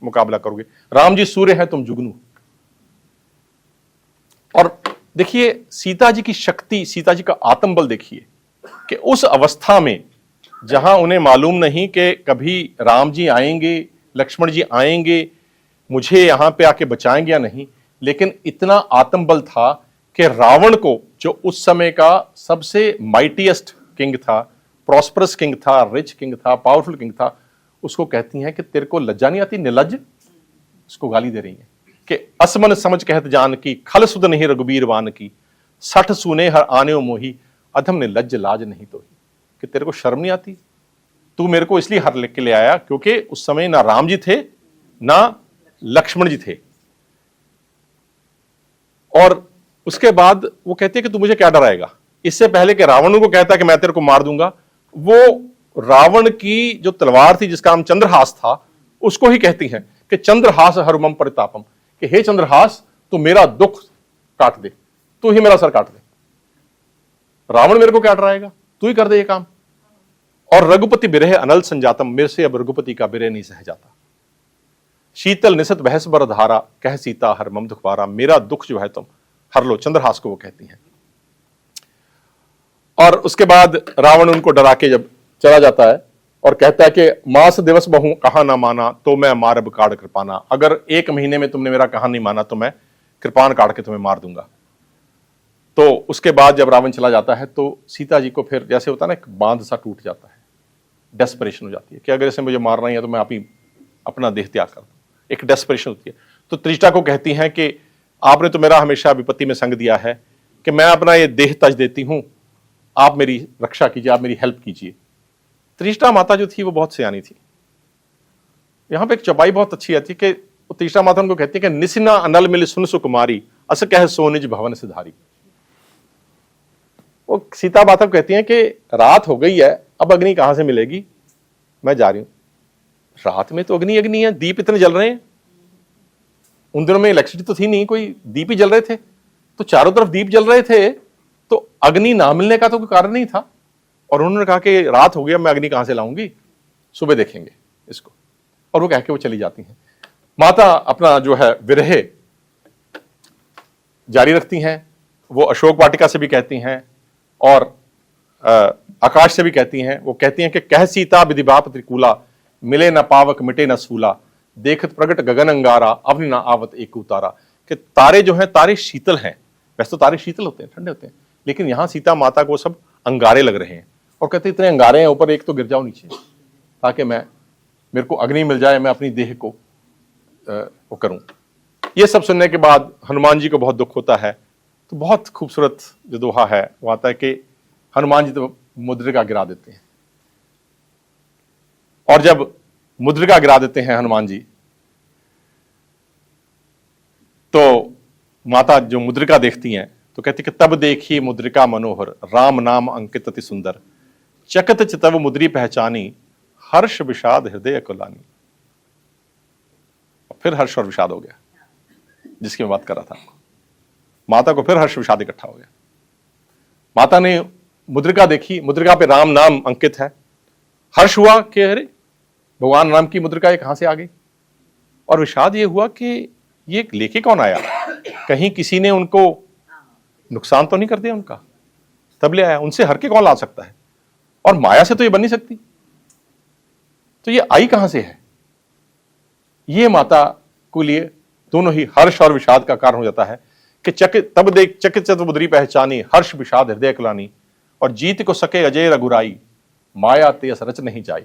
मुकाबला करोगे, राम जी सूर्य है, तुम जुगनू। और देखिए सीता जी की शक्ति, सीता जी का आत्मबल देखिए कि उस अवस्था में जहां उन्हें मालूम नहीं कि कभी राम जी आएंगे, लक्ष्मण जी आएंगे, मुझे यहां पे आके बचाएंगे या नहीं, लेकिन इतना आत्मबल था कि रावण को, जो उस समय का सबसे माइटीएस्ट किंग था, प्रॉस्परस किंग था, रिच किंग था, पावरफुल किंग था, उसको कहती हैं कि तेरे को लज्जा नहीं आती, निर्लज, उसको गाली दे रही है कि असमन समझ कहत जान की, खल सुध नहीं रघुबीर वान की, सठ सुने हर आने मोही, अधम ने लज्ज लाज नहीं तो ही, कि तेरे को शर्म नहीं आती, तू मेरे को इसलिए हर लेके ले आया क्योंकि उस समय ना राम जी थे ना लक्ष्मण जी थे। और उसके बाद वो कहते हैं कि तू मुझे क्या डराएगा, इससे पहले कि रावण को कहता कि मैं तेरे को मार दूंगा, वो रावण की जो तलवार थी जिसका नाम चंद्रहास था, उसको ही कहती हैं कि चंद्रहास हरुमम परितापम, कि हे चंद्रहास तू मेरा दुख काट दे, तू ही मेरा सर काट दे, रावण मेरे को क्या डराएगा, तू ही कर दे ये काम। और रघुपति बिरह अनल संजातम, मेरे से अब रघुपति का बिरह नहीं सह जाता। शीतल निसत बहस बर धारा, कह सीता हर मम दुखवारा, मेरा दुख जो है तुम हर लो, चंद्रहास को वो कहती हैं। और उसके बाद रावण उनको डरा के जब चला जाता है और कहता है कि मास दिवस बहु कहा ना माना तो मैं मारब काड़ कृपाना, अगर 1 महीने में तुमने मेरा कहा नहीं माना तो मैं कृपान काट के तुम्हें मार दूंगा। तो उसके बाद जब रावण चला जाता है तो सीता जी को फिर जैसे होता है ना, एक बांध सा टूट जाता है, डेस्परेशन हो जाती है कि अगर इसे मुझे मारना ही है तो मैं आप ही अपना देह त्याग कर दूं। एक डेस्परेशन होती है। तो त्रिष्टा को कहती हैं कि आपने तो मेरा हमेशा विपत्ति में संग दिया है कि मैं अपना ये देह तज देती हूं, आप मेरी रक्षा कीजिए, आप मेरी हेल्प कीजिए। त्रिष्टा माता जो थी वो बहुत सियानी थी। यहां पे एक चौपाई बहुत अच्छी आती है कि त्रिष्टा माता उनको कहती है कि निसिना अनल मिल सुन सुकुमारी अस कह सोनिज भवन सिधारी। वो सीता माता को कहती है कि रात हो गई है, अब अग्नि कहां से मिलेगी, मैं जा रही हूं। रात में तो अग्नि अग्नि है, दीप इतने जल रहे हैं। उन दिनों में इलेक्ट्रिसिटी तो थी नहीं, कोई दीप ही जल रहे थे, तो चारों तरफ दीप जल रहे थे, तो अग्नि ना मिलने का तो कोई कारण नहीं था। और उन्होंने कहा कि रात हो गया, मैं अग्नि कहां से लाऊंगी, सुबह देखेंगे इसको। और वो कह के वो चली जाती हैं। माता अपना जो है विरह जारी रखती हैं। वो अशोक वाटिका से भी कहती हैं और आकाश से भी कहती हैं। वो कहती हैं कि कह सीता विधिबाप त्रिकूला मिले न पावक मिटे न सूला देखत प्रगट गगन अंगारा अवनि न आवत एक उतारा। कि तारे जो हैं, तारे शीतल हैं। वैसे तो तारे शीतल होते हैं, ठंडे होते हैं, लेकिन यहां सीता माता को सब अंगारे लग रहे हैं। और कहते इतने अंगारे हैं ऊपर, एक तो गिर जाओ नीचे ताकि मेरे को अग्नि मिल जाए, मैं अपनी देह को वो करूं। ये सब सुनने के बाद हनुमान जी को बहुत दुख होता है। तो बहुत खूबसूरत जो दोहा है वो आता है कि हनुमान जी तो मुद्रिका गिरा देते हैं। और जब मुद्रिका गिरा देते हैं हनुमान जी, तो माता जो मुद्रिका देखती हैं तो कहती कि तब देखी मुद्रिका मनोहर राम नाम अंकित अति सुंदर चकत चितव मुद्री पहचानी हर्ष विषाद हृदय कुलानी। फिर हर्ष और विषाद हो गया, जिसकी मैं बात कर रहा था आपको। माता को फिर हर्ष विषाद इकट्ठा हो गया। माता ने मुद्रिका देखी, मुद्रिका पे राम नाम अंकित है। हर्ष हुआ कि अरे भगवान राम की मुद्रिका ये कहां से आ गई। और विषाद ये हुआ कि ये लेके कौन आया, कहीं किसी ने उनको नुकसान तो नहीं कर दिया उनका, तब ले आया। उनसे हर के कौन ला सकता है, और माया से तो ये बन नहीं सकती, तो ये आई कहां से है। ये माता को लिए दोनों ही हर्ष और विषाद का कारण हो जाता है कि तब देख चकित मुद्री पहचानी हर्ष विषाद हृदय कुलानी और जीत को सके अजय रघुराई माया तेस रच नहीं जाई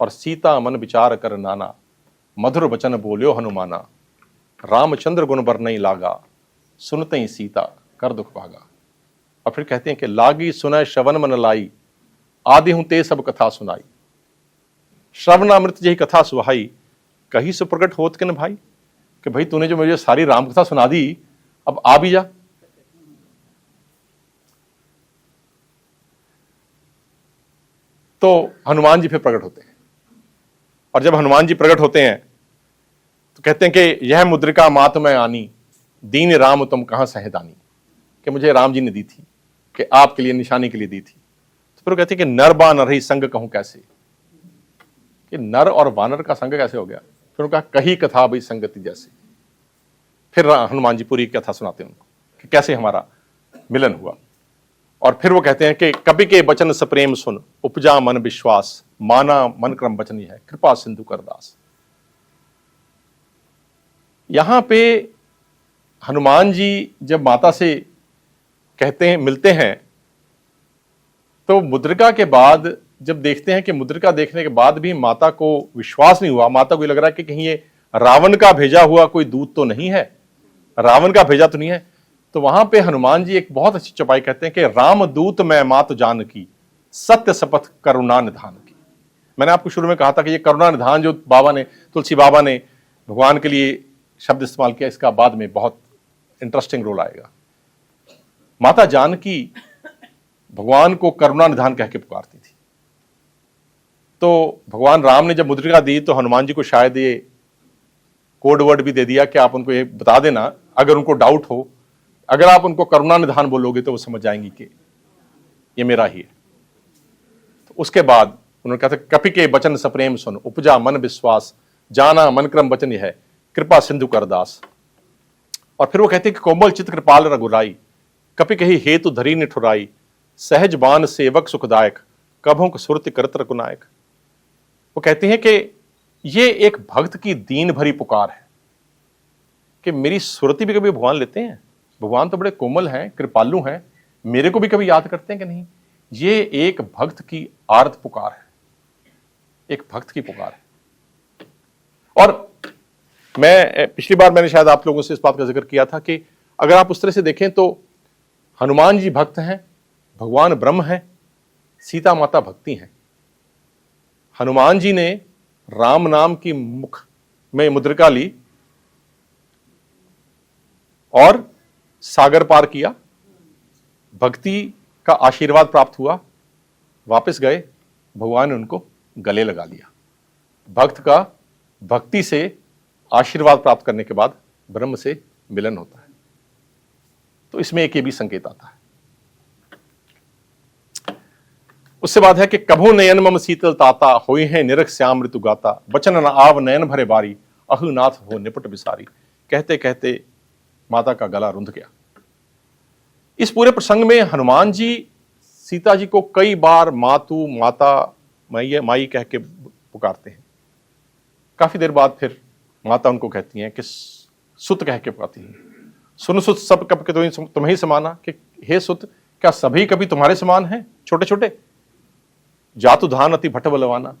और सीता मन विचार कर नाना मधुर वचन बोलियो हनुमाना रामचंद्र गुण बर नहीं लागा सुनते ही सीता कर दुख भागा। और फिर कहते हैं कि लागी सुनय श्रवण मन लाई आदि हूं ते सब कथा सुनाई श्रवणामृत जही कथा सुहाई कहीं से प्रकट होत के न भाई। कि भाई तूने जो मुझे सारी राम कथा सुना दी, अब आ भी जा। तो हनुमान जी फिर प्रकट होते हैं। और जब हनुमान जी प्रकट होते हैं तो कहते हैं कि यह मुद्रिका मात में आनी दीन राम तुम कहां सहदानी। कि मुझे राम जी ने दी थी, कि आपके लिए निशानी के लिए दी थी। तो फिर वो कहते हैं कि नर बा नर ही संग कहूं कैसे, कि नर और वानर का संग कैसे हो गया। फिर उनका कही कथा भाई संगति जैसे। फिर हनुमान जी पूरी कथा सुनाते हैं उनको कि कैसे हमारा मिलन हुआ। और फिर वो कहते हैं कि कवि के बचन सप्रेम सुन उपजा मन विश्वास माना मन क्रम बचनी है कृपा सिंधु करदास। यहां पे हनुमान जी जब माता से कहते हैं, मिलते हैं, तो मुद्रिका के बाद जब देखते हैं कि मुद्रिका देखने के बाद भी माता को विश्वास नहीं हुआ, माता को लग रहा है कि कहीं ये रावण का भेजा हुआ कोई दूत तो नहीं है, रावण का भेजा तो नहीं है। तो वहां पे हनुमान जी एक बहुत अच्छी चौपाई कहते हैं कि राम दूत मैं मात जान की सत्य शपथ करुणा निधान की। मैंने आपको शुरू में कहा था कि ये करुणा निधान जो बाबा ने, तुलसी बाबा ने भगवान के लिए शब्द इस्तेमाल किया, इसका बाद में बहुत इंटरेस्टिंग रोल आएगा। माता जानकी भगवान को करुणा निधान कह के पुकारती थी। तो भगवान राम ने जब मुद्रिका दी तो हनुमान जी को शायद ये कोड वर्ड भी दे दिया कि आप उनको ये बता देना, अगर उनको डाउट हो, अगर आप उनको करुणा निधान बोलोगे तो वो समझ जाएंगी कि ये मेरा ही है। तो उसके बाद उन्होंने कहा था कपि के बचन सप्रेम सुन उपजा मन विश्वास जाना मन क्रम वचन है कृपा सिंधु करदास। और फिर वो कहते हैं कि कोमल चित कृपाल रघुराई कपि कही हेतु धरी ने ठुराई सहज बान सेवक सुखदायक कभों को सुरति करत रघुनायक। वो कहती हैं कि ये एक भक्त की दीन भरी पुकार है कि मेरी सुरति भी कभी भगवान लेते हैं। भगवान तो बड़े कोमल हैं, कृपालु हैं, मेरे को भी कभी याद करते हैं कि नहीं। ये एक भक्त की आर्त पुकार है, एक भक्त की पुकार है। और मैं पिछली बार मैंने शायद आप लोगों से इस बात का जिक्र किया था कि अगर आप उस तरह से देखें तो हनुमान जी भक्त हैं, भगवान ब्रह्म हैं, सीता माता भक्ति हैं। हनुमान जी ने राम नाम की मुख में मुद्रिका ली और सागर पार किया, भक्ति का आशीर्वाद प्राप्त हुआ, वापस गए, भगवान ने उनको गले लगा लिया। भक्त का भक्ति से आशीर्वाद प्राप्त करने के बाद ब्रह्म से मिलन होता है। तो इसमें एक ये भी संकेत आता है। उससे बात है कि कभो नयन मम शीतल ताता, होई है निरख श्याम ऋतु गाता, बचन न आव नयन भरे बारी, अहु नाथ हो निपट बिसारी। कहते कहते माता का गला रुंध गया। इस पूरे प्रसंग में हनुमान जी सीता जी को कई बार मातू, माता, माई कह के पुकारते हैं। काफी देर बाद फिर माता उनको कहती हैं कि सुत कह के पुकारती हैं, सुन सुत सब कब के तुम्हें समाना, कि हे सुत क्या सभी कभी तुम्हारे समान हैं, छोटे छोटे, जातु धान अति भट्ट बलवाना।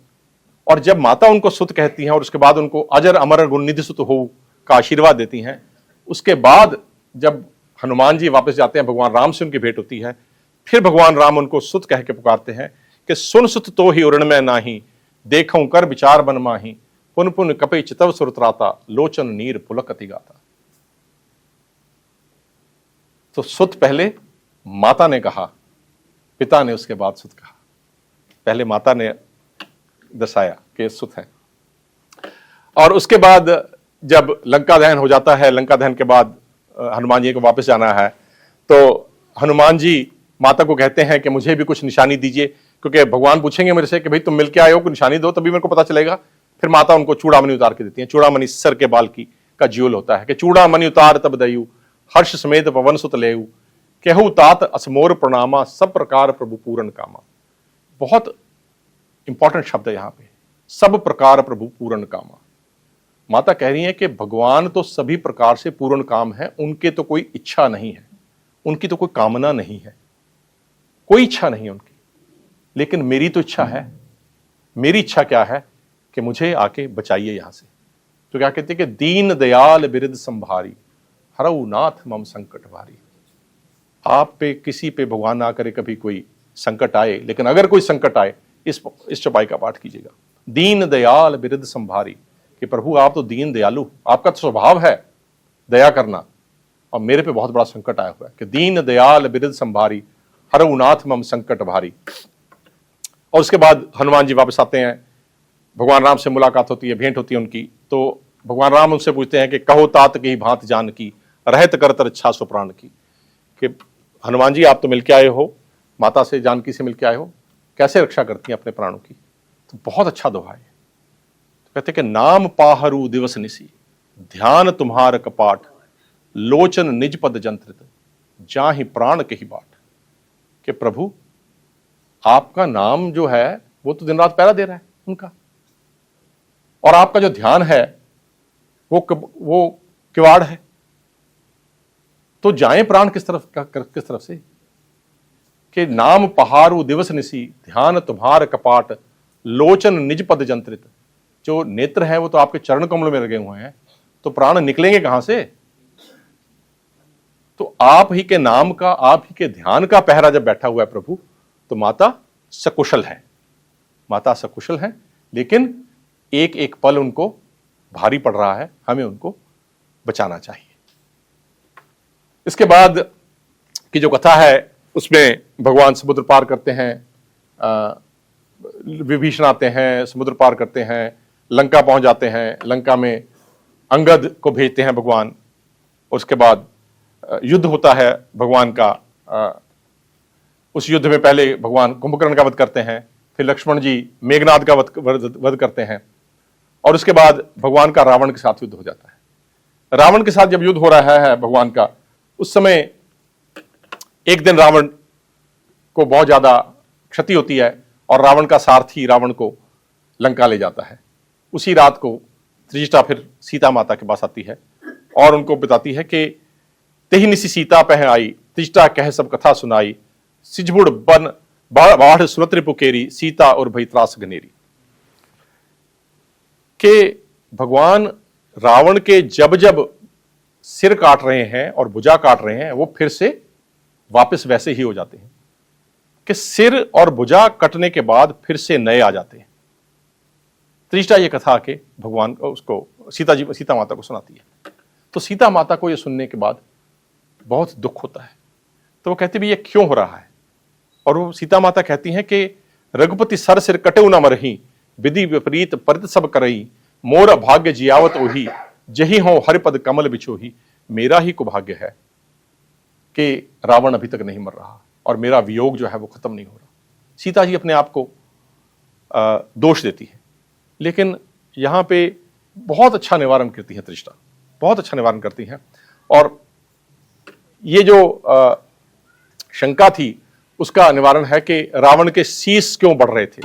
और जब माता उनको सुत कहती हैं और उसके बाद उनको अजर अमर गुणनिधि सुत हो का आशीर्वाद देती हैं, उसके बाद जब हनुमान जी वापस जाते हैं, भगवान राम से उनकी भेंट होती है, फिर भगवान राम उनको सुत कह के पुकारते हैं कि सुन सुत तो ही उरण में नाही, देखूं कर विचार बन माही, पुन पुन कपे चितव सुरत्राता, लोचन नीर पुलकति गाता। तो सुत पहले माता ने कहा, पिता ने उसके बाद सुत कहा। पहले माता ने दर्शाया कि सुत है। और उसके बाद जब लंका दहन हो जाता है, लंका दहन के बाद हनुमान जी को वापस जाना है, तो हनुमान जी माता को कहते हैं कि मुझे भी कुछ निशानी दीजिए, क्योंकि भगवान पूछेंगे मेरे से कि भाई तुम मिलके आए हो, कुछ निशानी दो तभी मेरे को पता चलेगा। फिर माता उनको चूड़ामणि उतार के देती हैं। चूड़ामणि सर के बाल की का ज्योल होता है कि चूड़ामणि उतार तब दयु, हर्ष समेत पवन सुत लेऊ, केहू तात असमोर प्रणामा, सब प्रकार प्रभु पूरन कामा। बहुत इंपॉर्टेंट शब्द है यहां पे, सब प्रकार प्रभु पूरन कामा। माता कह रही है कि भगवान तो सभी प्रकार से पूर्ण काम है, उनके तो कोई इच्छा नहीं है, उनकी तो कोई कामना नहीं है, कोई इच्छा नहीं है उनकी, लेकिन मेरी तो इच्छा है। मेरी इच्छा क्या है कि मुझे आके बचाइए यहां से। तो क्या कहते हैं कि दीन दयाल बिरद संभारी, हरऊ नाथ मम संकट भारी। आप पे किसी पे भगवान ना करे कभी कोई संकट आए, लेकिन अगर कोई संकट आए इस चौपाई का पाठ कीजिएगा, दीन दयाल बिरद संभारी, कि प्रभु आप तो दीन दयालु, आपका तो स्वभाव है दया करना, और मेरे पे बहुत बड़ा संकट आया हुआ है कि दीन दयाल बिरद संभारी, हरऊ नाथ मम संकट भारी। और उसके बाद हनुमान जी वापस आते हैं, भगवान राम से मुलाकात होती है, भेंट होती है उनकी। तो भगवान राम उनसे पूछते हैं कि कहो तात की भांति जान की, रहत करतर इच्छा सुप्राण की, कि हनुमान जी आप तो मिलके आए हो, माता से जानकी से मिलके आए हो, कैसे रक्षा करती हैं अपने प्राणों की। तो बहुत अच्छा दोहा है। तो कहते कि नाम पाहरू दिवस निसी, ध्यान तुम्हार कपाट, लोचन निज पद जंत्रित, जाहि प्राण के ही बाट। कि प्रभु आपका नाम जो है वो तो दिन रात पहरा दे रहा है उनका, और आपका जो ध्यान है वो किवाड़ है, तो जाएं प्राण किस तरफ से। कि नाम पहारू दिवस निसी, ध्यान तुम्हार कपाट, लोचन निज पद जंत्रित। जो नेत्र है वो तो आपके चरण कमलों में लगे हुए हैं, तो प्राण निकलेंगे कहां से। तो आप ही के नाम का, आप ही के ध्यान का पहरा जब बैठा हुआ है प्रभु, तो माता सकुशल है, माता सकुशल है, लेकिन एक एक पल उनको भारी पड़ रहा है, हमें उनको बचाना चाहिए। इसके बाद की जो कथा है उसमें भगवान समुद्र पार करते हैं, विभीषण आते हैं, समुद्र पार करते हैं, लंका पहुंच जाते हैं, लंका में अंगद को भेजते हैं भगवान। उसके बाद युद्ध होता है भगवान का। उस युद्ध में पहले भगवान कुंभकर्ण का वध करते हैं, फिर लक्ष्मण जी मेघनाद का वध करते हैं, और उसके बाद भगवान का रावण के साथ युद्ध हो जाता है। रावण के साथ जब युद्ध हो रहा है भगवान का, उस समय एक दिन रावण को बहुत ज्यादा क्षति होती है और रावण का सारथी रावण को लंका ले जाता है। उसी रात को त्रिजटा फिर सीता माता के पास आती है और उनको बताती है कि तेहि निसी सीता पह आई, त्रिजटा कह सब कथा सुनाई, सिजबुड़ बन बाढ़ सुलत्र पुकेरी, सीता और भई त्रास घनेरी। के भगवान रावण के जब जब सिर काट रहे हैं और भुजा काट रहे हैं, वो फिर से वापस वैसे ही हो जाते हैं कि सिर और भुजा कटने के बाद फिर से नए आ जाते हैं। त्रिजटा ये कथा के भगवान उसको सीता माता को सुनाती है। तो सीता माता को ये सुनने के बाद बहुत दुख होता है। तो वो कहती भी ये क्यों हो रहा है? और वो सीता माता कहती हैं कि रघुपति सर सिर कटे न मरही, विधि विपरीत परित सब करई, मोर भाग्य जियावत ओही, जही हो हरिपद कमल बिछोही। मेरा ही कुभाग्य है कि रावण अभी तक नहीं मर रहा और मेरा वियोग जो है वो खत्म नहीं हो रहा। सीता जी अपने आप को दोष देती है, लेकिन यहां पे बहुत अच्छा निवारण करती है त्रिजटा, बहुत अच्छा निवारण करती है। और ये जो शंका थी उसका निवारण है कि रावण के शीश क्यों बढ़ रहे थे।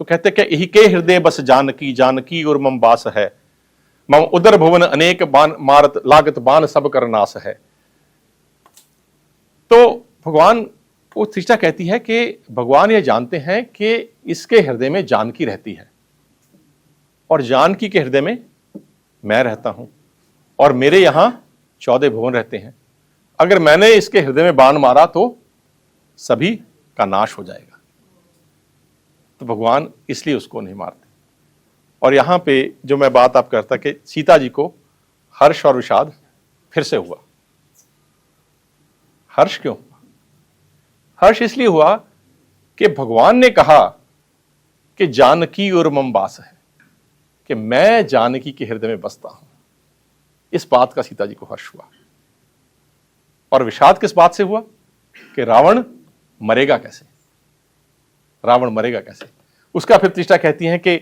तो कहते कि यही के हृदय बस जानकी, जानकी और मम बास है, मम उदर भुवन अनेक बान मारत, लागत बान सब कर नाश है। तो भगवान वो त्रिजटा कहती है कि भगवान ये जानते हैं कि इसके हृदय में जानकी रहती है और जानकी के हृदय में मैं रहता हूं और मेरे यहां 14 भुवन रहते हैं। अगर मैंने इसके हृदय में बाण मारा तो सभी का नाश हो जाएगा। तो भगवान इसलिए उसको नहीं मारते। और यहां पे जो मैं बात आप करता कि सीता जी को हर्ष और विषाद फिर से हुआ। हर्ष क्यों हुआ? हर्ष इसलिए हुआ कि भगवान ने कहा कि जानकी और मम बास है, कि मैं जानकी के हृदय में बसता हूं। इस बात का सीता जी को हर्ष हुआ। और विषाद किस बात से हुआ कि रावण मरेगा कैसे, रावण मरेगा कैसे। उसका फिर त्रिजटा कहती हैं कि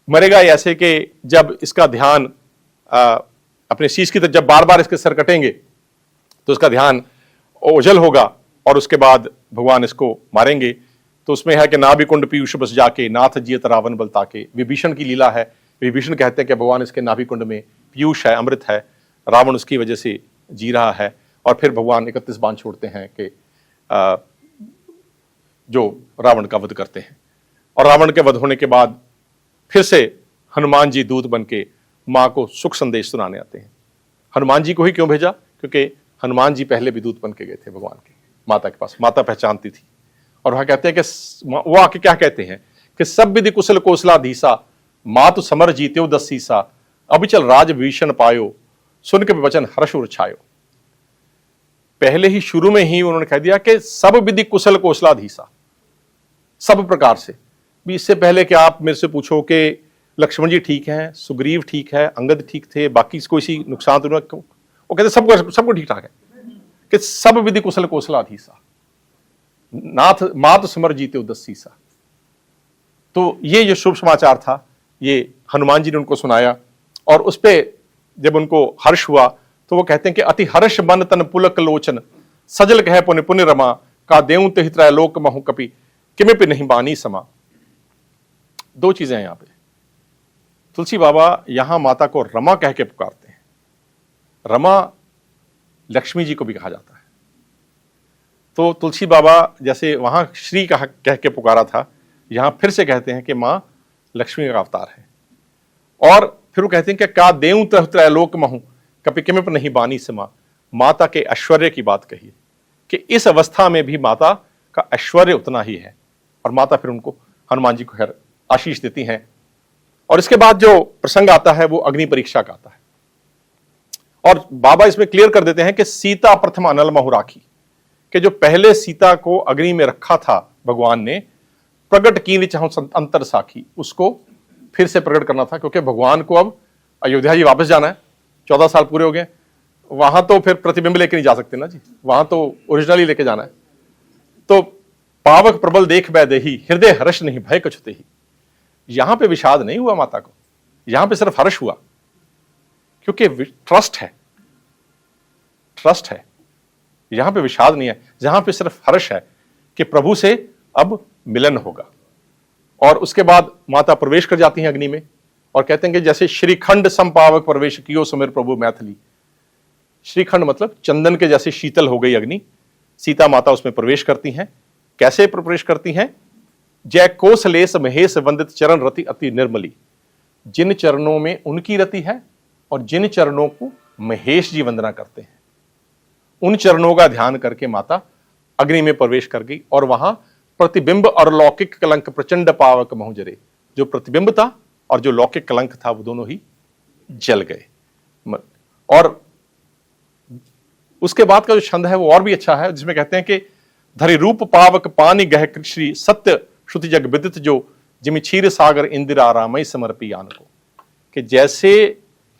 मरेगा ऐसे कि जब इसका ध्यान अपने शीश की तरफ, जब बार बार इसके सर कटेंगे तो इसका ध्यान ओझल होगा और उसके बाद भगवान इसको मारेंगे। तो उसमें है कि नाभि कुंड पीयूष बस जाके, नाथ जियत रावण बल ताके। विभीषण की लीला है। विभीषण कहते हैं कि भगवान इसके नाभि कुंड में पीयूष है, अमृत है, रावण उसकी वजह से जी रहा है। और फिर भगवान 31 बाण छोड़ते हैं कि जो रावण का वध करते हैं। और रावण के वध होने के बाद फिर से हनुमान जी दूत बन के माँ को सुख संदेश सुनाने आते हैं। हनुमान जी को ही क्यों भेजा? क्योंकि हनुमान जी पहले भी दूत बन के गए थे भगवान के माता के पास, माता पहचानती थी। और वहां कहते हैं कि वो आके क्या कहते हैं कि सब विधि कुशल कौशलाधीसा, मातु समर जीत्यो दसीसा, अभिचल राज भीषण पायो, सुन के वचन हर्ष उर छायो। पहले ही शुरू में ही उन्होंने कह दिया कि सब विधि कुशल कौशलाधीसा, सब प्रकार से भी। इससे पहले कि आप मेरे से पूछो कि लक्ष्मण जी ठीक हैं, सुग्रीव ठीक है, अंगद ठीक थे, बाकी कोई सी नुकसान तो नहीं, वो कहते सबको ठीक ठाक है कि सब विधि कुशल कौशलाधीसा, नाथ मात समर जीते उदस्सीसा। तो ये जो शुभ समाचार था ये हनुमान जी ने उनको सुनाया। और उस पर जब उनको हर्ष हुआ तो वो कहते हैं कि अति हर्ष बन तन पुलक लोचन, सजल कह पुण्य पुण्य रमा, का देऊं ते हितराय लोक महु कपि, किमिपि नहीं बानी समा। दो चीजें हैं यहां पे। तुलसी बाबा यहां माता को रमा कह के पुकारते हैं। रमा लक्ष्मी जी को भी कहा जाता है। तो तुलसी बाबा जैसे वहां श्री कह के पुकारा था, यहां फिर से कहते हैं कि मां लक्ष्मी का अवतार है। और फिर वो कहते हैं कि का देऊं त्रय लोक महु कपि किमिप नहीं बानी समा। माता के ऐश्वर्य की बात कही कि इस अवस्था में भी माता का ऐश्वर्य उतना ही है। और माता फिर उनको हनुमान जी को खैर आशीष देती हैं। और इसके बाद जो प्रसंग आता है वो अग्नि परीक्षा का आता है। और बाबा इसमें क्लियर कर देते हैं कि सीता प्रथम अनल महु राखी, कि जो पहले सीता को अग्नि में रखा था भगवान ने, प्रगट कीन चाहूं अंतर साखी, उसको फिर से प्रकट करना था। क्योंकि भगवान को अब अयोध्या जी वापस जाना है, 14 साल पूरे हो गए। वहां तो फिर प्रतिबिंब लेके नहीं जा सकते ना जी, वहां तो ओरिजिनली लेके जाना है। तो पावक प्रबल देख बैदेही, हृदय हर्ष नहीं भय कछुते ही। यहां पे विषाद नहीं हुआ माता को, यहां पे सिर्फ हर्ष हुआ, क्योंकि ट्रस्ट है, ट्रस्ट है। यहां पे विषाद नहीं है, जहां पे सिर्फ हर्ष है कि प्रभु से अब मिलन होगा। और उसके बाद माता प्रवेश कर जाती हैं अग्नि में और कहते हैं कि जैसे श्रीखंड संपावक प्रवेश कियो सुमिर प्रभु मैथिली। श्रीखंड मतलब चंदन के जैसे शीतल हो गई अग्नि। सीता माता उसमें प्रवेश करती हैं। कैसे प्रवेश करती हैं? जय कोसलेस महेश वंदित चरण रति अति निर्मली। जिन चरणों में उनकी रति है और जिन चरणों को महेश जी वंदना करते हैं, उन चरणों का ध्यान करके माता अग्नि में प्रवेश कर गई और वहां प्रतिबिंब और लौकिक कलंक प्रचंड पावक महुजरे, जो प्रतिबिंब था और जो लौकिक कलंक था वो दोनों ही जल गए। और उसके बाद का जो छंद है वो और भी अच्छा है, जिसमें कहते हैं कि धरि रूप पावक पानी गह श्री सत्य श्रुति जग विदित जो जिमि क्षीर सागर इंदिरा रामई समर्पी आन को। कि जैसे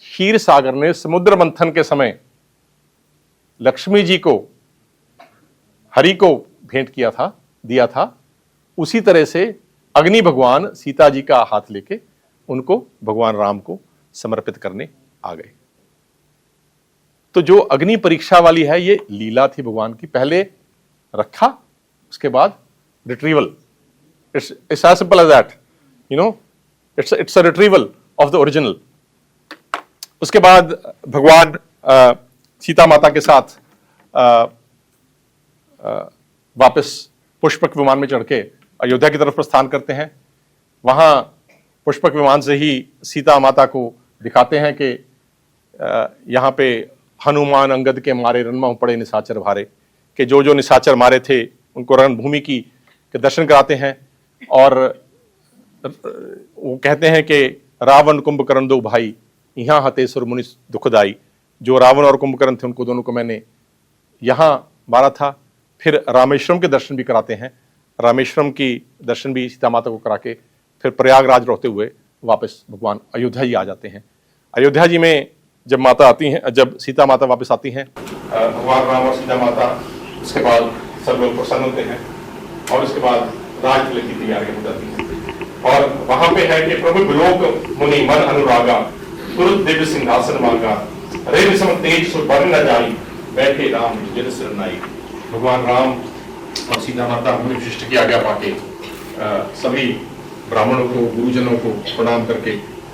क्षीर सागर ने समुद्र मंथन के समय लक्ष्मी जी को हरि को भेंट किया था, दिया था, उसी तरह से अग्नि भगवान सीता जी का हाथ लेके उनको भगवान राम को समर्पित करने आ गए। तो जो अग्नि परीक्षा वाली है ये लीला थी भगवान की। पहले रखा, उसके बाद retrieval. It's as simple as that, you know, it's a retrieval of the original. उसके बाद भगवान सीता माता के साथ वापस पुष्पक विमान में चढ़ के अयोध्या की तरफ प्रस्थान करते हैं। वहां पुष्पक विमान से ही सीता माता को दिखाते हैं कि यहाँ पे हनुमान अंगद के मारे रणमहु पड़े निशाचर भारे, कि जो जो निशाचर मारे थे उनको रणभूमि की के दर्शन कराते हैं। और वो कहते हैं कि रावण कुंभकर्ण दो भाई यहाँ हते सुर मुनि दुखदाई। जो रावण और कुंभकर्ण थे उनको दोनों को मैंने यहाँ मारा था। फिर रामेश्वरम के दर्शन भी कराते हैं। रामेश्वरम की दर्शन भी सीता माता को करा के फिर प्रयागराज रहते हुए वापस भगवान अयोध्या जी आ जाते हैं। अयोध्या जी में जब माता आती हैं, जब सीता माता वापस आती हैं, भगवान राम और सीता माता, उसके बाद सब लोग प्रसन्न होते हैं और उसके बाद राजतिलक की तैयारियां हो जाती हैं। और वहां पे है कि प्रभु विलोक मुनि मन अनुरागा तुरंत दिव्य सिंहासन मांगा रेव सम तेज सो बन न जाई बैठे राम जिन सिरनाई। भगवान राम और सीता माता मुनि वशिष्ठ की आज्ञा पाके सभी ब्राह्मणों को, गुरुजनों को प्रणाम करके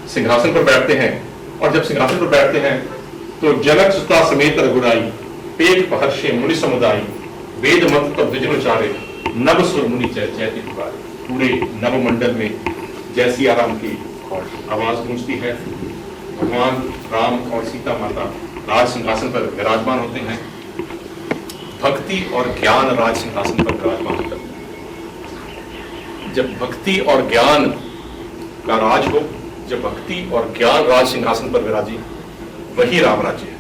सिंहासन पर बैठते हैं। और जब सिंहासन पर बैठते हैं तो जनक सुता समेत रघुराई पेट पहर्षे मुनि समुदाय वेद मंत्र तब द्विजन उचारे नव सुर मुनि जय जयति पुकारे। पूरे नव मंडल में जय सिया राम की आवाज गूंजती है। भगवान राम और सीता माता राज सिंहासन पर विराजमान होते हैं। भक्ति और ज्ञान राज सिंहासन पर विराजमान होता है। जब भक्ति और ज्ञान का राज हो, जब भक्ति और ज्ञान राज सिंहासन पर विराजे, वही राम राज्य है।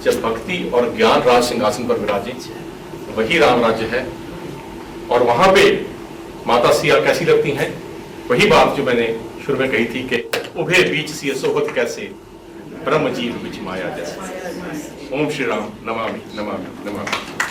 जब भक्ति और ज्ञान राज सिंहासन पर विराजे, वही राम राज्य है। और वहां पे माता सिया कैसी लगती हैं? वही बात जो मैंने शुरू में कही थी कि उभे बीच सिय सोहत कैसे ब्रह्म जीव बिच माया जैसे। ओम श्री राम। नमामि नमामि नमामि।